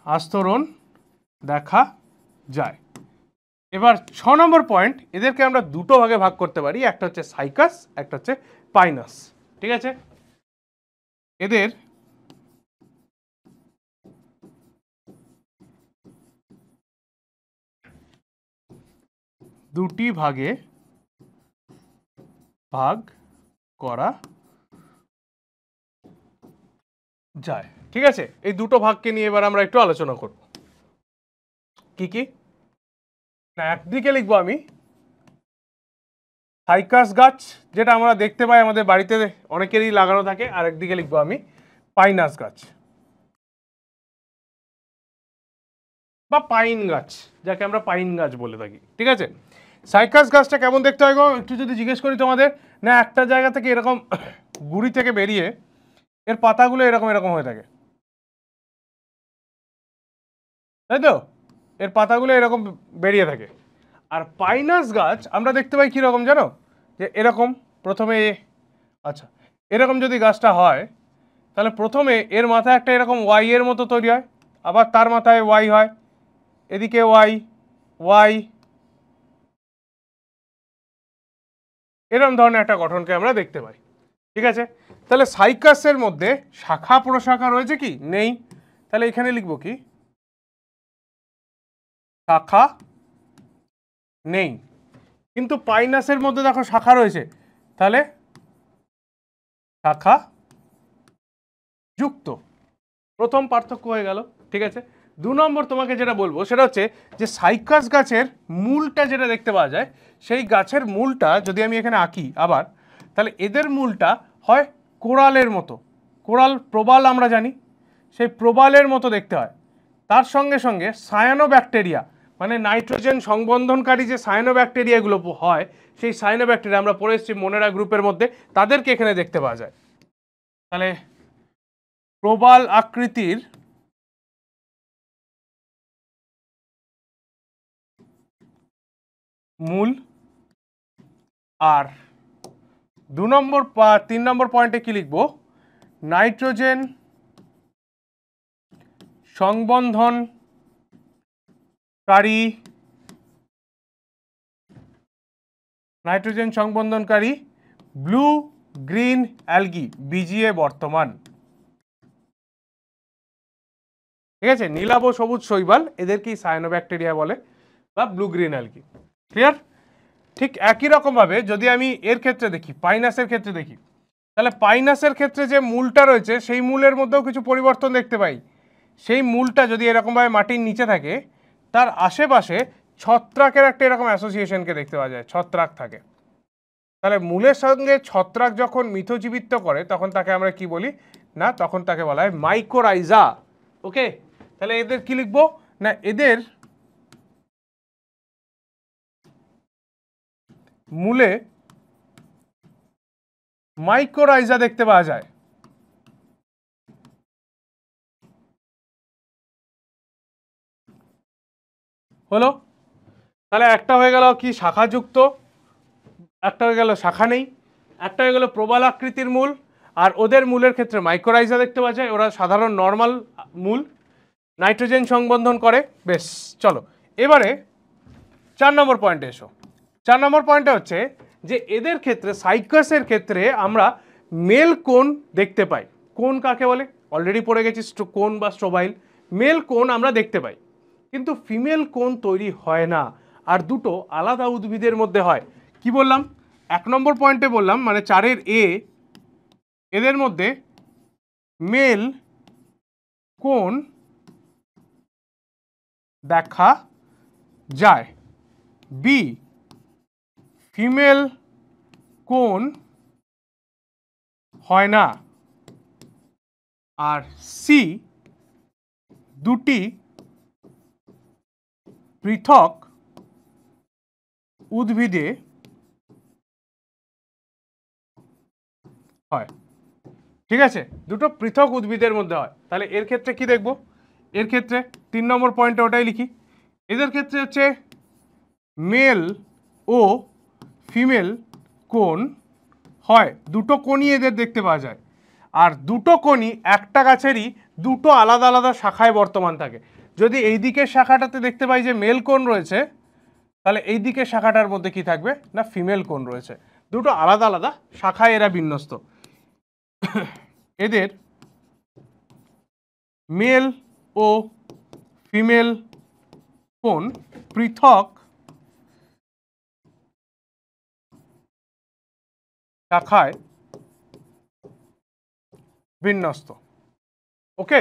আস্তরণ দেখা যায়। এবার 6 নম্বর পয়েন্ট, এদেরকে আমরা দুটো ভাগে ভাগ করতে পারি, একটা হচ্ছে সাইকাস, একটা হচ্ছে পাইনাস, ঠিক আছে? এদের দুটি ভাগে ভাগ করা যায়, ঠিক আছে? এই দুটো ভাগকে নিয়ে এবার আমরা একটু আলোচনা করব। কি কি না, একদিকে লিখবো আমি সাইকাস গাছ, যেটা আমরা দেখতে পাই আমাদের বাড়িতে অনেকেরই লাগানো থাকে, আর একদিকে লিখবো আমি পাইনাস গাছ। বা পাইন গাছ, যাকে আমরা পাইন গাছ বলে থাকি, ঠিক আছে। সাইকাস গাছটা কেমন দেখতে হয় গো একটু যদি জিজ্ঞেস করি তোমাদের, না একটা জায়গা থেকে এরকম গুড়ি থেকে বেরিয়ে এর পাতাগুলো এরকম এরকম হয়ে থাকে, তাই তো, এর পাতাগুলো এরকম বেরিয়ে থাকে। আর পাইনাস গাছ আমরা দেখতে পাই কীরকম জানো, যে এরকম প্রথমে, আচ্ছা এরকম যদি গাছটা হয় তাহলে প্রথমে এর মাথায় একটা এরকম ওয়াই এর মতো তৈরি হয়, আবার তার মাথায় ওয়াই হয়, এদিকে ওয়াই ওয়াই, এরকম ধরনের একটা গঠনকে আমরা দেখতে পাই, ঠিক আছে। তাহলে সাইকাসের মধ্যে শাখা প্রশাখা রয়েছে কি, নেই, তাহলে এখানে লিখবো কি, শাখা নেই। কিন্তু পাইনাসের মধ্যে দেখো শাখা রয়েছে, তাহলে শাখা যুক্ত, প্রথম পার্থক্য হয়ে গেল, ঠিক আছে। 2 নম্বর তোমাকে যেটা বলবো সেটা হচ্ছে যে সাইকাস গাছের মূলটা যেটা দেখতে পাওয়া যায়, সেই গাছের মূলটা যদি আমি এখানে আঁকি আবার, তাহলে এদের মূলটা হয় কোরালের মতো, কোরাল প্রবাল আমরা জানি, সেই প্রবালের মতো দেখতে হয়। তার সঙ্গে সঙ্গে সায়ানোব্যাকটেরিয়া, মানে নাইট্রোজেন সংবন্ধনকারী যে সায়ানোব্যাকটেরিয়াগুলো হয়, সেই সায়ানোব্যাকটেরিয়া আমরা পড়ে এসেছি মোনেরা গ্রুপের মধ্যে, তাদেরকে এখানে দেখতে পাওয়া যায়। তাহলে প্রবাল আকৃতির মূল, আর 2 নম্বর 3 নম্বর পয়েন্টে কি লিখব, নাইট্রোজেন সংবন্ধনকারী, নাইট্রোজেন সংবন্ধনকারী ব্লু গ্রিন অ্যালগি, বিজিএ বর্তমান, ঠিক আছে। নীলাভ সবুজ শৈবাল এদেরকেই সায়ানোব্যাকটেরিয়া বলে বা ব্লু গ্রিন অ্যালগি, ক্লিয়ার। ঠিক একই রকমভাবে যদি আমি এর ক্ষেত্রে দেখি, পাইনাসের ক্ষেত্রে দেখি, তাহলে পাইনাসের ক্ষেত্রে যে মূলটা রয়েছে সেই মূলের মধ্যেও কিছু পরিবর্তন দেখতে পাই। সেই মূলটা যদি এরকমভাবে মাটির নিচে থাকে, তার আশেপাশে ছত্রাকের একটা এরকম অ্যাসোসিয়েশনকে দেখতে পাওয়া যায়, ছত্রাক থাকে। তাহলে মূলের সঙ্গে ছত্রাক যখন মিথজীবিত্ব করে তখন তাকে আমরা কি বলি, না তখন তাকে বলা হয় মাইকোরাইজা, ওকে। তাহলে এদের কি লিখবো, না এদের মূলে মাইকোরাইজা দেখতে পাওয়া যায়। হলো, তাহলে একটা হয়ে গেল কি শাখাযুক্ত, একটা হয়ে গেল শাখা নেই, একটা হয়ে গেল প্রবাল আকৃতির মূল, আর ওদের মূলের ক্ষেত্রে মাইকোরাইজা দেখতে পাওয়া যায়, ওরা সাধারণ নর্মাল মূল, নাইট্রোজেন সংবন্ধন করে। বেশ, চলো এবারে 4 নম্বর পয়েন্টে এসো। 4 নম্বর পয়েন্টটা হচ্ছে যে এদের ক্ষেত্রে, সাইকাসের ক্ষেত্রে আমরা মেল কোন দেখতে পাই। কোন কাকে বলে অলরেডি পড়ে গেছি, কোন বা স্ট্রোবাইল। মেল কোন আমরা দেখতে পাই, কিন্তু ফিমেল কোন তৈরি হয় না, আর দুটো আলাদা উদ্ভিদের মধ্যে হয়। কি বললাম 1 নম্বর পয়েন্টে বললাম, মানে 4-এর এ, এদের মধ্যে মেল কোন দেখা যায়, বি ফিমেল কোন হয় না, আর সি দুটি পৃথক উদ্ভিদে হয়, ঠিক আছে, দুটো পৃথক উদ্ভিদের মধ্যে হয়। তাহলে এর ক্ষেত্রে কি দেখব, এর ক্ষেত্রে 3 নম্বর পয়েন্টে ওটাই লিখি। এদের ক্ষেত্রে হচ্ছে মেল ও ফিমেল কোন হয়, দুটো কোণই এদের দেখতে পাওয়া যায়, আর দুটো কোণই একটা গাছেরই দুটো আলাদা আলাদা শাখায় বর্তমান থাকে। যদি এই দিকের শাখাটাতে দেখতে পাই যে মেল কোণ রয়েছে, তাহলে এই দিকের শাখাটার মধ্যে কি থাকবে, না ফিমেল কোণ রয়েছে, দুটো আলাদা আলাদা শাখায় এরা বিন্যস্ত। এদের মেল ও ফিমেল কোণ পৃথক শাখায় বিন্যস্ত, ওকে,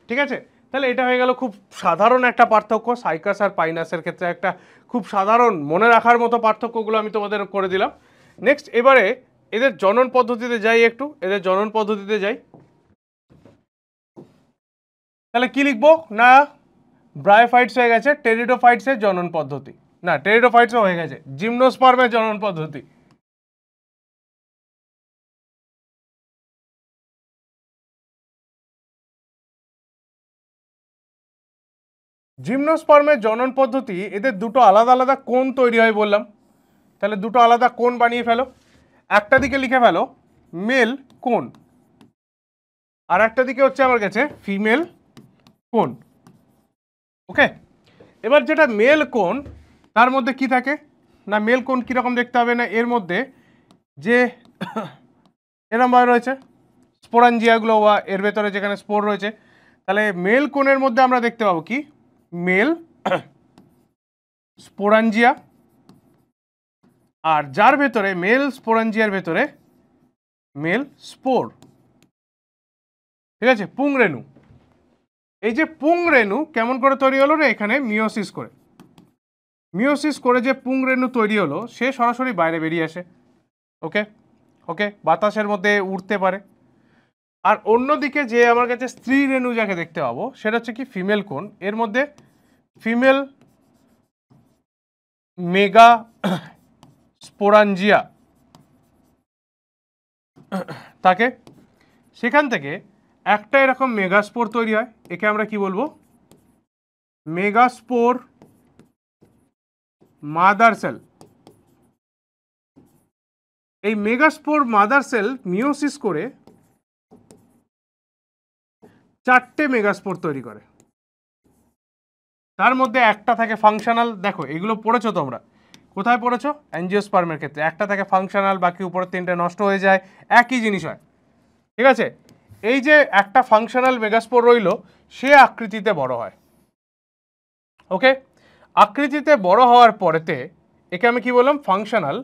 ঠিক আছে। তাহলে এটা হয়ে গেল খুব সাধারণ একটা পার্থক্য, সাইকাস আর পাইনাসের ক্ষেত্রে একটা খুব সাধারণ মনে রাখার মতো পার্থক্যগুলো আমি তোমাদের করে দিলাম। নেক্সট এবারে এদের জনন পদ্ধতিতে যাই, একটু এদের জনন পদ্ধতিতে যাই। তাহলে কি লিখবো, না ব্রায়োফাইটস হয়ে গেছে টেরিডোফাইটসের জনন পদ্ধতি, না টেরিডোফাইটসও হয়ে গেছে জিমনোস্পার্মের জনন পদ্ধতি। জিমনোস্পার্মের জনন পদ্ধতি, এদের দুটো আলাদা আলাদা কোণ তৈরি হয় বললাম, তাহলে দুটো আলাদা কোণ বানিয়ে ফেলো। একটা দিকে লিখে ফেলো মেল কোণ, আর একটা দিকে হচ্ছে আমার কাছে ফিমেল কোণ। ওকে, এবার যেটা মেল কোণ তার মধ্যে কি থাকে না, মেল কোণ কীরকম দেখতে হবে না, এর মধ্যে যে এরমভাবে রয়েছে স্পোরাঞ্জিয়াগুলো বা এর ভেতরে যেখানে স্পোর রয়েছে, তাহলে মেল কোণের মধ্যে আমরা দেখতে পাবো কি মেল স্পোরাঞ্জিয়া, আর যার ভেতরে মেল স্পোরাঞ্জিয়ার ভেতরে মেল স্পোর। ঠিক আছে, পুংরেণু। এই যে পুংরেণু কেমন করে তৈরি হলো রে, এখানে মিওসিস করে, মিওসিস করে যে পুংরেণু তৈরি হলো সে সরাসরি বাইরে বেরিয়ে আসে। ওকে ওকে, বাতাসের মধ্যে উড়তে পারে। আর অন্যদিকে যে আমার কাছে স্ত্রী রেণু যাকে দেখতে পাবো সেটা হচ্ছে কি ফিমেল কোণ, এর মধ্যে ফিমেল মেগা স্পোরাঞ্জিয়া থাকে, সেখান থেকে একটা এরকম মেগাস্পোর তৈরি হয়, একে আমরা কি বলবো মেগাস্পোর মাদার সেল। এই মেগাস্পোর মাদার সেল মিওসিস করে 4টে মেগাস্পোর তৈরি করে, তার মধ্যে একটা থাকে ফাংশনাল। দেখো এগুলো পড়েছো তোমরা, কোথায় পড়েছো অ্যাঞ্জিওস্পার্মের ক্ষেত্রে, একটা থাকে ফাংশনাল, বাকি উপরের 3টে নষ্ট হয়ে যায়, একই জিনিস হয়। ঠিক আছে, এই যে একটা ফাংশনাল মেগাস্পোর রইল সে আকৃতিতে বড় হয়। ওকে, আকৃতিতে বড় হওয়ার পরেতে একে আমি কি বললাম ফাংশনাল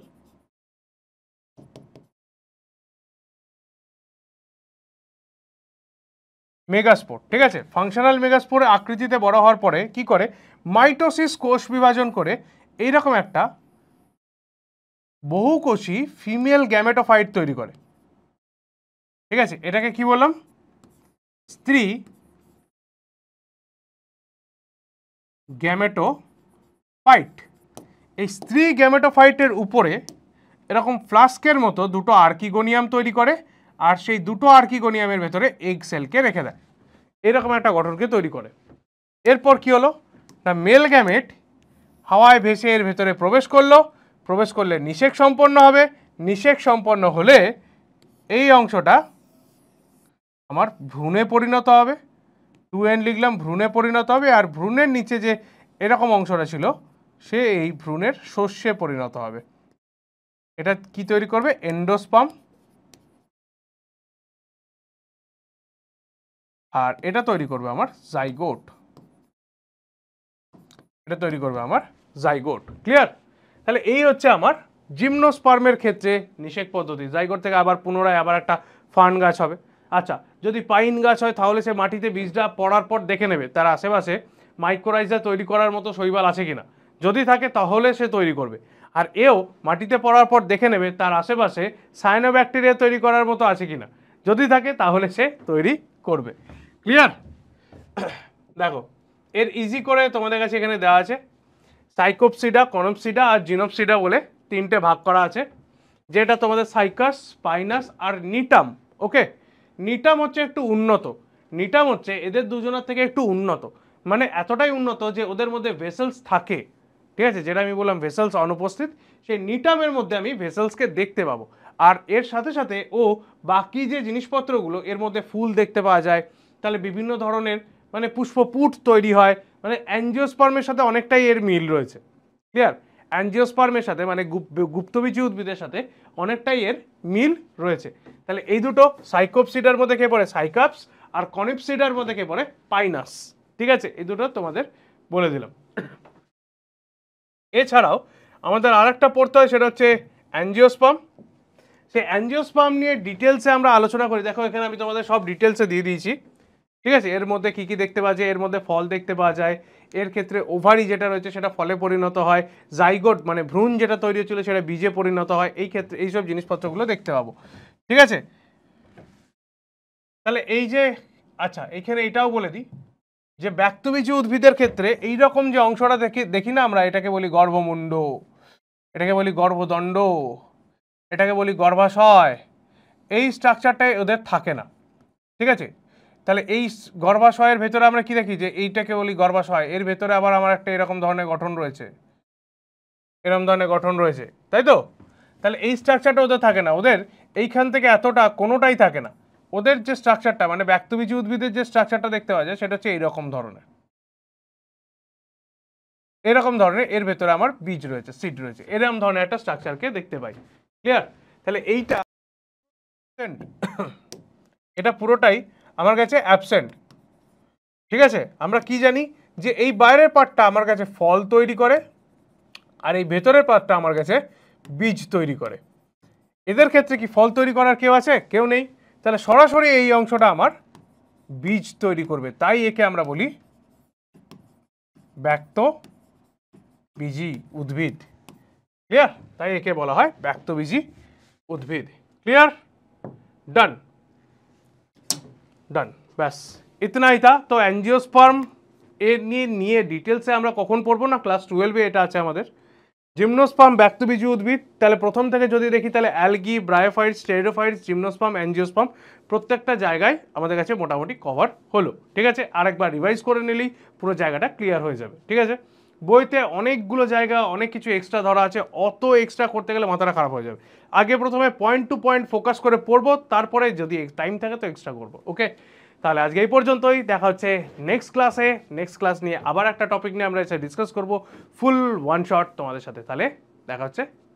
মেগাস্পোর। ঠিক আছে, ফাংশনাল মেগাস্পোর আকৃতিতে বড় হওয়ার পরে কি করে মাইটোসিস কোষ বিভাজন করে এইরকম একটা বহুকোষী ফিমেল গ্যামেটোফাইট তৈরি করে। ঠিক আছে, এটাকে কি বললাম স্ত্রী গ্যামেটোফাইট। এই স্ত্রী গ্যামেটোফাইটের উপরে এরকম ফ্লাস্কের মতো দুটো আর্কিগোনিয়াম তৈরি করে, আর সেই দুটো আর্কিগোনিয়ামের ভেতরে এগ সেলকে রেখে দেয়, এরকম একটা গঠনকে তৈরি করে। এরপর কি হলো না মেল গ্যামেট হাওয়ায় ভেসে এর ভেতরে প্রবেশ করলো, প্রবেশ করলে নিষেক সম্পন্ন হবে, নিষেক সম্পন্ন হলে এই অংশটা আমার ভ্রূণে পরিণত হবে, 2n লিখলাম, ভ্রূণে পরিণত হবে, আর ভ্রূণের নিচে যে এরকম অংশটা ছিল সে এই ভ্রূণের শস্যে পরিণত হবে। এটা কি তৈরি করবে এন্ডোস্পার্ম, আর এটা তৈরি করবে আমার জাইগোট, এটা তৈরি করবে আমার জাইগোট। ক্লিয়ার? তাহলে এই হচ্ছে আমার জিমনোস্পার্মের ক্ষেত্রে নিষেক পদ্ধতি। জাইগোট থেকে আবার পুনরায় আবার একটা ফার্ন গাছ হবে। আচ্ছা, যদি পাইন গাছ হয় তাহলে সে মাটিতে বীজটা পড়ার পর দেখে নেবে তার আশেপাশে মাইক্রোরাইজা তৈরি করার মতো শৈবাল আছে কিনা, যদি থাকে তাহলে সে তৈরি করবে। আর এও মাটিতে পড়ার পর দেখে নেবে তার আশেপাশে সায়ানোব্যাকটেরিয়া তৈরি করার মতো আছে কিনা, যদি থাকে তাহলে সে তৈরি করবে। ক্লিয়ার? দেখো এর ইজি করে তোমাদের কাছে এখানে দেওয়া আছে সাইকোপসিডা, কনপসিডা আর জিনোপসিডা বলে 3টে ভাগ করা আছে, যেটা তোমাদের সাইকাস, স্পাইনাস আর নিটাম। ওকে, নিটাম হচ্ছে একটু উন্নত, নিটাম হচ্ছে এদের দুজনের থেকে একটু উন্নত, মানে এতটাই উন্নত যে ওদের মধ্যে ভেসেলস থাকে। ঠিক আছে, যেটা আমি বললাম ভেসেলস অনুপস্থিত, সেই নিটামের মধ্যে আমি ভেসেলসকে দেখতে পাবো। আর এর সাথে সাথে ও বাকি যে জিনিসপত্রগুলো এর মধ্যে ফুল দেখতে পাওয়া যায়, তাহলে বিভিন্ন ধরনের মানে পুষ্পপুট তৈরি হয়, মানে অ্যাঞ্জিওস্পার্মের সাথে অনেকটাই এর মিল রয়েছে। ক্লিয়ার? অ্যাঞ্জিওস্পার্মের সাথে মানে গুপ্তবীজী উদ্ভিদের সাথে অনেকটাই এর মিল রয়েছে। তাহলে এই দুটো সাইকোপসিডার মধ্যে কে পড়ে সাইকাপস, আর কনিপসিডার মধ্যে কে পড়ে পাইনাস। ঠিক আছে, এই দুটো তোমাদের বলে দিলাম। এছাড়াও আমাদের আরেকটা পড়তে হয়, সেটা হচ্ছে অ্যাঞ্জিওস্পার্ম। সেই অ্যাঞ্জিওস্পার্ম নিয়ে ডিটেলসে আমরা আলোচনা করি। দেখো এখানে আমি তোমাদের সব ডিটেলসে দিয়ে দিয়েছি। ঠিক আছে, এর মধ্যে কি কি দেখতে পাওয়া যায়, এর মধ্যে ফল দেখতে পাওয়া যায়, এর ক্ষেত্রে ওভারি যেটা রয়েছে সেটা ফলে পরিণত হয়, জাইগোট মানে ভ্রূণ যেটা তৈরি হচ্ছিল সেটা বীজে পরিণত হয়, এই ক্ষেত্রে এইসব জিনিসপত্রগুলো দেখতে পাবো। ঠিক আছে, তাহলে এই যে আচ্ছা এখানে এটাও বলে দিই যে ব্যক্তবীজী উদ্ভিদের ক্ষেত্রে এই রকম যে অংশটা দেখি না আমরা, এটাকে বলি গর্ভমুণ্ড, এটাকে বলি গর্ভদণ্ড, এটাকে বলি গর্ভাশয়। এই স্ট্রাকচারটাই ওদের থাকে না, ঠিক আছে? তাহলে এই গর্ভাশয়ের ভেতরে আমরা কি দেখি, যে এইটাকে বলি গর্ভাশয়, এর ভেতরে আবার আমার একটা এরকম ধরনের গঠন রয়েছে, এরকম ধরনের গঠন রয়েছে, তাই তো? তাহলে এই স্ট্রাকচারটা ওদের থাকে না, ওদের এইখান থেকে এতটা কোনোটাই থাকে না। ওদের যে স্ট্রাকচারটা, মানে ব্যক্তবীজী উদ্ভিদের যে স্ট্রাকচারটা দেখতে পাওয়া যায় সেটা হচ্ছে এইরকম ধরনের, এরকম ধরনের। এর ভেতরে আমার বীজ রয়েছে, সিড রয়েছে, এরকম ধরনের একটা স্ট্রাকচারকে দেখতে পাই। ক্লিয়ার? তাহলে এইটা এটা পুরোটাই আমার কাছে অ্যাবসেন্ট, ঠিক আছে? আমরা কি জানি যে এই বাইরের পার্টটা আমার কাছে ফল তৈরি করে, আর এই ভেতরের পার্টটা আমার কাছে বীজ তৈরি করে। এদের ক্ষেত্রে কি ফল তৈরি করার কেউ আছে? কেউ নেই। তাহলে সরাসরি এই অংশটা আমার বীজ তৈরি করবে, তাই একে আমরা বলি ব্যক্তবীজী উদ্ভিদ। ক্লিয়ার? তাই একে বলা হয় ব্যক্তবীজী উদ্ভিদ। ক্লিয়ার? डन डन, ব্যাস इतना ही था। তো অ্যাঞ্জিওস্পার্ম এর নিয়ে ডিটেলসে আমরা কখন পড়বো না, ক্লাস 12-এ এটা আছে আমাদের। জিমনোস্পার্ম ব্যক্তবীজী উদ্ভিদ, তাহলে প্রথম থেকে যদি দেখি তাহলে অ্যালগি, ব্রায়োফাইটস, স্টেরোফাইটস, জিমনোস্পার্ম, অ্যাঞ্জিওস্পার্ম প্রত্যেকটা জায়গায় আমাদের কাছে মোটামুটি কভার হলো, ঠিক আছে? আরেকবার রিভাইজ করে নিলেই পুরো জায়গাটা ক্লিয়ার হয়ে যাবে, ঠিক আছে? বইতে অনেকগুলো জায়গা, অনেক কিছু এক্সট্রা ধরা আছে, অত এক্সট্রা করতে গেলে মাথাটা খারাপ হয়ে যাবে। আগে প্রথমে পয়েন্ট টু পয়েন্ট ফোকাস করে পড়বো, তারপরে যদি টাইম থাকে তো এক্সট্রা করবো। ওকে, তাহলে আজকে এই পর্যন্তই। দেখা হচ্ছে নেক্সট ক্লাসে। নেক্সট ক্লাস নিয়ে আবার একটা টপিক নিয়ে আমরা ডিসকাস করবো, ফুল ওয়ান শট তোমাদের সাথে। তাহলে দেখা হচ্ছে।